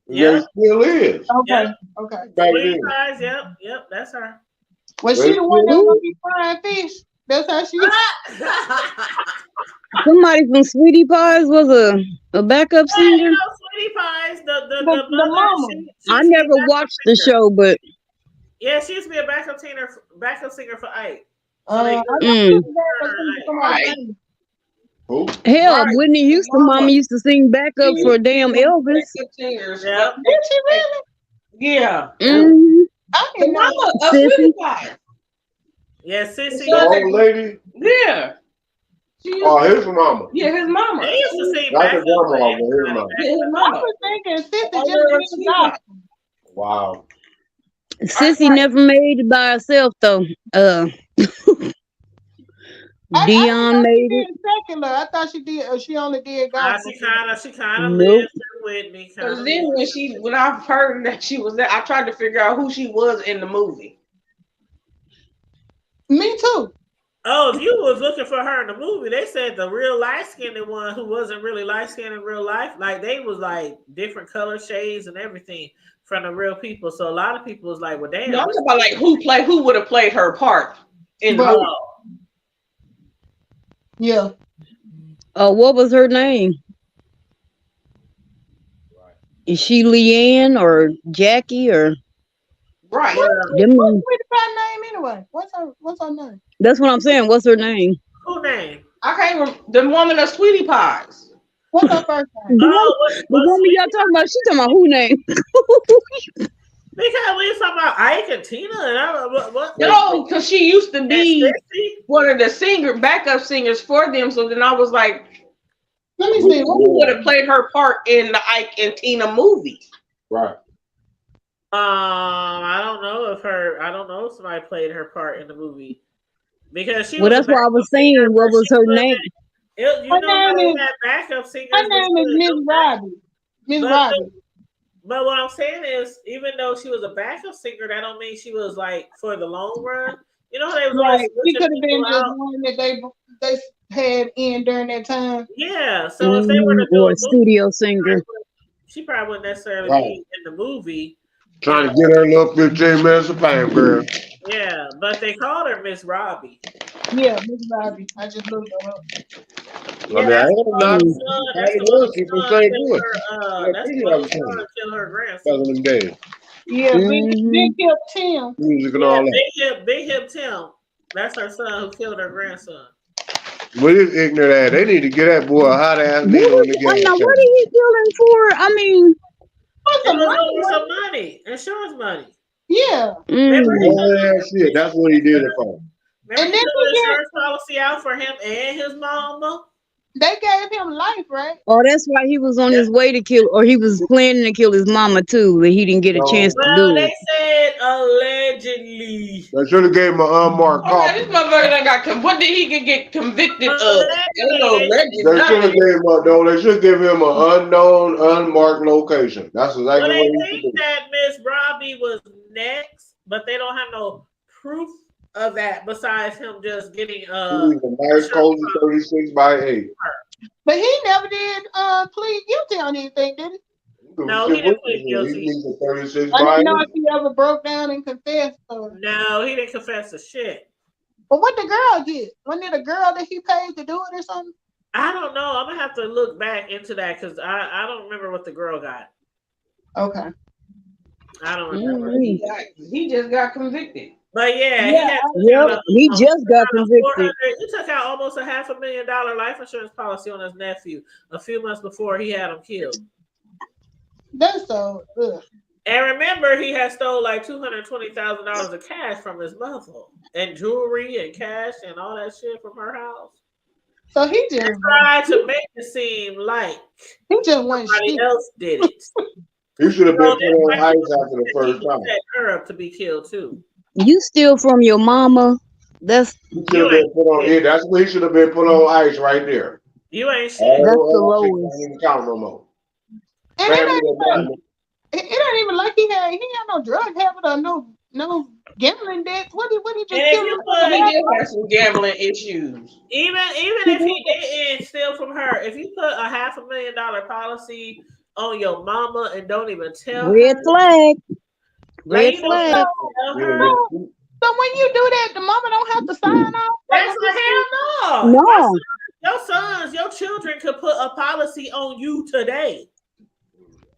Speaker 8: Yeah, it still is.
Speaker 4: Okay,
Speaker 2: Yeah.
Speaker 4: okay.
Speaker 8: Back
Speaker 2: Sweetie
Speaker 8: then.
Speaker 2: Pies, yep, that's her.
Speaker 4: Was she the one that was gonna be frying fish? That's how she.
Speaker 5: Somebody from Sweetie Pies was a backup
Speaker 2: Yeah, you
Speaker 5: singer.
Speaker 2: know, Sweetie Pies, the
Speaker 4: The
Speaker 2: mother,
Speaker 4: mama.
Speaker 2: she
Speaker 5: I
Speaker 2: used to be a
Speaker 5: never
Speaker 2: backup
Speaker 5: watched the
Speaker 2: singer.
Speaker 5: show, but
Speaker 2: Yeah, she used to be a backup singer for Ike. So
Speaker 4: I
Speaker 2: they
Speaker 4: thought
Speaker 2: good.
Speaker 4: she was the backup singer for somebody
Speaker 9: Right.
Speaker 4: famous.
Speaker 8: Who?
Speaker 5: hell,
Speaker 9: Right.
Speaker 5: Whitney Houston mama used to sing backup
Speaker 9: She
Speaker 5: for
Speaker 9: used to
Speaker 5: damn
Speaker 9: be one of the
Speaker 5: Elvis.
Speaker 9: backup singers.
Speaker 2: Yep.
Speaker 4: Did she really?
Speaker 9: Yeah.
Speaker 5: hmm
Speaker 4: I
Speaker 9: The
Speaker 4: didn't know.
Speaker 9: mama of
Speaker 5: Sissy.
Speaker 9: Sweetie Pie.
Speaker 2: Yeah, Sissy.
Speaker 9: The
Speaker 8: The old lady?
Speaker 9: Yeah. She used
Speaker 8: Oh, his mama.
Speaker 9: yeah, his mama.
Speaker 2: They used to sing
Speaker 8: That's
Speaker 2: backup
Speaker 8: the grandma
Speaker 2: for
Speaker 8: of his
Speaker 2: everybody
Speaker 8: mama.
Speaker 2: back
Speaker 9: Yeah, his
Speaker 4: I
Speaker 9: mama.
Speaker 4: was thinking Sissy
Speaker 9: Oh,
Speaker 4: just
Speaker 9: yeah,
Speaker 4: did
Speaker 9: Sweetie
Speaker 4: the
Speaker 9: Pie.
Speaker 4: gospel.
Speaker 8: Wow.
Speaker 5: Sissy never made it by herself though.
Speaker 4: I didn't
Speaker 5: Dion
Speaker 4: know she
Speaker 5: made it.
Speaker 4: did secular. I thought she did. She only did gospel.
Speaker 2: She kind of
Speaker 5: Nope.
Speaker 2: lives with me.
Speaker 9: Because then when I heard that she was there, I tried to figure out who she was in the movie.
Speaker 4: Me too.
Speaker 2: Oh, if you was looking for her in the movie, they said the real light-skinned one who wasn't really light-skinned in real life, like they was like different color shades and everything from the real people. So a lot of people was like, well, damn.
Speaker 9: No, I'm talking about like who would have played her part in the
Speaker 4: Right.
Speaker 9: movie.
Speaker 4: Yeah.
Speaker 5: What was her name? Is she Leanne or Jackie or
Speaker 9: Right.
Speaker 5: them?
Speaker 4: What's Sweetie Pie name anyway? What's her name?
Speaker 5: That's what I'm saying. What's her name?
Speaker 2: Who name?
Speaker 9: I can't remember the woman of Sweetie Pies.
Speaker 4: What's her first name?
Speaker 2: Oh,
Speaker 5: The woman y'all talking about? She talking about who name?
Speaker 2: Because we was talking about Ike and Tina and what?
Speaker 9: No, because she used to be
Speaker 2: Sissy?
Speaker 9: one of the backup singers for them. So then I was like,
Speaker 4: Let me see.
Speaker 9: who would have played her part in the Ike and Tina movie?
Speaker 8: Right.
Speaker 2: I don't know if somebody played her part in the movie because she.
Speaker 5: Well,
Speaker 2: was
Speaker 5: that's
Speaker 2: a
Speaker 5: why I was
Speaker 2: backup
Speaker 5: saying
Speaker 2: singer,
Speaker 5: what
Speaker 2: but
Speaker 5: was
Speaker 2: she
Speaker 5: her
Speaker 2: wasn't-
Speaker 5: name.
Speaker 2: You
Speaker 4: Her
Speaker 2: know how
Speaker 4: name
Speaker 2: they
Speaker 4: is-
Speaker 2: had backup singers.
Speaker 4: Her name is Miss Robbie. Miss
Speaker 2: But-
Speaker 4: Robbie.
Speaker 2: But what I'm saying is, even though she was a backup singer, that don't mean she was like for the long run. You know how they was always
Speaker 4: Right. She
Speaker 2: switching
Speaker 4: could have been
Speaker 2: people
Speaker 4: the
Speaker 2: out?
Speaker 4: one that they had in during that time.
Speaker 2: Yeah. So if they were to do
Speaker 5: Or
Speaker 2: a
Speaker 5: a studio singer.
Speaker 2: she probably wouldn't necessarily
Speaker 8: Right.
Speaker 2: be in the movie.
Speaker 8: Trying to get her little 15 minutes of fame, girl.
Speaker 2: Yeah, but they called her Miss Robbie.
Speaker 4: Yeah, Miss Robbie. I just looked her up.
Speaker 8: I mean, I ain't not.
Speaker 2: That's
Speaker 8: Hey,
Speaker 2: the
Speaker 8: look, people
Speaker 2: one
Speaker 8: say
Speaker 2: that
Speaker 8: good.
Speaker 2: that's
Speaker 8: pretty
Speaker 2: the one
Speaker 8: other
Speaker 2: that
Speaker 8: thing.
Speaker 2: killed her grandson.
Speaker 8: Back in them days.
Speaker 4: Yeah,
Speaker 5: Mhm.
Speaker 4: Big Hip Tim.
Speaker 8: Music and
Speaker 2: Yeah,
Speaker 8: all that.
Speaker 2: Big Hip Tim. That's her son who killed her grandson.
Speaker 8: What is ignorant ass? They need to get that boy a hot ass needle in the gas
Speaker 5: I know,
Speaker 8: tank.
Speaker 5: what did he kill him for? I mean,
Speaker 2: It was over some money, insurance money.
Speaker 4: Yeah.
Speaker 8: Oh, yeah, shit. That's what he did it for.
Speaker 2: Remember
Speaker 4: And
Speaker 2: he
Speaker 4: then
Speaker 2: took
Speaker 4: he
Speaker 2: an
Speaker 4: get-
Speaker 2: insurance policy out for him and his mama?
Speaker 4: They gave him life, right?
Speaker 5: oh, that's why he was on his way to kill, or he was planning to kill his mama too, but he didn't get a chance to
Speaker 2: Well,
Speaker 5: do
Speaker 2: they
Speaker 5: it.
Speaker 2: said allegedly.
Speaker 8: They should have gave him an unmarked
Speaker 9: Okay, this
Speaker 8: coffin.
Speaker 9: motherfucker done got what did he get convicted of? Ain't no legend,
Speaker 8: They should have
Speaker 9: nothing.
Speaker 8: gave him they should give him an unknown, unmarked location. That's
Speaker 2: Well,
Speaker 8: exactly
Speaker 2: they
Speaker 8: what he should
Speaker 2: think
Speaker 8: do.
Speaker 2: that Miss Robbie was next, but they don't have no proof of that besides him just getting
Speaker 8: He was a nice, cozy 36 by 8.
Speaker 4: But he never did plead guilty on anything, did he?
Speaker 2: No, he didn't plead guilty.
Speaker 8: He needs a 36
Speaker 4: I
Speaker 8: by
Speaker 4: didn't know
Speaker 8: 8.
Speaker 4: if he ever broke down and confessed.
Speaker 2: No, he didn't confess to shit.
Speaker 4: But what the girl get? Wasn't it a girl that he paid to do it or something?
Speaker 2: I don't know. I'm gonna have to look back into that because I don't remember what the girl got.
Speaker 4: Okay.
Speaker 2: I don't remember.
Speaker 9: He just got convicted.
Speaker 2: But yeah,
Speaker 5: He just got convicted.
Speaker 2: He took out almost $500,000 life insurance policy on his nephew a few months before he had him killed.
Speaker 4: That's so. Ugh.
Speaker 2: And remember, he had stole like $220,000 of cash from his mother, and jewelry and cash and all that shit from her house.
Speaker 4: So he just
Speaker 2: tried to make it seem like
Speaker 4: he just went
Speaker 2: somebody else did it.
Speaker 8: He should have been
Speaker 2: So
Speaker 8: put on
Speaker 2: that's
Speaker 8: ice
Speaker 2: why
Speaker 8: after the
Speaker 2: he
Speaker 8: first time.
Speaker 2: set her up to be killed too.
Speaker 5: You steal from your mama, That's
Speaker 8: He should have been put on. Yeah, that's what he should have been put on ice right there.
Speaker 2: You ain't shit.
Speaker 8: All
Speaker 5: that's
Speaker 8: those
Speaker 5: the
Speaker 8: other shit
Speaker 5: lowest.
Speaker 8: don't even count no more.
Speaker 4: And it
Speaker 8: Family
Speaker 4: ain't
Speaker 8: or
Speaker 4: even,
Speaker 8: nothing.
Speaker 4: it ain't even like he had no drug habit or no gambling debts. What he just
Speaker 2: And if
Speaker 4: killed
Speaker 2: you
Speaker 4: him
Speaker 2: put,
Speaker 9: He did have some gambling issues.
Speaker 2: even if he didn't steal from her, if you put a $500,000 policy on your mama and don't even tell
Speaker 5: Red
Speaker 2: her,
Speaker 5: flag.
Speaker 2: like
Speaker 5: Red
Speaker 2: you don't
Speaker 5: flag.
Speaker 2: tell
Speaker 8: Yeah,
Speaker 2: her,
Speaker 8: but
Speaker 4: So when you do that, the mama don't have to sign off.
Speaker 2: that's a hell no.
Speaker 5: No.
Speaker 2: Your children could put a policy on you today.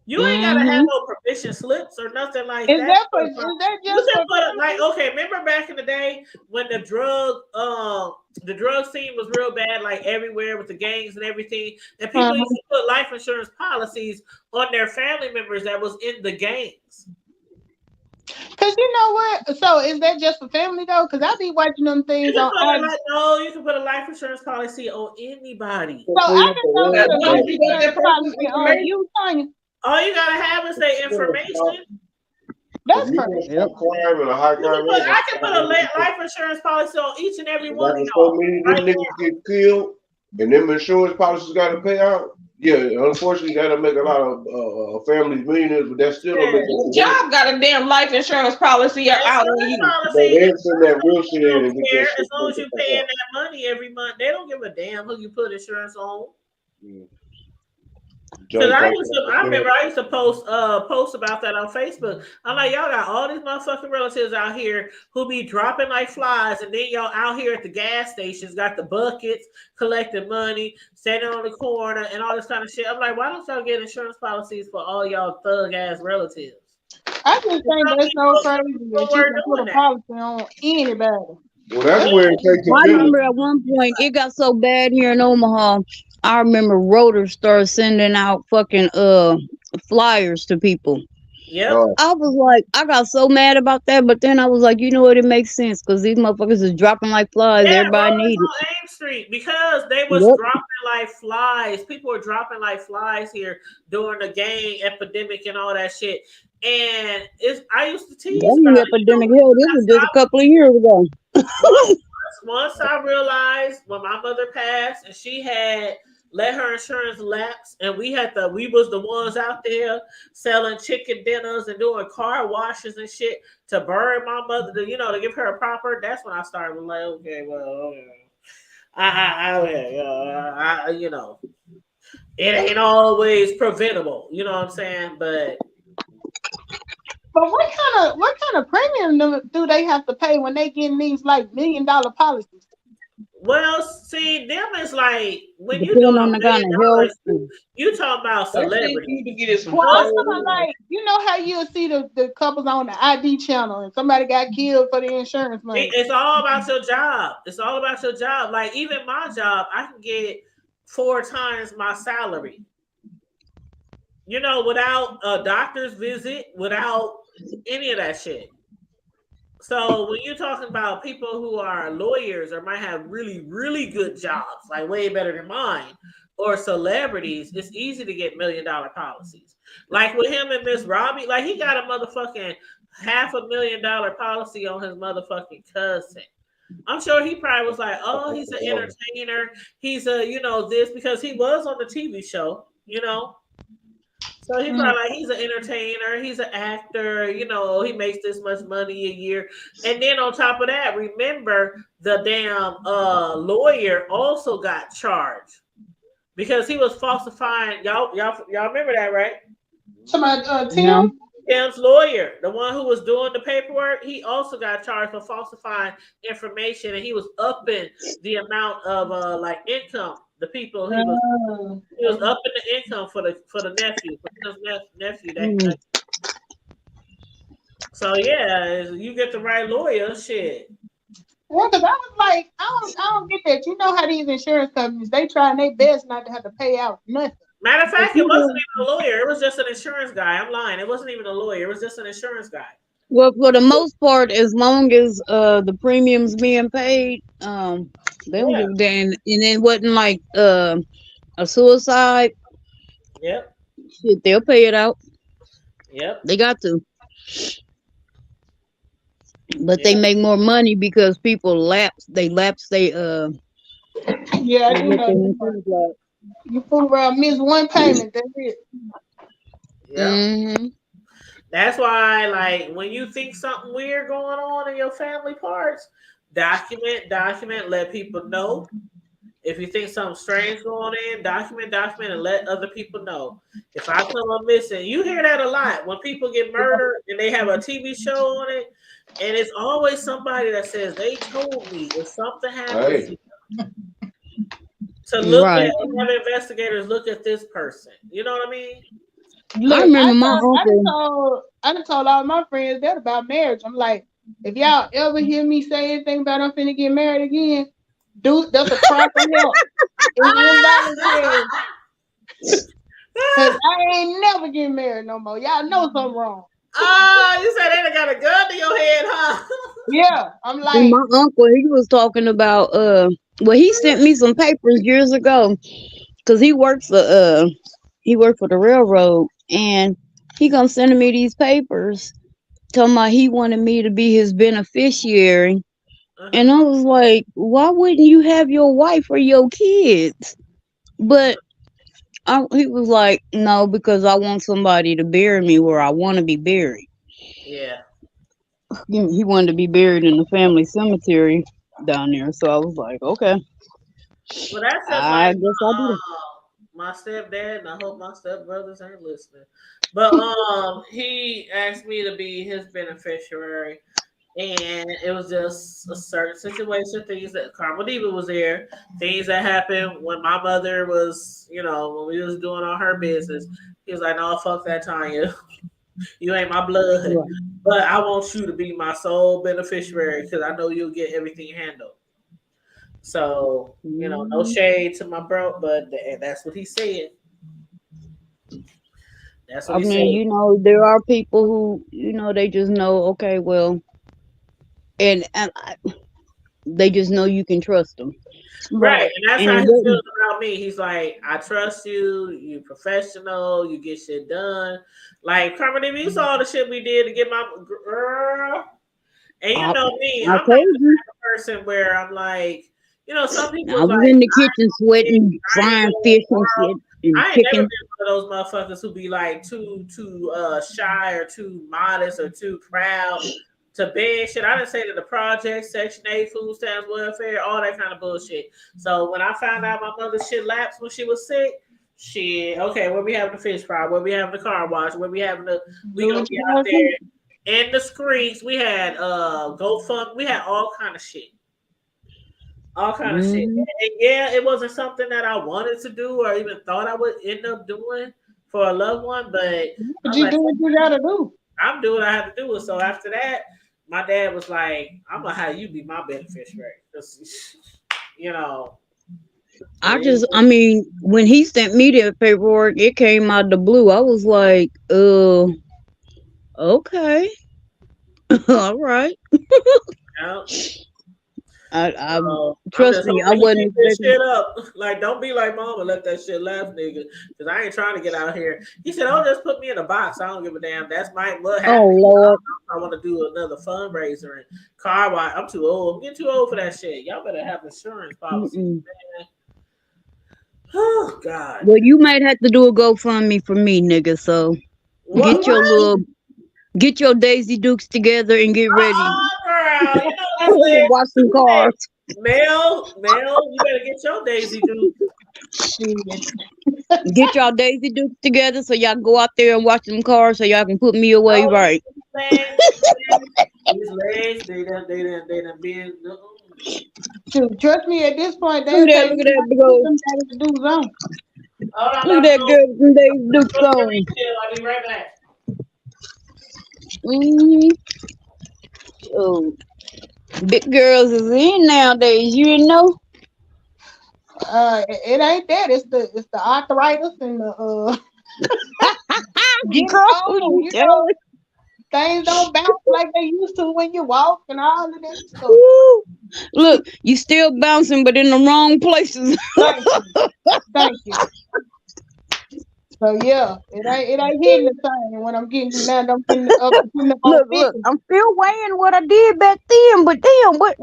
Speaker 2: You ain't gotta have no permission slips or nothing like
Speaker 4: Is
Speaker 2: that.
Speaker 4: that
Speaker 2: You
Speaker 4: just
Speaker 2: can
Speaker 4: for
Speaker 2: put like, okay, remember back in the day when the drug scene was real bad, like everywhere with the gangs and everything, and people used to put life insurance policies on their family members that was in the gangs.
Speaker 4: Because you know what? So is that just for family though? Because I be watching them things on.
Speaker 2: You can put a life insurance policy on anybody.
Speaker 4: So I didn't know that a
Speaker 9: As long
Speaker 4: life
Speaker 9: as you got that
Speaker 4: insurance policy
Speaker 9: person's
Speaker 4: on
Speaker 9: information.
Speaker 4: you, Tanya.
Speaker 2: All you gotta have is their information.
Speaker 4: That's
Speaker 8: if you
Speaker 4: crazy.
Speaker 8: got crime and a high crime rate,
Speaker 2: I can put a life insurance policy on each and every one of
Speaker 8: like
Speaker 2: y'all.
Speaker 8: so many of them niggas get killed and them insurance policies got to pay out. Yeah, unfortunately, that'll make a lot of families millionaires, but that still don't make
Speaker 9: The job got a damn life insurance policy out on you.
Speaker 8: They send that real shit in and get that shit.
Speaker 2: As long as you're paying that money every month, they don't give a damn who you put insurance on. Because I remember I used to post about that on Facebook. I'm like, y'all got all these motherfucking relatives out here who be dropping like flies, and then y'all out here at the gas stations got the buckets collecting money, standing on the corner, and all this kind of shit. I'm like, why don't y'all get insurance policies for all y'all thug ass relatives?
Speaker 4: I just think that's so crazy that you can put a policy on anybody.
Speaker 8: Well, that's where it takes.
Speaker 5: I remember at one point it got so bad here in Omaha. I remember Rotors started sending out fucking flyers to people.
Speaker 2: Yeah.
Speaker 5: I was like, I got so mad about that, but then I was like, you know what? It makes sense because these motherfuckers is dropping like flies.
Speaker 2: Yeah,
Speaker 5: Everybody needs it.
Speaker 2: on Ames Street because they was dropping like flies. People were dropping like flies here during the gang epidemic and all that shit. And I used to tease
Speaker 5: that epidemic. Hell, this was just a couple of years ago.
Speaker 2: Once I realized when my mother passed and she had let her insurance lapse, and we was the ones out there selling chicken dinners and doing car washes and shit to bury my mother, to give her a proper. That's when I started like, okay, well, it ain't always preventable. You know what I'm saying? But
Speaker 4: what kind of premium do they have to pay when they getting these like $1 million policies?
Speaker 2: Well, see, them is like when you
Speaker 5: doing on the kind of health.
Speaker 2: You talking about celebrities.
Speaker 4: Well, I'm talking like, you know how you'll see the couples on the ID channel and somebody got killed for the insurance money.
Speaker 2: It's all about your job. It's all about your job. Like even my job, I can get 4 times my salary. Without a doctor's visit, without any of that shit. So when you're talking about people who are lawyers or might have really, really good jobs, like way better than mine, or celebrities, it's easy to get $1 million policies. Like with him and Miss Robbie, like he got a motherfucking $500,000 policy on his motherfucking cousin. I'm sure he probably was like, oh, he's an entertainer. He's this because he was on the TV show, So he's probably like, he's an entertainer, he's an actor, he makes this much money a year. And then on top of that, remember the damn lawyer also got charged because he was falsifying. Y'all remember that, right?
Speaker 4: Somebody, Tim?
Speaker 2: Tim's lawyer, the one who was doing the paperwork, he also got charged for falsifying information, and he was upping the amount of income. The people he was upping the income for the nephew, for his nephew. So yeah, you get the right lawyer, shit.
Speaker 4: Well, because I was like, I don't get that. You know how these insurance companies, they trying their best not to have to pay out nothing.
Speaker 2: Matter of fact, it wasn't even a lawyer. It was just an insurance guy. I'm lying. It wasn't even a lawyer. It was just an insurance guy.
Speaker 5: Well, for the most part, as long as the premiums being paid, they don't give a damn. And it wasn't like a suicide.
Speaker 2: Yep.
Speaker 5: Shit, they'll pay it out.
Speaker 2: Yep.
Speaker 5: They got to. but they
Speaker 2: Yeah.
Speaker 5: make more money because people lapse. They
Speaker 4: Yeah, I
Speaker 5: they
Speaker 4: do
Speaker 5: let
Speaker 4: know
Speaker 5: their
Speaker 4: that part.
Speaker 5: insurance lapse.
Speaker 4: You fool around, miss one payment, that's it.
Speaker 2: Yep.
Speaker 5: Mm-hmm.
Speaker 2: That's why, like, when you think something weird going on in your family parts, document, let people know. If you think something strange going in, document, and let other people know. If I come up missing, you hear that a lot when people get murdered and they have a TV show on it, and it's always somebody that says they told me if something happens
Speaker 8: Hey,
Speaker 2: to look at
Speaker 5: Right.
Speaker 2: have investigators look at this person. You know what I mean?
Speaker 5: I
Speaker 4: Look,
Speaker 5: remember my uncle.
Speaker 4: I done told all my friends that about marriage. I'm like, if y'all ever hear me say anything about I'm finna get married again, dude, that's a cry for help. It's involuntary. Cause I ain't never getting married no more. Y'all know something wrong.
Speaker 2: Oh, you said they done got a gun to your head, huh?
Speaker 4: Yeah, I'm
Speaker 5: See,
Speaker 4: like,
Speaker 5: my uncle, he was talking about well, he sent me some papers years ago because he worked for the railroad, and he gonna send me these papers talking about he wanted me to be his beneficiary. And I was like, why wouldn't you have your wife or your kids? But he was like, no, because I want somebody to bury me where I want to be buried.
Speaker 2: Yeah.
Speaker 5: He wanted to be buried in the family cemetery down there. So I was like, okay,
Speaker 2: Well, that's just
Speaker 5: I
Speaker 2: like
Speaker 5: guess I'll do that.
Speaker 2: my stepdad, and I hope my stepbrothers ain't listening. But he asked me to be his beneficiary, and it was just a certain situation, things that Carmen Diva was there, things that happened when my mother was, when we was doing all her business. He was like, "No, fuck that, Tanya. You ain't my blood,
Speaker 5: Right.
Speaker 2: but I want you to be my sole beneficiary because I know you'll get everything handled." So, no shade to my bro, but that's what he said. That's what
Speaker 5: I
Speaker 2: he said.
Speaker 5: mean, there are people who, they just know, okay, well, and they just know you can trust them.
Speaker 2: Right.
Speaker 4: right.
Speaker 2: And that's
Speaker 5: And
Speaker 2: how
Speaker 5: it
Speaker 2: he feels
Speaker 5: wasn't.
Speaker 2: about me. He's like, I trust you, you professional, you get shit done. Like, Carmen, if you saw the shit we did to get my girl, and you
Speaker 5: I,
Speaker 2: know me,
Speaker 5: I
Speaker 2: I'm not
Speaker 5: told
Speaker 2: the
Speaker 5: you.
Speaker 2: type of person where I'm like, some people
Speaker 5: I
Speaker 2: is
Speaker 5: was
Speaker 2: like,
Speaker 5: in the kitchen sweating,
Speaker 2: I ain't
Speaker 5: frying
Speaker 2: going
Speaker 5: fish and
Speaker 2: wild.
Speaker 5: shit and
Speaker 2: I ain't never
Speaker 5: chicken.
Speaker 2: been one of those motherfuckers who be like too shy or too modest or too proud to beg shit. I didn't say to the project, Section 8, food stamps, welfare, all that kind of bullshit. So when I found out my mother's shit lapsed when she was sick, shit, okay, where we having the fish fry, where we having the car wash, where we having we
Speaker 4: Do
Speaker 2: gonna
Speaker 4: what
Speaker 2: be
Speaker 4: you
Speaker 2: out
Speaker 4: gotta do.
Speaker 2: there in the streets. We had GoFund, we had all kind of shit. All kind of shit.
Speaker 5: Hmm.
Speaker 2: And yeah, it wasn't something that I wanted to do or even thought I would end up doing for a loved one, but
Speaker 4: But
Speaker 2: I'm
Speaker 4: you
Speaker 2: like,
Speaker 4: do what you gotta do.
Speaker 2: I'm doing what I have to do. So after that, my dad was like, I'm gonna have you be my beneficiary. 'Cause, it is.
Speaker 5: I mean, when he sent me the paperwork, it came out the blue. I was like, okay, all right.
Speaker 2: Yeah.
Speaker 5: I
Speaker 2: I'm
Speaker 5: trust
Speaker 2: just
Speaker 5: me, I
Speaker 2: hoping he
Speaker 5: wasn't
Speaker 2: keep this
Speaker 5: expecting.
Speaker 2: shit up. Like, don't be like mama, let that shit laugh, nigga. Because I ain't trying to get out here. He said, "Oh, just put me in a box. I don't give a damn. That's what
Speaker 5: Oh
Speaker 2: happened.
Speaker 5: Lord,
Speaker 2: I want to do another fundraiser and car wash. I'm too old. I'm getting too old for that shit. Y'all better have insurance policies,
Speaker 5: mm-mm.
Speaker 2: man. Oh God.
Speaker 5: Well, you might have to do a GoFundMe for me, nigga. So
Speaker 2: What?
Speaker 5: get your
Speaker 2: What?
Speaker 5: little, get your Daisy Dukes together and get ready.
Speaker 2: Girl, you know what I'm saying?
Speaker 5: Watch some cars.
Speaker 2: Mel, you better get your Daisy Duke.
Speaker 5: Get y'all Daisy Dukes together so y'all go out there and watch them cars so y'all can put me away
Speaker 2: Oh,
Speaker 5: right.
Speaker 2: man. His legs, they done been.
Speaker 4: Shoot, trust me, at this point,
Speaker 5: Look
Speaker 4: they'll
Speaker 5: at that,
Speaker 4: take
Speaker 5: look
Speaker 4: me
Speaker 5: at that
Speaker 4: out
Speaker 5: big
Speaker 4: to put
Speaker 5: old,
Speaker 4: them Daisy Dukes on.
Speaker 2: Hold on, I'm
Speaker 5: look at
Speaker 2: about to
Speaker 5: that
Speaker 2: go.
Speaker 5: girl with some Daisy Dukes
Speaker 2: Go to the
Speaker 5: on.
Speaker 2: retail. I'll be right back.
Speaker 5: Mm-hmm. Oh, big girls is in nowadays. You didn't know?
Speaker 4: It ain't that. It's the arthritis and the getting
Speaker 5: Girl, who
Speaker 4: old.
Speaker 5: you telling?
Speaker 4: Things don't bounce like they used to when you walk and all of that stuff.
Speaker 5: Woo. Look, you still bouncing, but in the wrong places.
Speaker 4: Thank you. Thank you. So yeah, it ain't hitting the same when I'm getting now. I'm getting up to on
Speaker 5: Look,
Speaker 4: 50.
Speaker 5: I'm still weighing what I did back then, but damn, what?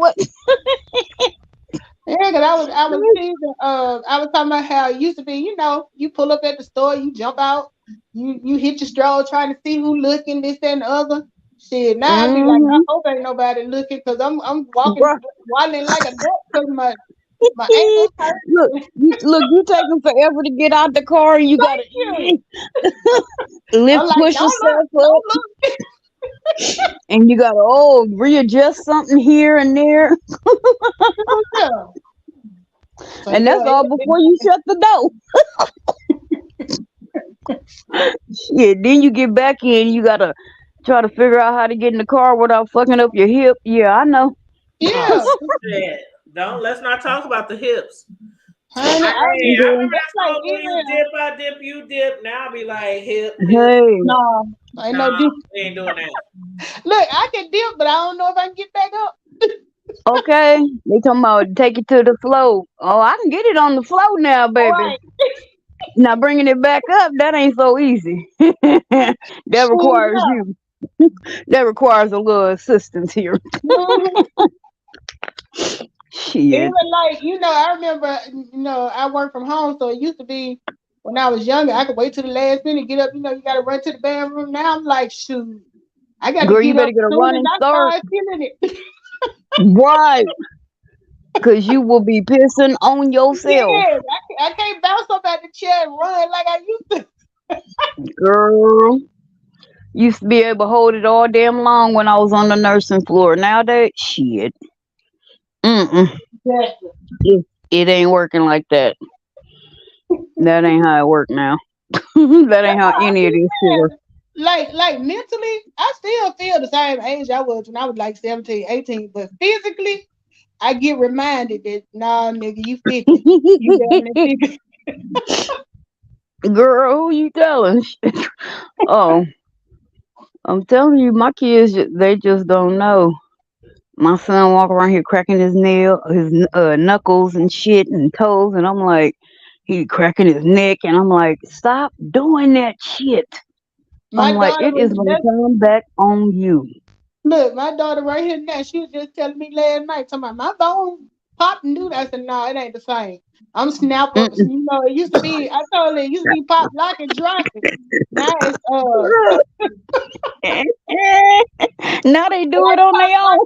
Speaker 4: Yeah, cause I was teasing, I was talking about how it used to be. You know, you pull up at the store, you jump out, you hit your stroll trying to see who looking, this that, and the other. Shit, now I be like, I
Speaker 5: Mm-hmm.
Speaker 4: hope ain't nobody looking, cause I'm walking
Speaker 5: Bruh.
Speaker 4: waddling like a duck, cause my ankles hurt.
Speaker 5: Look, you taking forever to get out the car, and you gotta
Speaker 4: You. I'm like,
Speaker 5: push
Speaker 4: don't look,
Speaker 5: yourself up,
Speaker 4: don't look.
Speaker 5: and you gotta readjust something here and there,
Speaker 4: Yeah. So
Speaker 5: and
Speaker 4: yeah,
Speaker 5: that's all before you shut the door. Shit, then you get back in, you gotta try to figure out how to get in the car without fucking up your hip. Yeah, I know.
Speaker 4: yeah.
Speaker 2: Oh shit! Let's not talk about the hips.
Speaker 4: Honey,
Speaker 2: I remember
Speaker 4: that's
Speaker 2: that
Speaker 4: like
Speaker 2: song where you dip, I dip, you dip. Now I be like hip.
Speaker 5: Hey,
Speaker 4: no, ain't no
Speaker 2: Nah,
Speaker 4: dip.
Speaker 2: we ain't doing that.
Speaker 4: Look, I can dip, but I don't know if I can get back up.
Speaker 5: okay, they talking about take it to the flow. Oh, I can get it on the flow now, baby.
Speaker 4: Right.
Speaker 5: Now bringing it back up, that ain't so easy. That requires you. That requires a little assistance here. Shit.
Speaker 4: Even like, I remember, I work from home, so it used to be when I was younger, I could wait till the last minute, get up, you gotta run to the bathroom. Now I'm like, shoot, I gotta
Speaker 5: Girl,
Speaker 4: get
Speaker 5: you
Speaker 4: up
Speaker 5: better get a
Speaker 4: as soon as
Speaker 5: running
Speaker 4: I
Speaker 5: start.
Speaker 4: start feeling it.
Speaker 5: Right. Because you will be pissing on yourself.
Speaker 4: Yes, I can't bounce up at the chair and run like I used to.
Speaker 5: Girl. Used to be able to hold it all damn long when I was on the nursing floor. Nowadays, shit.
Speaker 4: Exactly.
Speaker 5: It ain't working like that. That ain't how it work now. That ain't how any of this shit work.
Speaker 4: Like mentally, I still feel the same age I was when I was like 17, 18, but physically, I get reminded that, nah, nigga, you 50. You definitely 50.
Speaker 5: Girl, who you telling? Oh, I'm telling you, my kids, they just don't know. My son walk around here cracking his knuckles and shit and toes, and I'm like, he cracking his neck, and I'm like, stop doing that shit.
Speaker 4: My
Speaker 5: I'm like,
Speaker 4: daughter
Speaker 5: it is gonna come back on you.
Speaker 4: Look, my daughter right here now, she was just telling me last night, talking about my bones pop and do that. I said, no, it ain't the same. I'm snap up. It used to be, I told her, it used to be pop, lock, and drop it. Now it's,
Speaker 5: now they do it on their own.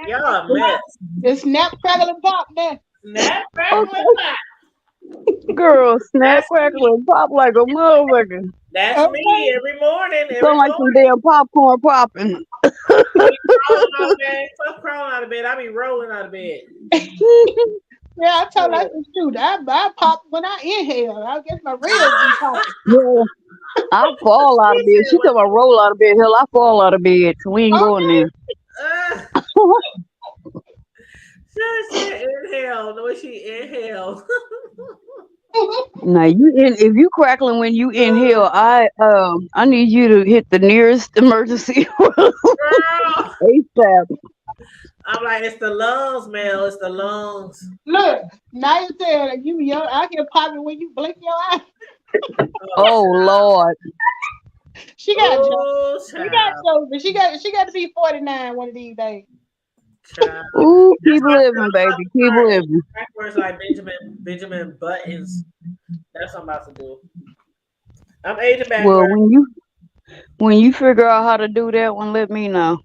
Speaker 2: Y'all a mess.
Speaker 4: It's snap, crackle, and pop now.
Speaker 2: Snap, crackle, and pop.
Speaker 5: Girl, snap, crackle, and pop like a motherfucker.
Speaker 2: That's me every morning.
Speaker 5: Sound like some damn popcorn popping.
Speaker 2: Crawling out of bed. Stop crawling out of bed. I be rolling out of bed.
Speaker 4: Yeah, I told her, I said, shoot, I pop when I inhale. I guess my ribs be popping.
Speaker 5: Yeah, I fall out of bed. She talking about roll out of bed. Hell, I fall out of bed. So we ain't going there.
Speaker 2: She inhale. No, she inhale.
Speaker 5: Now if you crackling when you inhale, I need you to hit the nearest emergency ASAP.
Speaker 2: I'm like, it's the lungs, Mel. It's the lungs.
Speaker 4: Look, now you tell you young, I can pop it when you blink your eye.
Speaker 5: Oh Lord.
Speaker 4: She got jokes. She got jokes, but she got to be 49 one of these days.
Speaker 2: Child.
Speaker 5: Ooh, keep living, baby. Keep living.
Speaker 2: Words like Benjamin Buttons. That's what I'm about to do. I'm aging backwards.
Speaker 5: Well, when you figure out how to do that one, let me know.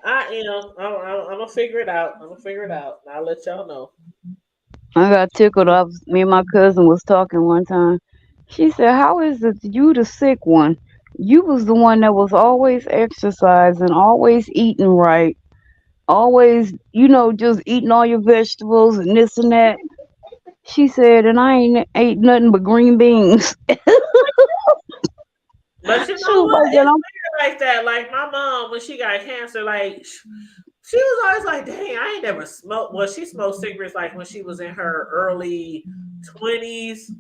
Speaker 2: I am. I'm gonna figure it out. I'll let y'all know.
Speaker 5: I got tickled off. Me and my cousin was talking one time. She said, "How is it you the sick one? You was the one that was always exercising, always eating right, always, just eating all your vegetables and this and that." She said, "And I ain't ate nothing but green beans."
Speaker 2: But you know what? It's weird like that. Like my mom, when she got cancer, like she was always like, "Dang, I ain't never smoked." Well, she smoked cigarettes like when she was in her early 20s.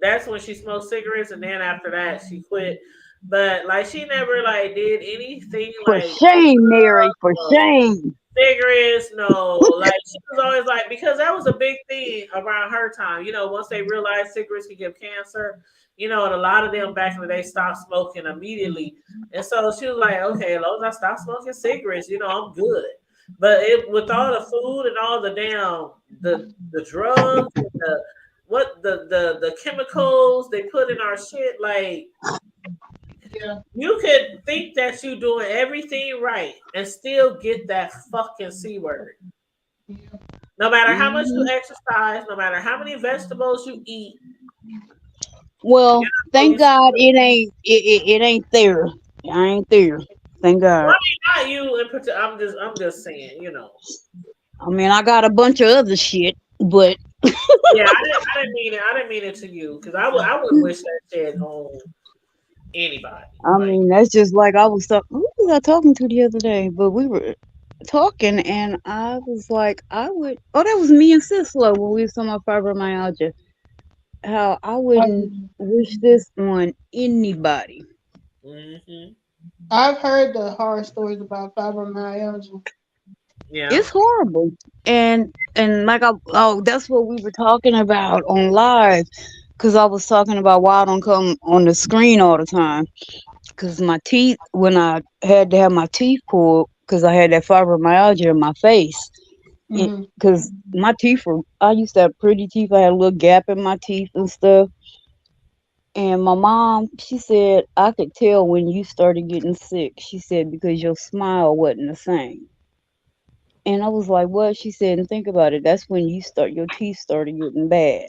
Speaker 2: That's when she smoked cigarettes, and then after that, she quit. But like, she never like did anything
Speaker 5: for
Speaker 2: like
Speaker 5: shame, Mary. For shame.
Speaker 2: Cigarettes, no. Like she was always like, because that was a big thing around her time. Once they realized cigarettes could give cancer, you know, and a lot of them back in the day stopped smoking immediately. And so she was like, okay, as long as I stop smoking cigarettes, you know, I'm good. But with all the food and all the damn the drugs, and the chemicals they put in our shit, like you could think that you're doing everything right and still get that fucking C word. No matter how much you exercise, no matter how many vegetables you eat.
Speaker 5: Well, thank God it ain't there. I ain't there. Thank God.
Speaker 2: Well, I mean, not you in particular. I'm just saying, you know.
Speaker 5: I mean, I got a bunch of other shit, but
Speaker 2: Yeah, I didn't mean it. I didn't mean it to you because I wouldn't wish that shit on anybody.
Speaker 5: I mean that's just like I was talking. Who was I talking to the other day? But we were talking, and I was like, I would. Oh, that was me and Sislo when we was talking about fibromyalgia. How I wouldn't wish this on anybody.
Speaker 2: Mm-hmm.
Speaker 4: I've heard the horror stories about fibromyalgia.
Speaker 2: Yeah,
Speaker 5: It's horrible, and like that's what we were talking about on live, because I was talking about why I don't come on the screen all the time. Because my teeth, when I had to have my teeth pulled, because I had that fibromyalgia in my face. Because my teeth were, I used to have pretty teeth. I had a little gap in my teeth and stuff. And my mom, she said, I could tell when you started getting sick. She said, because your smile wasn't the same. And I was like, what? She said, and think about it. That's when your teeth started getting bad.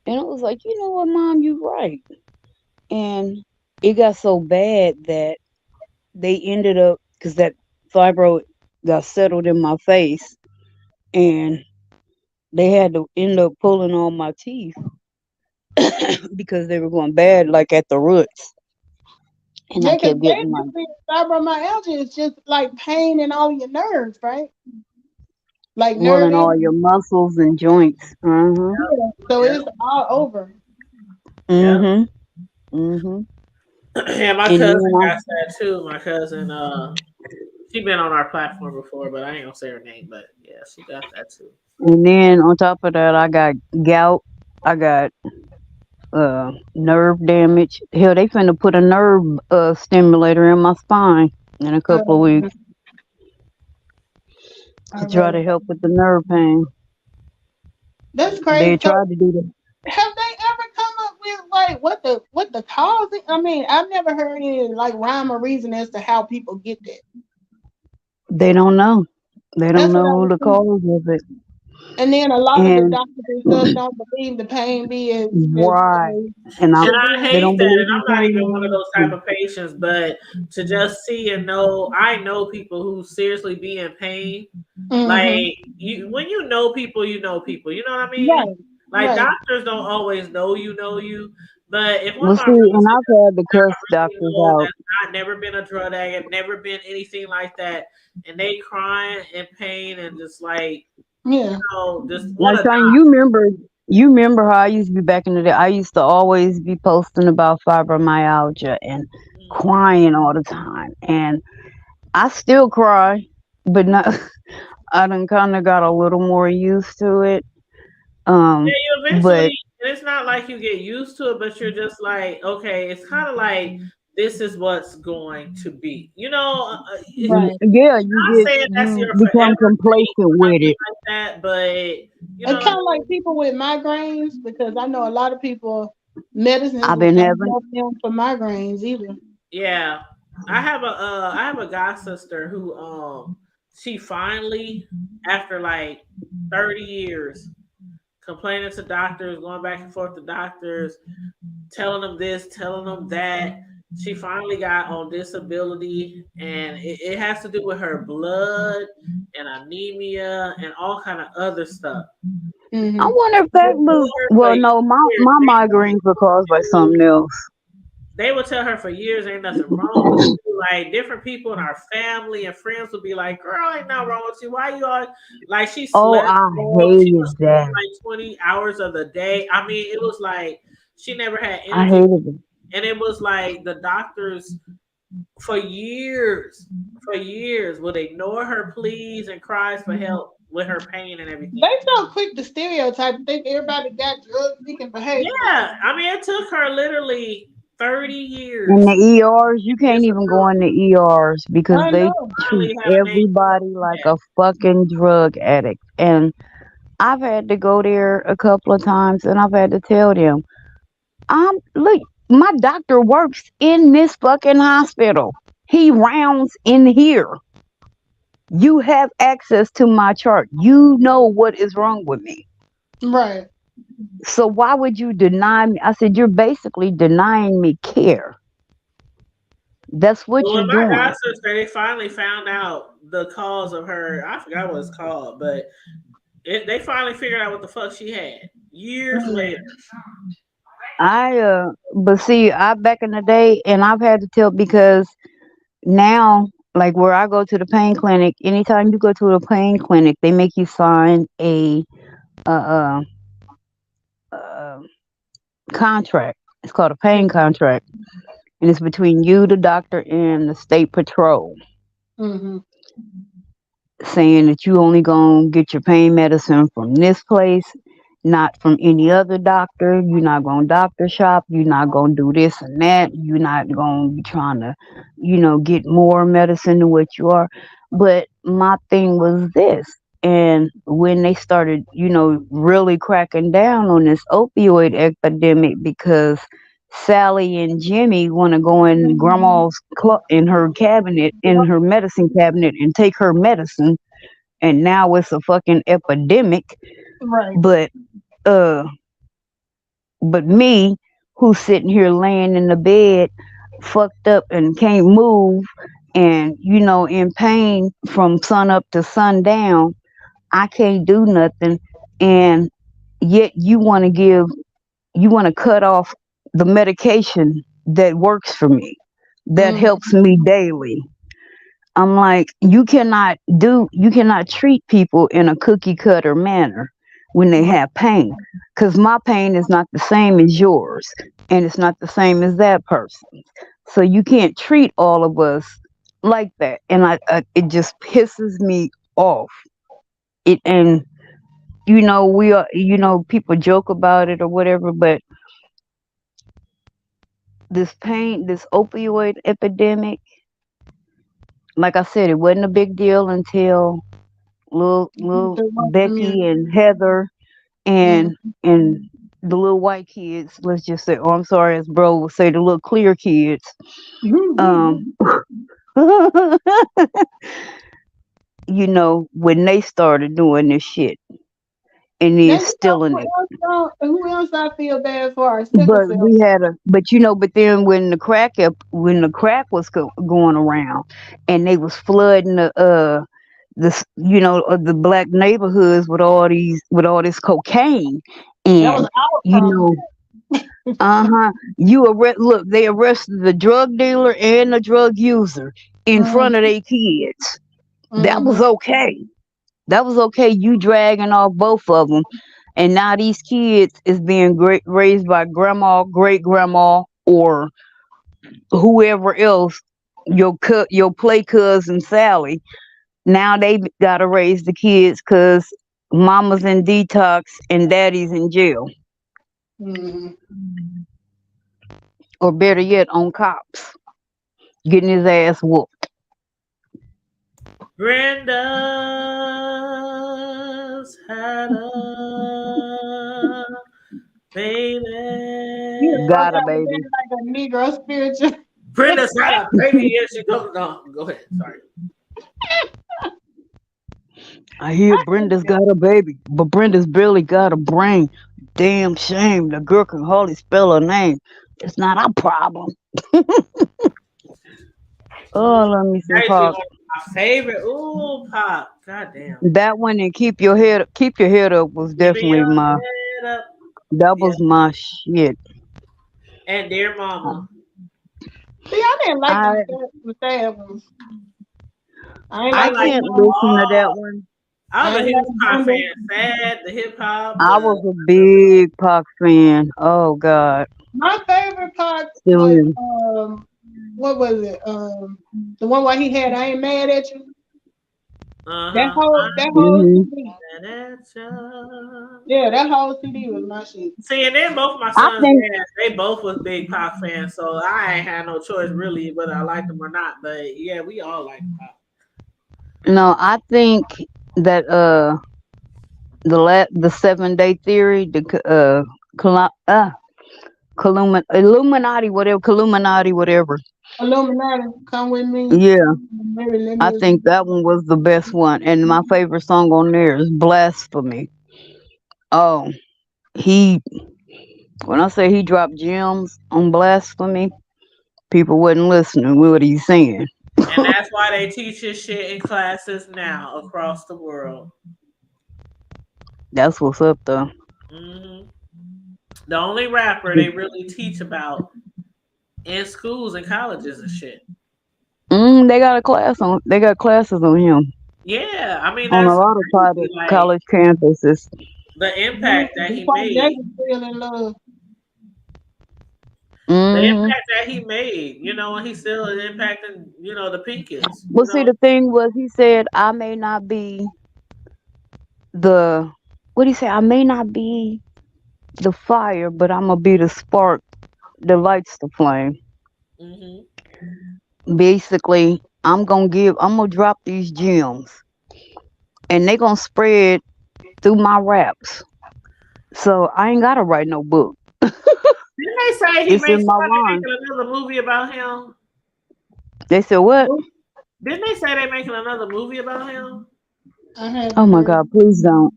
Speaker 5: And I was like, you know what, Mom, you're right. And it got so bad that they ended up, because that fibro got settled in my face, and they had to end up pulling all my teeth because they were going bad, like at the roots. And I kept getting my
Speaker 4: fibromyalgia is just like pain in all your nerves, right? Like
Speaker 5: well,
Speaker 4: nerve
Speaker 5: in all your muscles and joints.
Speaker 4: Yeah. So it's all over.
Speaker 5: Yeah,
Speaker 2: my cousin got that too. My cousin, she been on our platform before, but I ain't gonna say her name. But yeah, she got that too.
Speaker 5: And then on top of that, I got gout. I got nerve damage. Hell, they finna put a nerve stimulator in my spine in a couple of weeks to try to help with the nerve pain.
Speaker 4: That's crazy.
Speaker 5: They tried to do that.
Speaker 4: Have they ever come up with like what the cause? I mean, I've never heard any like rhyme or reason as to how people get that.
Speaker 5: They don't know. They don't know the cause of it.
Speaker 4: And then a lot of the doctors and stuff don't believe the pain be as
Speaker 5: right. And
Speaker 2: I hate
Speaker 5: they don't
Speaker 2: that.
Speaker 5: believe
Speaker 2: And I'm not even one of those type of patients, but to just see and know, I know people who seriously be in pain. Like when you know people, you know people. You know what I mean?
Speaker 4: Right.
Speaker 2: Like doctors don't always know you, but if one
Speaker 5: Well,
Speaker 2: of
Speaker 5: see,
Speaker 2: my
Speaker 5: and I've had to cuss doctors out.
Speaker 2: that's not never been a drug addict, never been anything like that, and they crying in pain and just like you know, just
Speaker 5: Like saying, you remember how I used to be back in the day. I used to always be posting about fibromyalgia and crying all the time, and I still cry, but not. I done kind of got a little more used to it.
Speaker 2: Yeah, you eventually,
Speaker 5: But
Speaker 2: and it's not like you get used to it, but you're just like, okay, it's kind of like this is what's going to be. You know,
Speaker 5: yeah, you become complacent with it.
Speaker 2: like that, but you know,
Speaker 4: it's kind of like people with migraines, because I know a lot of people medicines
Speaker 5: I've been
Speaker 4: don't
Speaker 5: having
Speaker 4: help them for migraines either.
Speaker 2: Yeah, I have a god sister who she finally, after like 30 years complaining to doctors, going back and forth to doctors, telling them this, telling them that, she finally got on disability, and it has to do with her blood and anemia and all kind of other stuff.
Speaker 5: I wonder if that was no, my migraines were caused by something else.
Speaker 2: They would tell her for years ain't nothing wrong with you. Like different people in our family and friends would be like, "Girl, ain't nothing wrong with you. Why you all like she slept?
Speaker 5: I
Speaker 2: She
Speaker 5: hated
Speaker 2: was
Speaker 5: that.
Speaker 2: like 20 hours of the day. I mean, it was like she never had energy.
Speaker 5: I hated it.
Speaker 2: And it was like the doctors for years would ignore her pleas and cries for help with her pain and everything.
Speaker 4: They so quick to stereotype. Think everybody got drug seeking behavior.
Speaker 2: Yeah, I mean, it took her literally 30 years.
Speaker 5: In the ERs, you can't even go in the ERs because
Speaker 4: I
Speaker 5: they
Speaker 4: know.
Speaker 5: treat everybody like a fucking drug addict. And I've had to go there a couple of times and I've had to tell them, look, my doctor works in this fucking hospital. He rounds in here. You have access to my chart. You know what is wrong with me.
Speaker 4: Right.
Speaker 5: So why would you deny me? I said, you're basically denying me care. That's what
Speaker 2: Well,
Speaker 5: you're
Speaker 2: my
Speaker 5: doing.
Speaker 2: god sister, they finally found out the cause of her. I forgot what it's called, but they finally figured out what the fuck she had years later.
Speaker 5: But see, I back in the day, and I've had to tell because now, like where I go to the pain clinic, anytime you go to the pain clinic, they make you sign a contract. It's called a pain contract, and it's between you, the doctor, and the state patrol, saying that you only gonna get your pain medicine from this place, not from any other doctor. You're not gonna doctor shop. You're not gonna do this and that. You're not gonna be trying to, get more medicine than what you are. But my thing was this. And when they started, really cracking down on this opioid epidemic, because Sally and Jimmy want to go in grandma's in her cabinet, in her medicine cabinet, and take her medicine, and now it's a fucking epidemic.
Speaker 4: Right.
Speaker 5: But me, who's sitting here laying in the bed, fucked up and can't move, and in pain from sun up to sundown, I can't do nothing, and yet you want to cut off the medication that works for me, that helps me daily. I'm like, you cannot treat people in a cookie cutter manner when they have pain, because my pain is not the same as yours, and it's not the same as that person's. So you can't treat all of us like that, and it just pisses me off. And we are, people joke about it or whatever, but this opioid epidemic, like I said, it wasn't a big deal until little Becky and Heather and the little white kids, let's just say, I'm sorry, as bro would say, the little clear kids, when they started doing this shit, and they're still in it.
Speaker 4: Who else I feel bad for?
Speaker 5: But we had but then when the crack was going around, and they was flooding the black neighborhoods with all this cocaine, and they arrested the drug dealer and the drug user in front of their kids. That was okay. That was okay. You dragging off both of them, and now these kids is being raised by grandma, great grandma, or whoever else. Your play cousin Sally. Now they gotta raise the kids because mama's in detox and daddy's in jail, or better yet, on cops, getting his ass whooped.
Speaker 2: Brenda's had a baby.
Speaker 5: Got a baby.
Speaker 4: Like a Negro spiritual.
Speaker 2: Brenda's had a baby. Yes, she goes. No, go ahead. Sorry.
Speaker 5: I hear Brenda's got a baby, but Brenda's barely got a brain. Damn shame. The girl can hardly spell her name. It's not our problem. Oh, let me see. Pop.
Speaker 2: My favorite. Ooh, Pop. Goddamn.
Speaker 5: That one and keep your head up was definitely my. That was my shit.
Speaker 2: And Dear Mama.
Speaker 4: See, I didn't like the sad ones.
Speaker 5: I can't listen to that one.
Speaker 2: I was a hip hop fan. Sad, the hip hop.
Speaker 5: I was a big Pac fan. Oh God.
Speaker 4: My favorite Pac was what was it? The one where he had "I Ain't Mad at You." That
Speaker 2: Uh-huh.
Speaker 4: whole
Speaker 5: Mhm.
Speaker 4: CD.
Speaker 2: Uh-huh.
Speaker 4: Yeah, that whole CD was my shit.
Speaker 2: See, and then both my
Speaker 5: I
Speaker 2: sons,
Speaker 5: think
Speaker 2: they both was big Pac fans, so I ain't had no choice really whether I liked them or not. But yeah, we all like Pac.
Speaker 5: no, I think that the 7 day theory, Illuminati, whatever.
Speaker 4: Illuminati, come with me.
Speaker 5: Yeah,
Speaker 4: Maybe let
Speaker 5: I
Speaker 4: me.
Speaker 5: think that one was the best one, and my favorite song on there is "Blasphemy." Oh, he when I say he dropped gems on "Blasphemy," people wasn't listening with what he's saying.
Speaker 2: And that's why they teach this shit in classes now across the world.
Speaker 5: That's what's up, though.
Speaker 2: Hmm. The only rapper they really teach about in schools and colleges and shit.
Speaker 5: They got a class on. They got classes on him
Speaker 2: Yeah, I mean
Speaker 5: on a
Speaker 2: that's
Speaker 5: lot of
Speaker 2: crazy.
Speaker 5: private
Speaker 2: Like
Speaker 5: college campuses.
Speaker 2: the impact that he
Speaker 4: Before
Speaker 2: made.
Speaker 4: Jackson still in love.
Speaker 2: The
Speaker 5: Hmm
Speaker 2: impact that he made, and he still is impacting, the Pinkies.
Speaker 5: Well, see, the thing was, he said, "I may not be the what he say? I may not be the fire, but I'm gonna be the spark that lights the flame."
Speaker 2: Hmm.
Speaker 5: Basically, I'm gonna drop these gems, and they gonna spread through my raps. So I ain't gotta write no book.
Speaker 2: Didn't they say he
Speaker 5: It's
Speaker 2: made
Speaker 5: in my
Speaker 2: somebody
Speaker 5: line.
Speaker 2: making another movie about him?
Speaker 5: They said what?
Speaker 2: Didn't they say they making another movie about him?
Speaker 5: Oh my God! Please don't.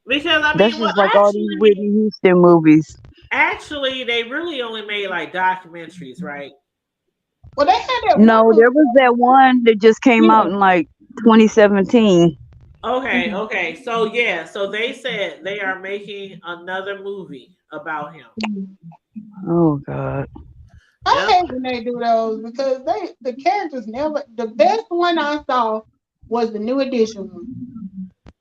Speaker 2: Because I
Speaker 5: That's
Speaker 2: mean, well,
Speaker 5: just like all these Whitney Houston movies.
Speaker 2: actually, they really only made like documentaries, right?
Speaker 4: Well, they had that
Speaker 5: No,
Speaker 4: one.
Speaker 5: there was that one that just came out in like 2017.
Speaker 2: Okay. So yeah, so they said they are making another movie about him.
Speaker 5: Oh God.
Speaker 4: I hate when they do those because the characters never. The best one I saw was the New Edition one.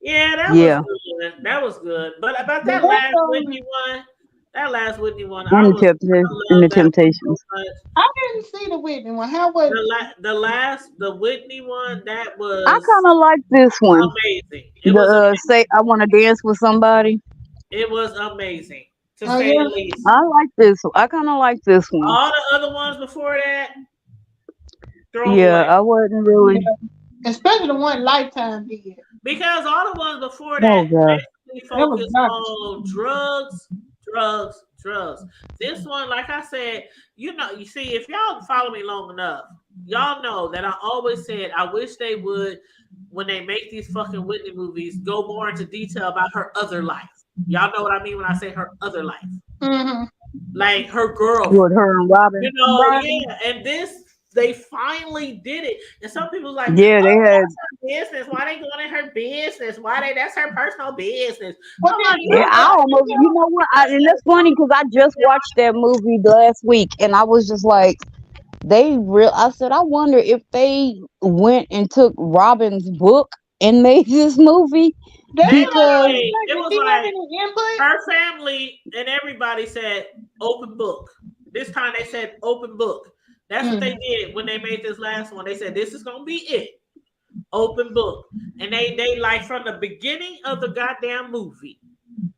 Speaker 2: Yeah, that
Speaker 5: Yeah.
Speaker 2: was good. That was good. But about
Speaker 4: The
Speaker 2: that
Speaker 4: rest
Speaker 2: last
Speaker 4: of them,
Speaker 2: Whitney one, I
Speaker 5: And
Speaker 2: love
Speaker 5: the
Speaker 2: that one so
Speaker 5: Temptations.
Speaker 2: much.
Speaker 4: I didn't see the Whitney one. How was it?
Speaker 2: The Whitney one, that
Speaker 5: I
Speaker 2: was
Speaker 5: kind of like this one.
Speaker 2: amazing.
Speaker 5: The say I want to dance with somebody.
Speaker 2: It was amazing, to
Speaker 4: Oh
Speaker 2: say
Speaker 4: yeah.
Speaker 2: the least.
Speaker 5: I like this. I kind of like this one.
Speaker 2: All the other ones before that, throw 'em
Speaker 5: Yeah,
Speaker 2: away.
Speaker 5: I wasn't really.
Speaker 4: Especially the one Lifetime did.
Speaker 2: Because all the ones before
Speaker 5: Oh
Speaker 2: that
Speaker 5: God.
Speaker 2: basically
Speaker 4: That was
Speaker 2: focused
Speaker 4: garbage.
Speaker 2: on drugs. This one, like I said, you see, if y'all follow me long enough, y'all know that I always said I wish they would, when they make these fucking Whitney movies, go more into detail about her other life. Y'all know what I mean when I say her other life.
Speaker 4: Mm-hmm.
Speaker 2: Like her girl.
Speaker 5: With her and Robin.
Speaker 2: Yeah, and this they finally did it. And some people like,
Speaker 5: Yeah, they had.
Speaker 2: that's her business. Why they going in her business? That's her personal business.
Speaker 4: Well,
Speaker 2: I'm like,
Speaker 5: Yeah, I almost. You know what? And that's funny because I just watched that movie last week, and I was just like, I said, I wonder if they went and took Robin's book and made this movie because
Speaker 2: it was like her family and everybody said open book. This time they said open book. That's what they did when they made this last one. They said this is gonna be it. Open book. And they like from the beginning of the goddamn movie,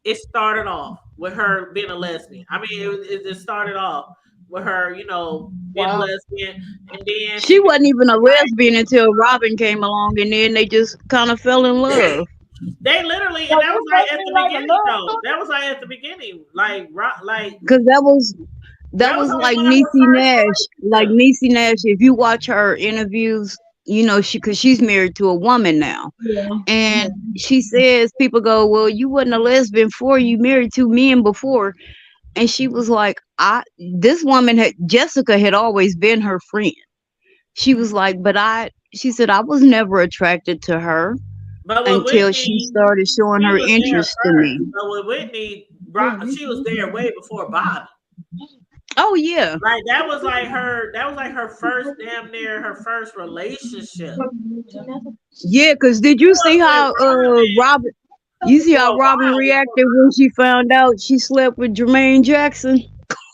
Speaker 2: it started off with her being a lesbian. I mean, it started off with her, being a lesbian, and then
Speaker 5: she wasn't even a lesbian until Robin came along, and then they just kind of fell in love.
Speaker 2: They literally, and that was like at the beginning, though. That was like at the beginning,
Speaker 5: because that was like Niecy Nash. Like Niecy Nash, if you watch her interviews, because she's married to a woman now, and she says people go, "Well, you wasn't a lesbian before, you married 2 men before," and she was like, this woman Jessica had always been her friend. She was like, she said, I was never attracted to her until she started showing her interest in me.
Speaker 2: But with Whitney, she was there way before Bobby.
Speaker 5: Oh yeah.
Speaker 2: Like that was like her first her first relationship.
Speaker 5: Yeah, because did you see how Robin Robin reacted when she found out she slept with Jermaine Jackson?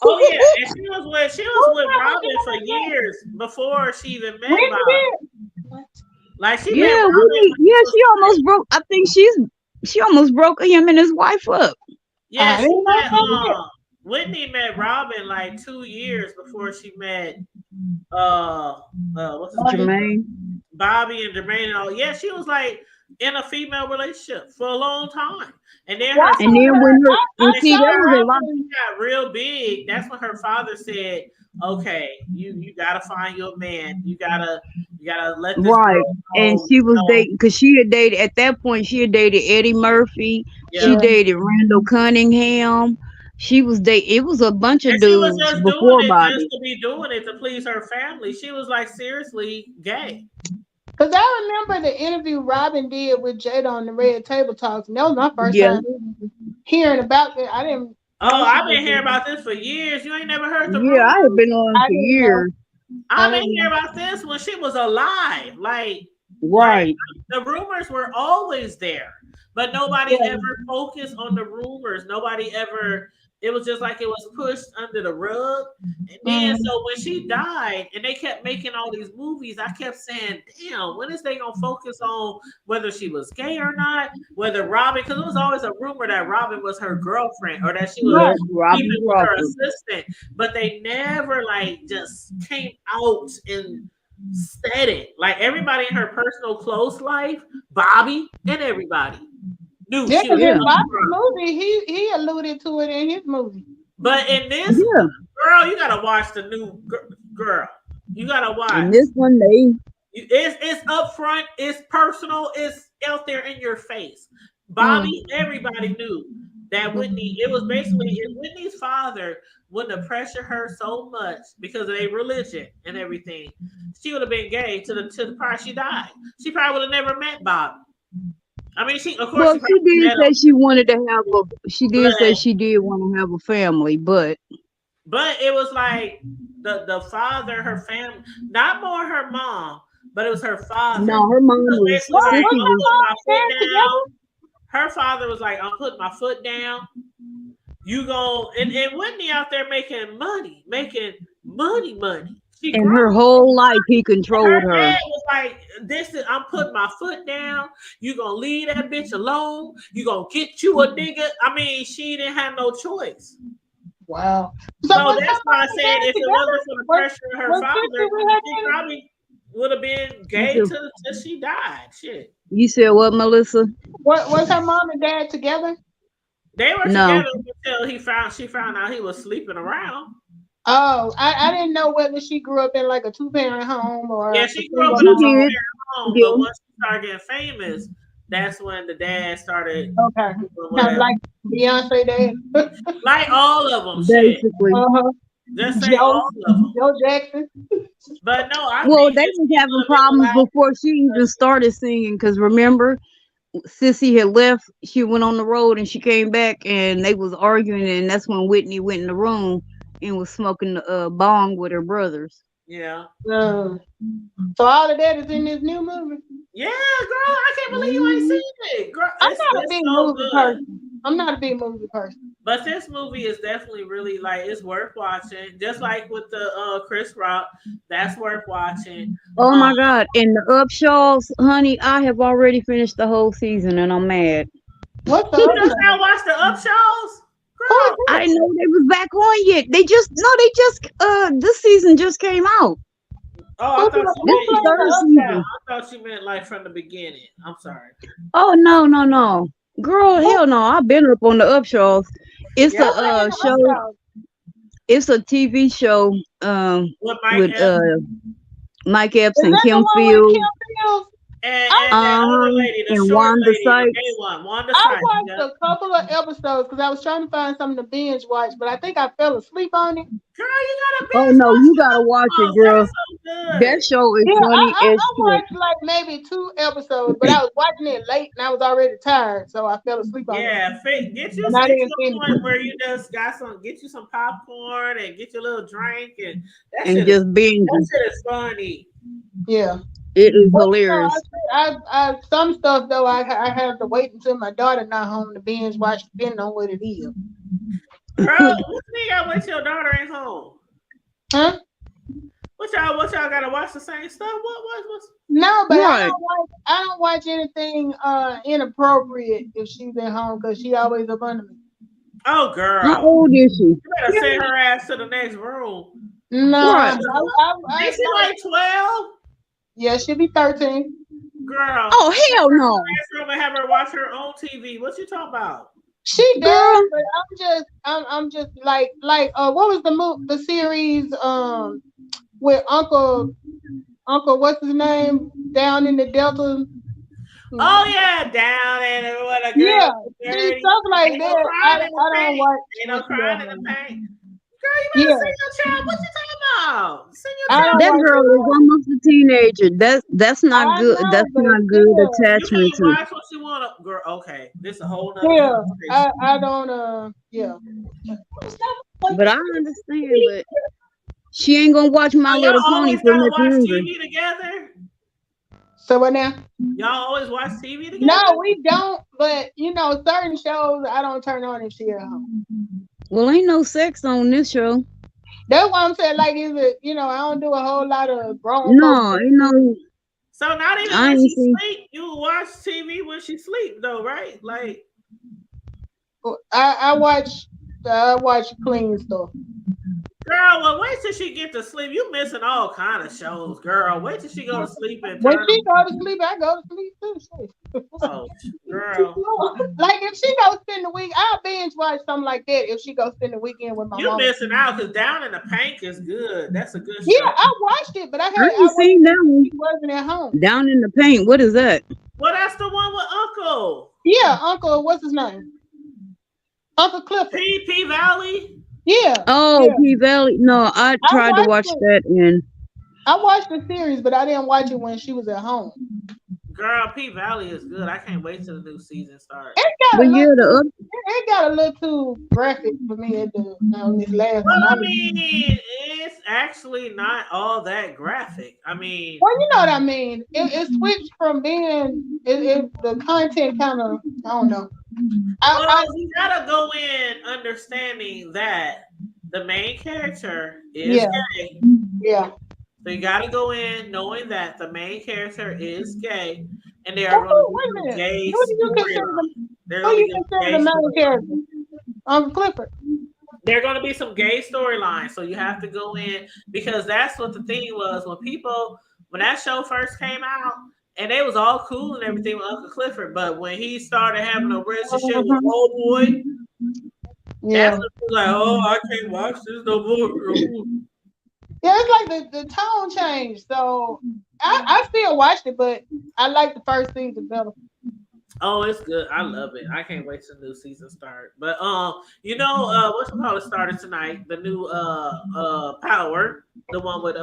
Speaker 2: Oh yeah, and she was with Robin for years before she even met Bobby. Like she met
Speaker 5: Yeah,
Speaker 2: Robin
Speaker 5: Whitney.
Speaker 2: when he
Speaker 5: Yeah,
Speaker 2: was
Speaker 5: she almost broke. I think she almost broke him and his wife up.
Speaker 2: yeah,
Speaker 4: I
Speaker 2: she
Speaker 4: didn't know
Speaker 2: met
Speaker 4: that.
Speaker 2: Whitney met Robin like 2 years before she met what's his name?
Speaker 5: Jermaine.
Speaker 2: Bobby and Jermaine and all. Yeah, she was like in a female relationship for a long time. And then
Speaker 4: Well,
Speaker 2: her
Speaker 4: I
Speaker 5: And then when her and
Speaker 2: when
Speaker 5: see
Speaker 2: she
Speaker 5: there
Speaker 2: got,
Speaker 5: was a lot.
Speaker 2: she got real big, that's when her father said, okay, you gotta find you a man. You gotta let this
Speaker 5: Right.
Speaker 2: girl
Speaker 5: And
Speaker 2: know.
Speaker 5: she was dating because she had dated at that point. She had dated Eddie Murphy. She
Speaker 2: Yeah.
Speaker 5: dated Randall Cunningham. She was dating. It was a bunch of
Speaker 2: And she was
Speaker 5: dudes
Speaker 2: just doing
Speaker 5: before
Speaker 2: it just
Speaker 5: Bobby.
Speaker 2: to be doing it to please her family. She was like seriously gay.
Speaker 4: Because I remember the interview Robin did with Jada on the Red Table Talks, and that was my first
Speaker 5: Yeah.
Speaker 4: time hearing about it. I didn't.
Speaker 2: Oh, I've been hearing about this for years. You ain't never heard the
Speaker 5: Yeah, I had
Speaker 2: rumors?
Speaker 5: been on
Speaker 4: I
Speaker 5: for
Speaker 4: didn't know.
Speaker 5: years.
Speaker 2: I've been hearing about this when she was alive. Like
Speaker 5: Right.
Speaker 2: the rumors were always there, but nobody ever focused on the rumors. Nobody ever. It was just like it was pushed under the rug. And then, so when she died, and they kept making all these movies, I kept saying, "Damn, when is they gonna focus on whether she was gay or not? Whether Robin, because it was always a rumor that Robin was her girlfriend or that she was
Speaker 5: Yes, Robin
Speaker 2: keeping with her
Speaker 5: Crawford.
Speaker 2: assistant, but they never like just came out and said it. Like everybody in her personal close life, Bobby and everybody knew
Speaker 4: Yeah,
Speaker 2: she was.
Speaker 4: in Bobby's movie, he alluded to it in his movie.
Speaker 2: But in this,
Speaker 5: Yeah.
Speaker 2: girl, you gotta watch the new girl. You gotta watch.
Speaker 5: And this one,
Speaker 2: It's upfront. It's personal. It's out there in your face. Bobby, everybody knew that Whitney. It was basically if Whitney's father wouldn't have pressured her so much because of their religion and everything, she would have been gay to the part she died. She probably would have never met Bobby. I mean, of course,
Speaker 5: well, she did
Speaker 2: met
Speaker 5: say
Speaker 2: him,
Speaker 5: she wanted to have a. She did say
Speaker 2: but-
Speaker 5: she did want to have a family, but
Speaker 2: it was like the father, her family, not more her mom, but it was her father.
Speaker 5: no, her mom was.
Speaker 2: Basically like,
Speaker 5: Sissy
Speaker 2: I'm
Speaker 5: was-
Speaker 2: putting my foot down. Her father was like, I'm putting my foot down. You go and Whitney out there making money. She
Speaker 5: and
Speaker 2: grew.
Speaker 5: her whole life he controlled
Speaker 2: Her
Speaker 5: her.
Speaker 2: dad was like, "This is I'm putting my foot down. You gonna leave that bitch alone. You gonna get you a nigga." I mean, she didn't have no choice.
Speaker 4: Wow.
Speaker 2: So that's why I said if it wasn't for the pressure of her
Speaker 4: was
Speaker 2: father,
Speaker 4: Sissy with her
Speaker 2: she
Speaker 4: daddy?
Speaker 2: probably would have been gay till she died. Shit.
Speaker 5: You said what, Melissa?
Speaker 4: What was her mom and dad together?
Speaker 2: They were
Speaker 5: No.
Speaker 2: together until she found out he was sleeping around.
Speaker 4: Oh, I didn't know whether she grew up in like a 2-parent home or.
Speaker 2: Yeah, she grew up in a
Speaker 5: She did.
Speaker 2: two-parent home,
Speaker 5: Yeah.
Speaker 2: but once she started getting famous, that's when the dad started.
Speaker 4: Okay. Kind of like Beyonce dad.
Speaker 2: Like all of them, shit.
Speaker 5: Basically.
Speaker 2: Just say all of them.
Speaker 4: Joe Jackson.
Speaker 2: But no, I
Speaker 5: Well,
Speaker 2: think
Speaker 5: they
Speaker 2: it's
Speaker 5: was having
Speaker 2: people
Speaker 5: problems
Speaker 2: allowed-
Speaker 5: before she even started singing. Because remember, Sissy had left. She went on the road and she came back, and they was arguing. And that's when Whitney went in the room and was smoking the bong with her brothers.
Speaker 2: Yeah.
Speaker 4: So all of that is in this new movie.
Speaker 2: Yeah, girl, I can't believe you ain't seen it. Girl,
Speaker 4: I'm
Speaker 2: it's
Speaker 4: not a big
Speaker 2: so
Speaker 4: movie
Speaker 2: good.
Speaker 4: person. I'm not a big movie person.
Speaker 2: But this movie is definitely really like it's worth watching. Just like with the Chris Rock, that's worth watching.
Speaker 5: Oh my God! And the Upshaws, honey, I have already finished the whole season, and I'm mad.
Speaker 4: What
Speaker 2: You just now watch the Upshaws? Girl,
Speaker 5: I didn't know they was back on yet. They just this season just came out.
Speaker 2: Oh, I thought
Speaker 5: This
Speaker 2: you
Speaker 5: is third
Speaker 2: meant,
Speaker 5: season.
Speaker 2: I thought you meant like from the beginning. I'm sorry.
Speaker 5: Oh no, girl, hell no! I've been up on the Upshaws. It's a show. It's a TV show
Speaker 2: With
Speaker 5: Mike Epps
Speaker 4: Is
Speaker 5: and
Speaker 4: that the
Speaker 5: Kim
Speaker 4: one with
Speaker 5: Fields.
Speaker 4: Kim Fields?
Speaker 2: And that other lady, the
Speaker 5: and
Speaker 2: short
Speaker 5: Wanda
Speaker 2: lady, the
Speaker 5: Sykes.
Speaker 2: gay one, Wanda
Speaker 4: I
Speaker 2: Sykes.
Speaker 4: watched
Speaker 2: Yeah.
Speaker 4: a couple of episodes because I was trying to find something to binge watch, but I think I fell asleep on it.
Speaker 2: Girl, you gotta
Speaker 5: Oh no, you gotta watch it, girl. That show is
Speaker 4: Yeah,
Speaker 5: funny
Speaker 4: I
Speaker 5: as shit.
Speaker 4: watched like maybe 2 episodes, but I was watching it late and I was already tired, so I fell asleep on it.
Speaker 2: Yeah, get you
Speaker 4: And I didn't
Speaker 2: to a
Speaker 4: finish
Speaker 2: point
Speaker 4: it.
Speaker 2: where you just get you some popcorn and get your little drink and that
Speaker 5: And
Speaker 2: shit
Speaker 5: just binge
Speaker 2: that
Speaker 5: it.
Speaker 2: shit is funny.
Speaker 4: Yeah.
Speaker 5: It is
Speaker 4: But,
Speaker 5: hilarious.
Speaker 4: I some stuff though I have to wait until my daughter not home to binge watch, depending on what it is.
Speaker 2: Girl, what you got with your daughter ain't home?
Speaker 4: Huh?
Speaker 2: What What y'all gotta watch the same stuff? What's
Speaker 4: No, but
Speaker 5: Right.
Speaker 4: I don't watch anything inappropriate if she's at home because she always up under me.
Speaker 2: Oh girl.
Speaker 5: How old is she?
Speaker 2: You better send her ass to the next room.
Speaker 4: No,
Speaker 5: Right.
Speaker 2: Ain't she like 12?
Speaker 4: Yeah, she'll be 13.
Speaker 2: Girl.
Speaker 5: Oh hell no.
Speaker 2: Next room and have her watch her own TV. What you talking about?
Speaker 4: She
Speaker 5: Girl.
Speaker 4: does, but I'm just like what was the series with Uncle what's his name down in the Delta?
Speaker 2: Oh yeah, down and what a girl.
Speaker 4: Yeah,
Speaker 2: dirty.
Speaker 4: stuff like
Speaker 2: Ain't
Speaker 4: that.
Speaker 2: no crying
Speaker 4: I
Speaker 2: in the
Speaker 4: don't
Speaker 2: paint.
Speaker 4: watch.
Speaker 2: Ain't no crying in the paint. Girl, you
Speaker 4: Yeah.
Speaker 2: better send your child. What you talking about? Send your
Speaker 4: I
Speaker 2: child.
Speaker 4: don't
Speaker 5: That
Speaker 4: watch
Speaker 5: girl is almost a teenager. That's not
Speaker 4: I
Speaker 5: good.
Speaker 4: know,
Speaker 5: That's
Speaker 4: but
Speaker 5: not good
Speaker 4: still.
Speaker 5: attachment
Speaker 2: You
Speaker 5: to.
Speaker 2: can watch what you want to, girl. Okay, this is a whole nother
Speaker 4: Yeah,
Speaker 2: conversation.
Speaker 4: I don't yeah.
Speaker 5: But I understand, but she ain't gonna watch My
Speaker 2: So
Speaker 5: Little
Speaker 2: y'all
Speaker 5: Pony
Speaker 2: always
Speaker 5: for
Speaker 2: gotta
Speaker 5: much
Speaker 2: watch
Speaker 5: longer.
Speaker 2: TV together.
Speaker 4: So what now?
Speaker 2: Y'all always watch TV together.
Speaker 4: No, we don't. But certain shows I don't turn on if she at home.
Speaker 5: Well, ain't no sex on this show.
Speaker 4: That's why I'm saying, like, is it? I don't do a whole lot of grown.
Speaker 5: No, ain't no.
Speaker 2: So not even
Speaker 5: I
Speaker 2: when
Speaker 5: ain't
Speaker 2: she
Speaker 5: seen.
Speaker 2: sleep, you watch TV when she sleep though, right? Like,
Speaker 4: I watch clean stuff.
Speaker 2: girl, well, wait till she get to sleep. You missing all kind of shows, girl. Wait till she go to sleep and
Speaker 4: When
Speaker 2: turn.
Speaker 4: she go to sleep, I go to sleep too.
Speaker 2: Oh, girl,
Speaker 4: Like if she go spend the week, I'll binge watch something like that. If she go spend the weekend with my
Speaker 2: you
Speaker 4: mom.
Speaker 2: missing out because Down in the Paint is good. That's a good show.
Speaker 4: Yeah, I watched it, but I
Speaker 5: ain't seen that one.
Speaker 4: She wasn't at home.
Speaker 5: Down in the Paint. What is that?
Speaker 2: Well, that's the one with Uncle.
Speaker 4: Yeah, Uncle, what's his name? Uncle Clifford.
Speaker 2: P Valley.
Speaker 4: Yeah.
Speaker 5: Oh,
Speaker 4: yeah.
Speaker 5: P Valley. No, I tried to watch
Speaker 4: watched
Speaker 5: that and
Speaker 4: I watched the series, but I didn't watch it when she was at home.
Speaker 2: Girl, P Valley is good. I can't wait till the new season starts.
Speaker 5: but yeah, the other
Speaker 4: It got a little too graphic for me at this last
Speaker 2: Well,
Speaker 4: one.
Speaker 2: I mean, it's actually not all that graphic. I mean,
Speaker 4: Well, you know what I mean. It switched from being the content kind of I don't know.
Speaker 2: You gotta go in understanding that the main character is
Speaker 4: Yeah.
Speaker 2: gay.
Speaker 4: Yeah.
Speaker 2: So you gotta go in knowing that the main character is gay, and there are going to be some gay
Speaker 4: Who do you consider the main character? Uncle Clifford.
Speaker 2: There are going to be some gay storylines, so you have to go in because that's what the thing was when that show first came out, and they was all cool and everything with Uncle Clifford, but when he started having a relationship with old boy, that's when people like, oh, I can't watch this no more.
Speaker 4: Yeah, it's like the tone changed. So I still watched it, but I like the first season better.
Speaker 2: Oh, it's good. I love it. I can't wait till the new season start. But what's it started tonight? The new Power, the one with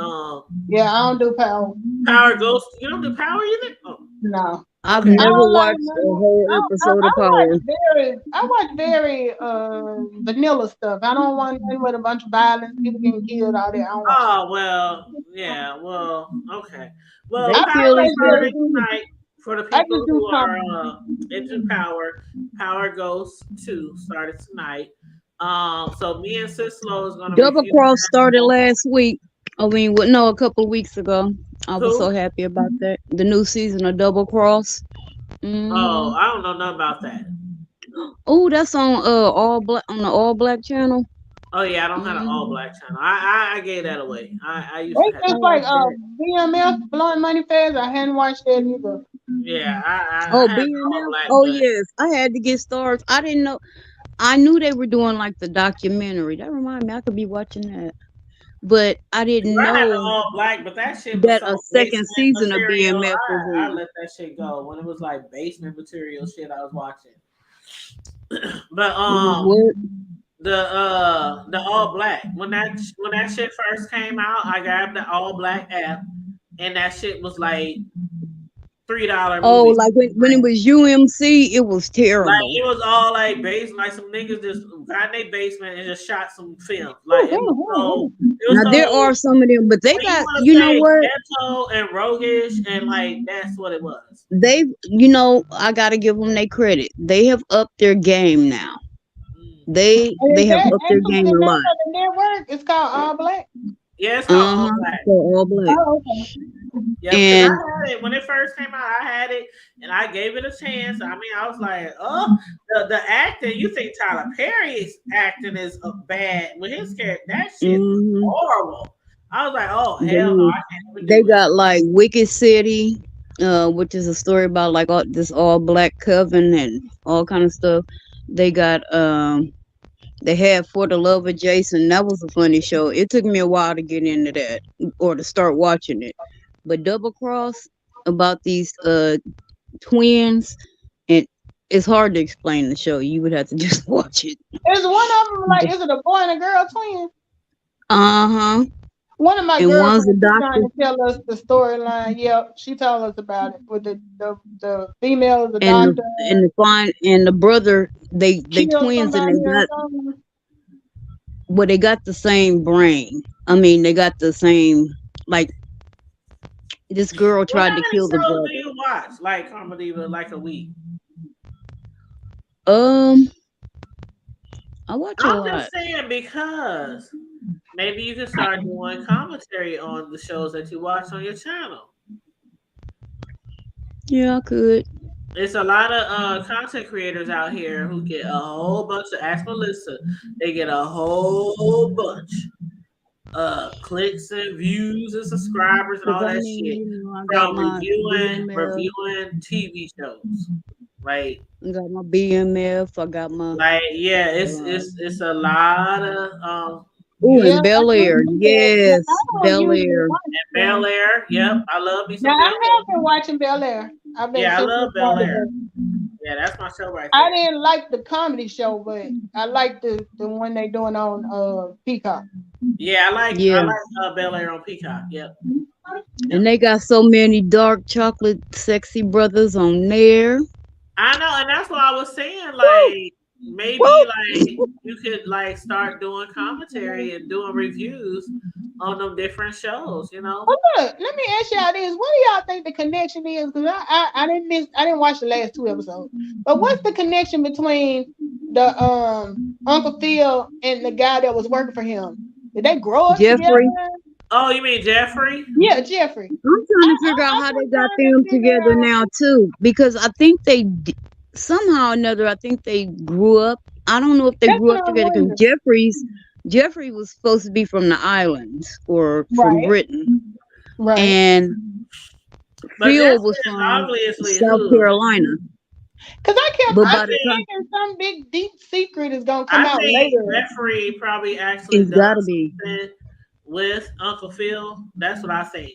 Speaker 4: Yeah, I don't do Power.
Speaker 2: Power Ghost. You don't do Power either? Oh.
Speaker 4: No.
Speaker 5: I've never watched a whole episode of Power.
Speaker 4: I watch very vanilla stuff. I don't want anything with a bunch of violence, people getting killed, all that. I don't watch
Speaker 2: Oh well, yeah, well, okay. Well,
Speaker 5: They
Speaker 2: Power
Speaker 5: kill each
Speaker 2: started
Speaker 5: other.
Speaker 2: tonight for the people who are into Power. Power Ghost 2 started tonight. So me and Sislo is gonna
Speaker 5: Double
Speaker 2: review
Speaker 5: Cross
Speaker 2: that.
Speaker 5: started last week. I mean, no, a couple of weeks ago. I was
Speaker 2: Who?
Speaker 5: so happy about that. The new season of Double Cross.
Speaker 2: Oh, I don't know nothing about that.
Speaker 5: Oh, that's on All Black on the All Black channel.
Speaker 2: Oh yeah, I don't have an all black channel. I gave that away. I used to
Speaker 4: It's
Speaker 2: have
Speaker 4: just like BMF Blowing Money Fast. I hadn't watched that either.
Speaker 2: yeah, I
Speaker 5: Oh,
Speaker 2: have
Speaker 5: BMF.
Speaker 2: all black.
Speaker 5: Oh
Speaker 2: but-
Speaker 5: yes, I had to get started. I didn't know. I knew they were doing like the documentary. That reminded me I could be watching that, but I didn't
Speaker 2: I have an
Speaker 5: know
Speaker 2: all black, but that shit was
Speaker 5: that
Speaker 2: so
Speaker 5: a second
Speaker 2: basement
Speaker 5: season of
Speaker 2: material,
Speaker 5: BMF
Speaker 2: I
Speaker 5: was in.
Speaker 2: let that shit go when it was like basement material shit I was watching. But
Speaker 5: What?
Speaker 2: the all black when that shit first came out, I grabbed the all black app, and that shit was like $3
Speaker 5: Oh,
Speaker 2: movies.
Speaker 5: like when it was UMC, it was terrible.
Speaker 2: Like it was all like like some niggas just got in their basement and just shot some film. Like it was
Speaker 5: Now there are some of them, but they got, you know what?
Speaker 2: Ghetto and roguish, and like that's what it was.
Speaker 5: They, I gotta give them their credit. They have upped their game now. They have upped their game a lot.
Speaker 4: The network, it's called All Black.
Speaker 2: Yeah, it's called All
Speaker 5: Uh-huh.
Speaker 2: Black.
Speaker 5: So all black.
Speaker 4: Oh, okay.
Speaker 2: Yeah, because
Speaker 5: And
Speaker 2: I had it when it first came out. I had it, and I gave it a chance. I mean, I was like, oh, the acting. You think Tyler Perry's acting is bad with his character? That shit was
Speaker 5: mhm.
Speaker 2: horrible. I was like, oh
Speaker 5: They
Speaker 2: hell no, I can't even
Speaker 5: they
Speaker 2: do it.
Speaker 5: got like Wicked City, which is a story about like this all black coven and all kind of stuff. They got they had For the Love of Jason. That was a funny show. It took me a while to get into that or to start watching it. But Double Cross about these twins, and it's hard to explain the show. You would have to just watch it.
Speaker 4: Is one of them like, is it a boy and a girl twin?
Speaker 5: Uh-huh.
Speaker 4: One of my
Speaker 5: And one's
Speaker 4: girlfriends
Speaker 5: a
Speaker 4: was
Speaker 5: doctor.
Speaker 4: trying to tell us the storyline. Yep, she told us about it with the female is a
Speaker 5: And
Speaker 4: doctor.
Speaker 5: the brother, they
Speaker 4: Killed
Speaker 5: twins, and
Speaker 4: somebody
Speaker 5: they
Speaker 4: or
Speaker 5: got
Speaker 4: something.
Speaker 5: well, they got the same brain. I mean, they got the same, like, this girl
Speaker 2: Well,
Speaker 5: tried
Speaker 2: how
Speaker 5: to
Speaker 2: many
Speaker 5: kill the
Speaker 2: shows
Speaker 5: brother.
Speaker 2: do you watch? Like comedy, but like a week.
Speaker 5: I watch a
Speaker 2: I'm
Speaker 5: lot.
Speaker 2: just saying because maybe you can start doing commentary on the shows that you watch on your channel.
Speaker 5: Yeah, I could.
Speaker 2: It's a lot of content creators out here who get a whole bunch of, ask Melissa, they get a whole bunch of clicks and views and subscribers and all
Speaker 5: Cause I
Speaker 2: that
Speaker 5: mean,
Speaker 2: shit
Speaker 5: you know, I got
Speaker 2: from
Speaker 5: my BMF,
Speaker 2: reviewing TV shows. Right?
Speaker 5: I got my BMF, I got my
Speaker 2: Like, yeah, it's a lot of
Speaker 5: ooh,
Speaker 4: Yeah,
Speaker 5: and Bel
Speaker 4: I
Speaker 5: Air,
Speaker 4: do that.
Speaker 5: yes,
Speaker 4: I don't
Speaker 5: Bel
Speaker 4: usually
Speaker 5: Air.
Speaker 4: watch
Speaker 2: Bel
Speaker 4: them.
Speaker 2: Air. Yep, I love me some
Speaker 4: Now
Speaker 2: Bel
Speaker 4: I
Speaker 2: Air.
Speaker 4: have been watching Bel Air. I've been
Speaker 2: Yeah, I
Speaker 4: since
Speaker 2: love
Speaker 4: we
Speaker 2: Bel
Speaker 4: started
Speaker 2: Air.
Speaker 4: it.
Speaker 2: Yeah, that's my show right
Speaker 4: I
Speaker 2: there.
Speaker 4: didn't like the comedy show, but I like the one they doing on Peacock.
Speaker 2: Yeah, I like
Speaker 5: Yeah,
Speaker 2: Bel Air on Peacock. Yep.
Speaker 5: and they got so many dark chocolate sexy brothers on there.
Speaker 2: I know, and that's what I was saying. Like maybe like you could like start doing commentary and doing reviews on them different shows. You know.
Speaker 4: Well, look, let me ask y'all this: what do y'all think the connection is? Because I didn't watch the last 2 episodes, but what's the connection between the Uncle Phil and the guy that was working for him? Did they grow up
Speaker 5: Jeffrey.
Speaker 4: together?
Speaker 2: Oh, you mean Jeffrey?
Speaker 4: Yeah, Jeffrey.
Speaker 5: I'm trying to figure out how they got them together now too, because I think they somehow or another. I think they grew up. I don't know if they
Speaker 4: That's
Speaker 5: grew
Speaker 4: what
Speaker 5: up
Speaker 4: I'm
Speaker 5: together because
Speaker 4: wondering.
Speaker 5: Jeffrey was supposed to be from the islands or from
Speaker 4: Right,
Speaker 5: Britain,
Speaker 4: right.
Speaker 5: and
Speaker 2: But
Speaker 5: Phil
Speaker 2: Jeffrey
Speaker 5: was
Speaker 2: is
Speaker 5: from
Speaker 2: obviously
Speaker 5: South
Speaker 2: hood.
Speaker 5: Carolina.
Speaker 4: Because
Speaker 5: But
Speaker 4: I
Speaker 5: by the
Speaker 4: keep
Speaker 5: time
Speaker 4: thinking some big deep secret is gonna come
Speaker 2: I
Speaker 4: out
Speaker 2: think
Speaker 4: later.
Speaker 2: Jeffrey probably actually
Speaker 5: it's
Speaker 2: done
Speaker 5: gotta be.
Speaker 2: something with Uncle Phil. That's what I think.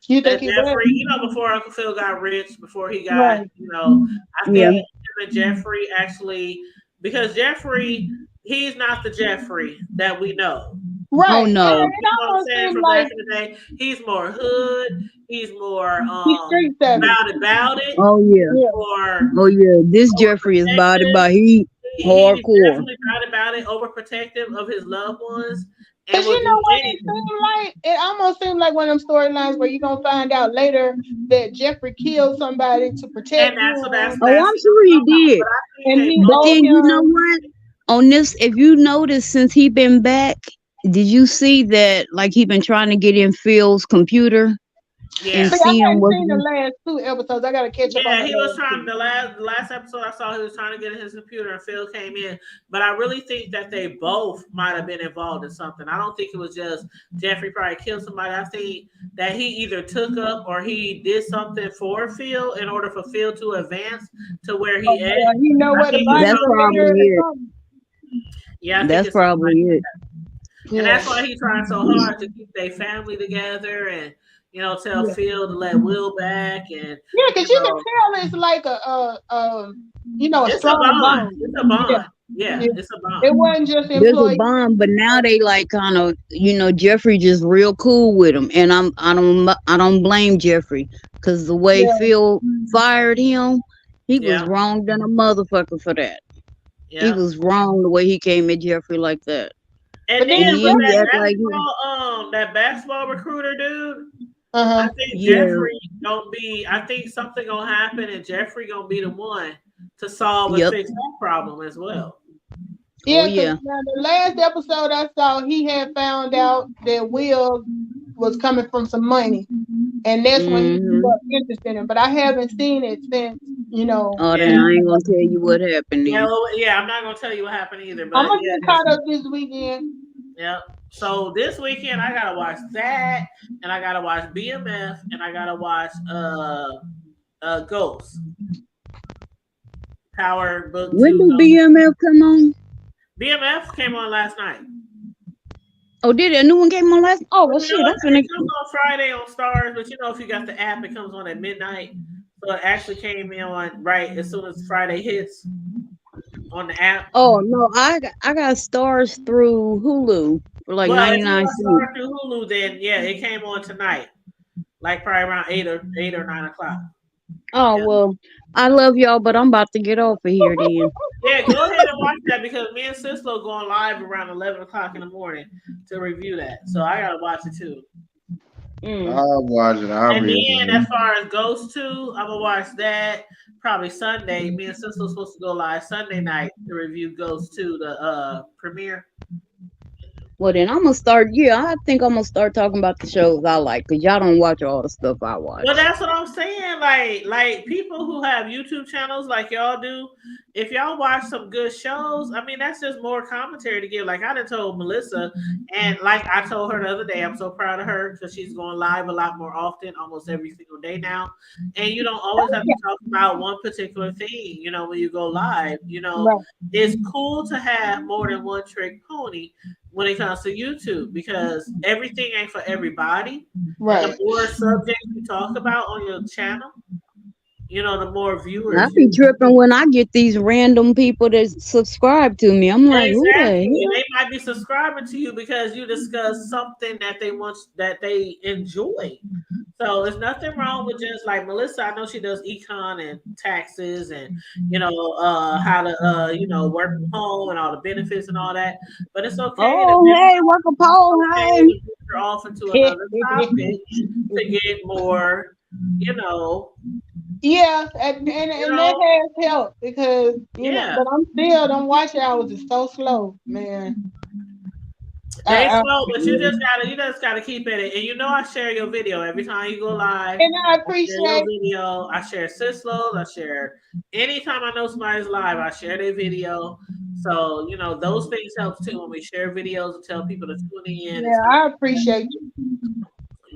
Speaker 4: You
Speaker 2: That
Speaker 4: think he
Speaker 2: Jeffrey,
Speaker 4: will?
Speaker 2: you know, before Uncle Phil got rich, before he got,
Speaker 4: Right.
Speaker 2: you know, I
Speaker 5: Yeah.
Speaker 2: think him and Jeffrey actually, because Jeffrey, he's not the Jeffrey that we know.
Speaker 5: Oh
Speaker 4: Right. Yeah,
Speaker 5: no.
Speaker 2: You
Speaker 4: it
Speaker 2: know what I'm
Speaker 4: almost
Speaker 2: saying?
Speaker 4: seems
Speaker 2: From
Speaker 4: like
Speaker 2: back in the day, he's more hood. He's more
Speaker 4: he's street savvy.
Speaker 2: about it,
Speaker 5: Oh yeah.
Speaker 4: Yeah.
Speaker 2: more
Speaker 5: Oh yeah. This Jeffrey is body
Speaker 2: overprotective.
Speaker 5: by he
Speaker 2: He's
Speaker 5: hardcore.
Speaker 2: definitely about it, overprotective of his loved ones, and
Speaker 4: Cause
Speaker 2: will
Speaker 4: you know
Speaker 2: do
Speaker 4: what it
Speaker 2: anything.
Speaker 4: seemed like? It almost seemed like one of them storylines where you're gonna find out later that Jeffrey killed somebody to
Speaker 2: And
Speaker 4: protect
Speaker 2: that's what
Speaker 4: him,
Speaker 5: Oh, I'm sure he did.
Speaker 2: But I think
Speaker 4: and
Speaker 2: they
Speaker 4: he
Speaker 5: But
Speaker 2: both.
Speaker 5: then
Speaker 4: owed
Speaker 5: you know
Speaker 4: him.
Speaker 5: what? On this, if you notice, since he been back, did you see that? Like he been trying to get in Phil's computer
Speaker 2: Yeah.
Speaker 5: and
Speaker 4: See, I
Speaker 5: see him
Speaker 4: haven't
Speaker 5: what
Speaker 4: seen the last 2 episodes. I gotta catch up on
Speaker 2: Yeah,
Speaker 4: the
Speaker 2: he was
Speaker 4: last
Speaker 2: trying.
Speaker 4: 2.
Speaker 2: The last episode I saw, he was trying to get in his computer, and Phil came in. But I really think that they both might have been involved in something. I don't think it was just Jeffrey probably killed somebody. I think that he either took up or he did something for Phil in order for Phil to advance to where he
Speaker 4: Oh,
Speaker 2: is.
Speaker 4: yeah, he know
Speaker 2: I
Speaker 4: where to
Speaker 2: think
Speaker 4: buy
Speaker 2: it's
Speaker 5: That's
Speaker 4: some
Speaker 2: something.
Speaker 5: probably
Speaker 4: beer or
Speaker 5: it.
Speaker 4: something.
Speaker 2: Yeah, I think
Speaker 5: That's
Speaker 2: it's something
Speaker 5: probably
Speaker 2: like
Speaker 5: it.
Speaker 2: that. And
Speaker 4: Yeah.
Speaker 2: that's why he's trying so hard to keep their family together and, you know, tell
Speaker 4: Yeah.
Speaker 2: Phil to let Will back and,
Speaker 4: Yeah,
Speaker 2: you
Speaker 4: because you can
Speaker 2: know,
Speaker 4: tell it's like a
Speaker 2: it's a
Speaker 4: strong
Speaker 2: bond.
Speaker 4: bond.
Speaker 2: It's a
Speaker 4: Yeah.
Speaker 2: bond. Yeah,
Speaker 4: Yeah.
Speaker 2: it's a
Speaker 4: It
Speaker 2: bond.
Speaker 4: wasn't just
Speaker 5: There's a
Speaker 4: employee.
Speaker 5: bond, but now they like kind of, Jeffrey just real cool with him, and I don't blame Jeffrey because the way
Speaker 4: Yeah.
Speaker 5: Phil fired him, he was
Speaker 2: Yeah,
Speaker 5: wrong than a motherfucker for that. He
Speaker 2: yeah.
Speaker 5: was wrong the way he came at Jeffrey like that.
Speaker 2: And
Speaker 4: But then
Speaker 5: And
Speaker 2: then with
Speaker 5: then he
Speaker 2: that
Speaker 5: act like he,
Speaker 2: basketball recruiter dude, I
Speaker 4: Uh-huh.
Speaker 2: think
Speaker 5: yeah,
Speaker 2: Jeffrey gonna be. I think something gonna happen, and Jeffrey gonna be the one to solve and
Speaker 5: yep.
Speaker 2: fix that problem as well.
Speaker 4: Yeah,
Speaker 5: Oh yeah.
Speaker 4: because the last episode I saw, he had found out that Will was coming from some money, and that's when he
Speaker 5: Mm-hmm.
Speaker 4: got interested in it. But I haven't seen it since, you know.
Speaker 5: Oh, then
Speaker 2: Yeah.
Speaker 5: I ain't gonna tell you what happened
Speaker 2: Yeah,
Speaker 5: then.
Speaker 2: well, yeah, I'm not gonna tell you what happened either,
Speaker 4: I'm
Speaker 2: but
Speaker 4: gonna
Speaker 2: yeah,
Speaker 4: get caught up this weekend.
Speaker 2: yeah. So this weekend I gotta watch that, and I gotta watch BMF, and I gotta watch Ghost. Power Book
Speaker 5: When
Speaker 2: 2.
Speaker 5: did BMF come on?
Speaker 2: BMF came on last night.
Speaker 5: Oh, did a new one came on last? Oh, well, shit, I'm finna.
Speaker 2: It comes on Friday on Stars, but you know if you got the app, it comes on at midnight. So it actually came in on right as soon as Friday hits on the app.
Speaker 5: Oh no, I got Stars through Hulu for like
Speaker 2: Well, if you
Speaker 5: 99
Speaker 2: got
Speaker 5: cents.
Speaker 2: Stars through Hulu, then yeah, it came on tonight, like probably around 8 or 9 o'clock.
Speaker 5: Oh
Speaker 2: Yeah.
Speaker 5: well, I love y'all, but I'm about to get off of here then.
Speaker 2: Yeah, go ahead and watch that because me and Sislo going live around 11 o'clock in the morning to review that. So I gotta watch it too.
Speaker 8: I'll watch it.
Speaker 2: And then as far as Ghost 2, I'm gonna watch that probably Sunday. Me and Sislo's supposed to go live Sunday night to review Ghost 2, the premiere.
Speaker 5: Well then I'm gonna start. Yeah, I think I'm gonna start talking about the shows I like because y'all don't watch all the stuff I watch.
Speaker 2: Well, that's what I'm saying. Like people who have YouTube channels like y'all do, if y'all watch some good shows, I mean that's just more commentary to give. Like I done told Melissa, and like I told her the other day, I'm so proud of her because she's going live a lot more often, almost every single day now. And you don't always have to talk about one particular thing, you know, when you go live. You know,
Speaker 4: Right.
Speaker 2: It's cool to have more than one trick pony when it comes to YouTube because everything ain't for everybody.
Speaker 4: Right.
Speaker 2: The more subjects you talk about on your channel, you know, the more viewers.
Speaker 5: I be tripping when I get these random people that subscribe to me. I'm like, who the
Speaker 2: Exactly.
Speaker 5: hell?
Speaker 2: They might be subscribing to you because you discuss something that they enjoy. So there's nothing wrong with just like Melissa. I know she does econ and taxes and you know how to you know work from home and all the benefits and all that. But it's okay.
Speaker 5: Oh, hey, work a pole, hey.
Speaker 2: To venture off into another topic to get more, you know.
Speaker 4: Yeah, and that has helped because you know, but I'm still them watch hours is so slow, man.
Speaker 2: They slow, but you just gotta keep at it. And you know I share your video every time you go live.
Speaker 4: And I appreciate
Speaker 2: your video. I share Sislo's, I share anytime I know somebody's live, I share their video. So, you know, those things help too when we share videos and tell people to tune in.
Speaker 4: Yeah, I appreciate you.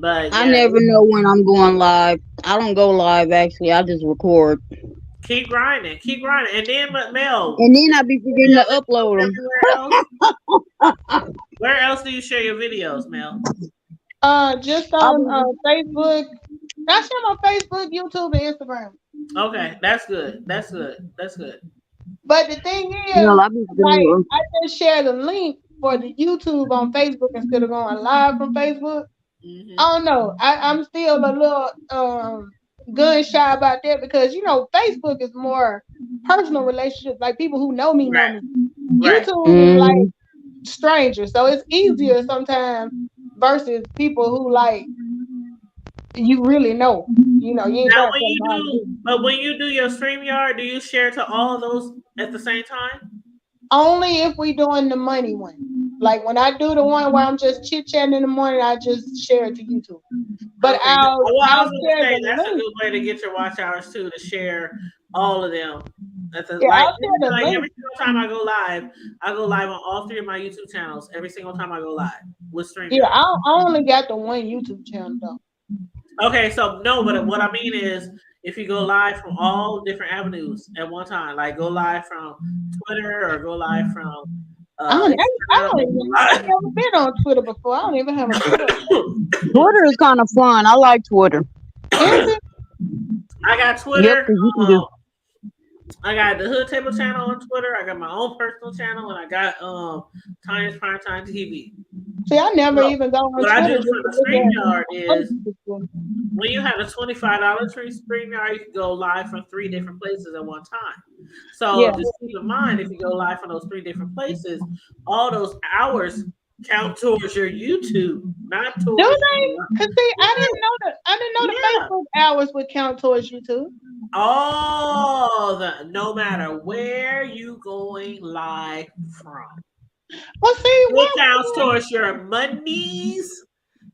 Speaker 2: But
Speaker 5: I never know when I'm going live. I don't go live actually. I just record.
Speaker 2: Keep grinding. And then Mel.
Speaker 5: And then I be forgetting to upload them.
Speaker 2: Where else do you share your videos, Mel?
Speaker 4: Just on Facebook. I share my Facebook, YouTube, and Instagram.
Speaker 2: Okay, that's good.
Speaker 4: But the thing is,
Speaker 5: No,
Speaker 4: like, I just share the link for the YouTube on Facebook instead of going live from Facebook.
Speaker 2: Mm-hmm.
Speaker 4: I don't know. I'm still a little gun shy about that because you know Facebook is more personal relationships, like people who know me know me. YouTube is like strangers, so it's easier sometimes versus people who like you really know. You know, you ain't
Speaker 2: now,
Speaker 4: got
Speaker 2: when you do your StreamYard, do you share to all of those at the same time?
Speaker 4: Only if we doing the money one. Like when I do the one where I'm just chit chatting in the morning, I just share it to YouTube. But I'll share
Speaker 2: that's a good way to get your watch hours too, to share all of them. That's
Speaker 4: I'll share the link.
Speaker 2: every single time I go live on all 3 of my YouTube channels. Every single time I go live with StreamYard.
Speaker 4: Yeah, I only got the one YouTube channel though.
Speaker 2: Okay, so no, but what I mean is if you go live from all different avenues at one time, like go live from Twitter or go live from
Speaker 4: I've never been on Twitter before. I don't even have a Twitter.
Speaker 5: Twitter is kind of fun. I like Twitter.
Speaker 2: I got Twitter.
Speaker 5: Yep, 'cause you can do.
Speaker 2: I got the Hood Table channel on Twitter. I got my own personal channel, and I got Times Primetime TV.
Speaker 4: See, I never even go on
Speaker 2: what
Speaker 4: Twitter.
Speaker 2: I do for the StreamYard is when you have a $25 StreamYard, you can go live from 3 different places at one time. So just keep in mind, if you go live from those 3 different places, all those hours count towards your YouTube, not towards.
Speaker 4: Do they? Cause see, I didn't know the Facebook hours would count towards YouTube.
Speaker 2: No matter where you going live from.
Speaker 4: Well, see,
Speaker 2: It counts towards your monies.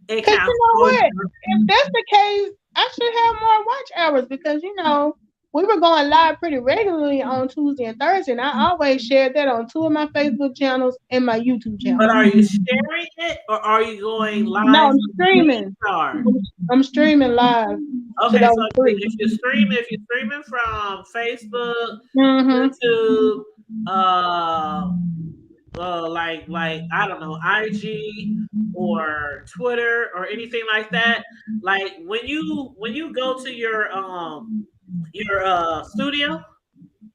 Speaker 2: It
Speaker 4: because
Speaker 2: counts
Speaker 4: you know
Speaker 2: towards
Speaker 4: what? If that's the case, I should have more watch hours because we were going live pretty regularly on Tuesday and Thursday, and I always shared that on 2 of my Facebook channels and my YouTube channel.
Speaker 2: But are you sharing it or are you going live?
Speaker 4: No, I'm streaming. I'm streaming live.
Speaker 2: Okay, so if you're streaming from Facebook, YouTube, like I don't know, IG or Twitter or anything like that. Like when you go to your studio,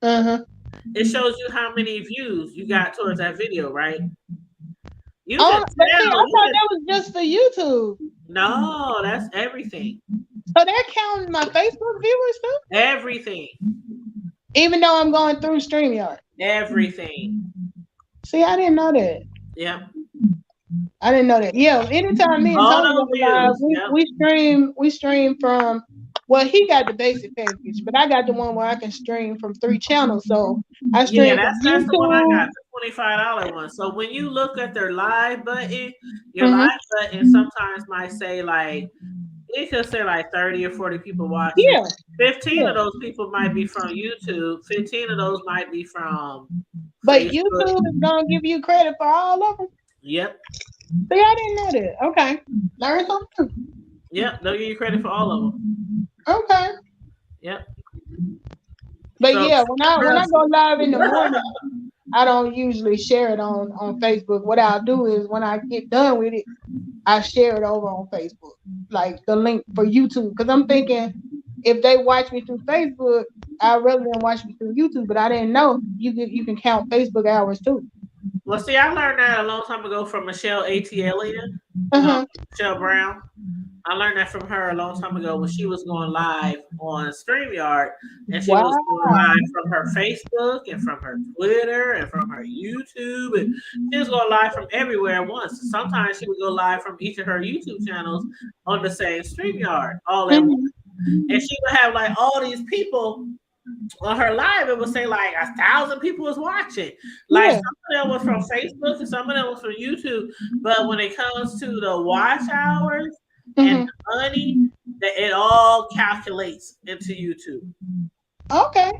Speaker 2: it shows you how many views you got towards that video, right? You can
Speaker 4: I thought that was just for YouTube.
Speaker 2: No, that's everything.
Speaker 4: So they're counting my Facebook viewers too?
Speaker 2: Everything.
Speaker 4: Even though I'm going through StreamYard.
Speaker 2: Everything.
Speaker 4: See, I didn't know that.
Speaker 2: Yeah.
Speaker 4: I didn't know that. Yeah, anytime me and Tony go live, we stream from. Well, he got the basic package, but I got the one where I can stream from 3 channels. So I stream.
Speaker 2: Yeah, that's the one I got, the $25 one. So when you look at their live button, your live button sometimes might say like, it could say like 30 or 40 people watching.
Speaker 4: Yeah.
Speaker 2: 15 of those people might be from YouTube. 15 of those might be from
Speaker 4: But
Speaker 2: Facebook.
Speaker 4: YouTube is gonna give you credit for all of them.
Speaker 2: Yep.
Speaker 4: See, I didn't know that. Okay. Learn something.
Speaker 2: Yep, they'll give you credit for all of them.
Speaker 4: Okay.
Speaker 2: Yep.
Speaker 4: But so, yeah, when I go live in the morning, I don't usually share it on Facebook. What I'll do is when I get done with it, I share it over on Facebook, like the link for YouTube. Because I'm thinking if they watch me through Facebook, I'd rather than watch me through YouTube. But I didn't know you can count Facebook hours too.
Speaker 2: Well, see, I learned that a long time ago from Michelle ATLian, Michelle Brown. I learned that from her a long time ago when she was going live on StreamYard, and she was going live from her Facebook and from her Twitter and from her YouTube, and she was going live from everywhere at once. Sometimes she would go live from each of her YouTube channels on the same StreamYard all at once, and she would have like all these people on her live. It would say like 1,000 people was watching. Like some of them was from Facebook and some of them was from YouTube, but when it comes to the watch hours and the money, that it all calculates into YouTube.
Speaker 4: Okay.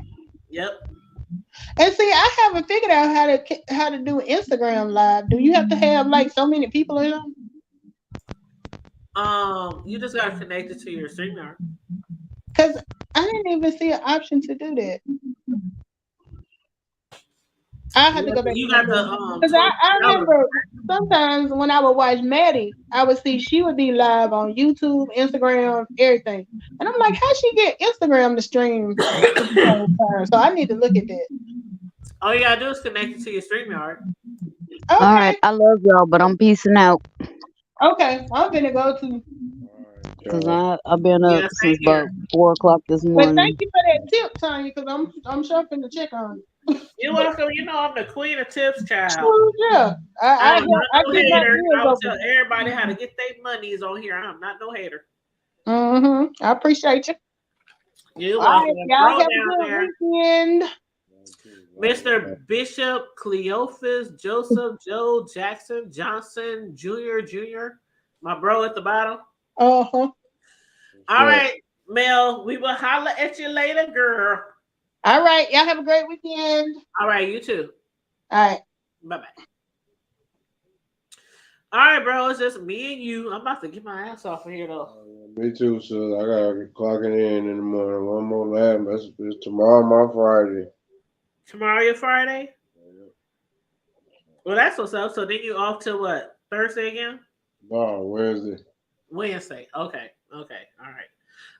Speaker 2: Yep.
Speaker 4: And see, I haven't figured out how to do Instagram live. Do you have to have like so many people in them?
Speaker 2: You just gotta connect it to your StreamYard.
Speaker 4: Because I didn't even see an option to do that. I had to go back.
Speaker 2: You got the
Speaker 4: because I remember sometimes when I would watch Maddie, I would see she would be live on YouTube, Instagram, everything, and I'm like, how she get Instagram to stream? So I need to look at that.
Speaker 2: All you gotta do is connect it to your StreamYard.
Speaker 4: Okay.
Speaker 5: All right, I love y'all, but I'm peacing out.
Speaker 4: Okay, I'm gonna go to.
Speaker 5: Because I've been up since about 4 o'clock this morning.
Speaker 4: But thank you for that tip, Tanya, because I'm sure finna check on it.
Speaker 2: You're welcome. You know I'm the queen of tips, child.
Speaker 4: Oh, yeah. I
Speaker 2: will tell everybody how to get their monies on here. I'm not no hater.
Speaker 4: I appreciate you.
Speaker 2: You're welcome.
Speaker 4: Y'all have a good weekend.
Speaker 2: Mr. Bishop Cleophas Joseph Joe Jackson Johnson Jr. My bro at the bottom. All right, Mel, we will holler at you later, girl.
Speaker 4: All right, y'all have a great weekend.
Speaker 2: All right, you too.
Speaker 4: All right.
Speaker 2: Bye-bye. All right, bro, it's just me and you. I'm about to get my ass off of here, though.
Speaker 10: Me too, so I gotta clock it in the morning. One more lap. It's tomorrow, my Friday.
Speaker 2: Tomorrow, your Friday? Well, that's what's up. So then you off till what? Thursday again?
Speaker 10: No, Wednesday.
Speaker 2: Wednesday. Okay. All right.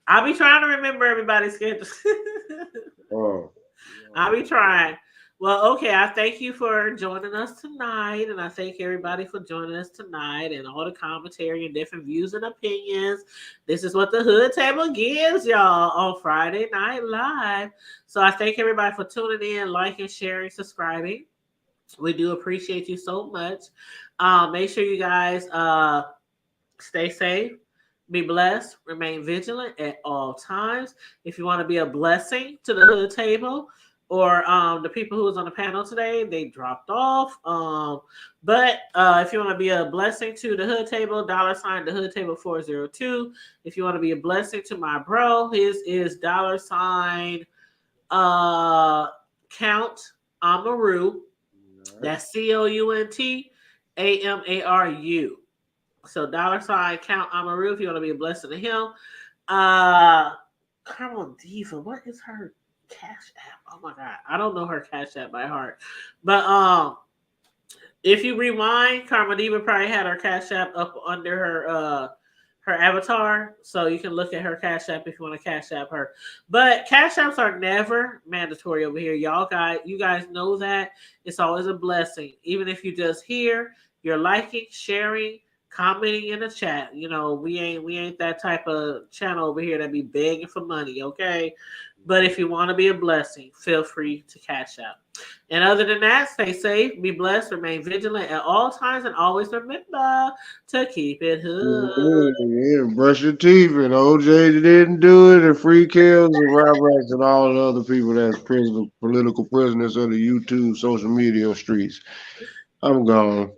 Speaker 2: I'll be trying to remember everybody's schedule. I'll be trying. Well, okay. I thank you for joining us tonight, and I thank everybody for joining us tonight and all the commentary and different views and opinions. This is what the Hood Table gives y'all on Friday Night Live. So I thank everybody for tuning in, liking, sharing, subscribing. We do appreciate you so much. Make sure you guys stay safe. Be blessed. Remain vigilant at all times. If you want to be a blessing to the hood table or the people who was on the panel today, they dropped off. But if you want to be a blessing to the hood table, $ the hood table 402. If you want to be a blessing to my bro, his is $ Count Amaru. That's COUNT AMARU. So $ Count Amaru if you want to be a blessing to him. Carmel Diva, what is her cash app? Oh my god, I don't know her cash app by heart. But if you rewind, Carmel Diva probably had her cash app up under her avatar, so you can look at her cash app if you want to cash app her. But cash apps are never mandatory over here, you guys know that. It's always a blessing, even if you just hear, you're liking, sharing, commenting in the chat. You know, we ain't that type of channel over here that be begging for money, okay? But if you want to be a blessing, feel free to cash out. And other than that, stay safe, be blessed, remain vigilant at all times, and always remember to keep it hood.
Speaker 10: Yeah, brush your teeth. And OJ didn't do it, and Free Kills and Rob Rex and all the other people that's political prisoners of the YouTube social media streets. I'm gone.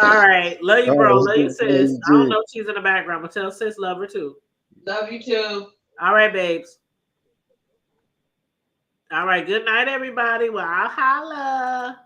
Speaker 2: All right. Love you, bro. Love you, sis.
Speaker 10: Love you
Speaker 2: I don't
Speaker 10: too.
Speaker 2: know if she's in the background, but tell sis love her too.
Speaker 9: Love you too.
Speaker 2: All right, babes. All right. Good night, everybody. Well, I'll holla.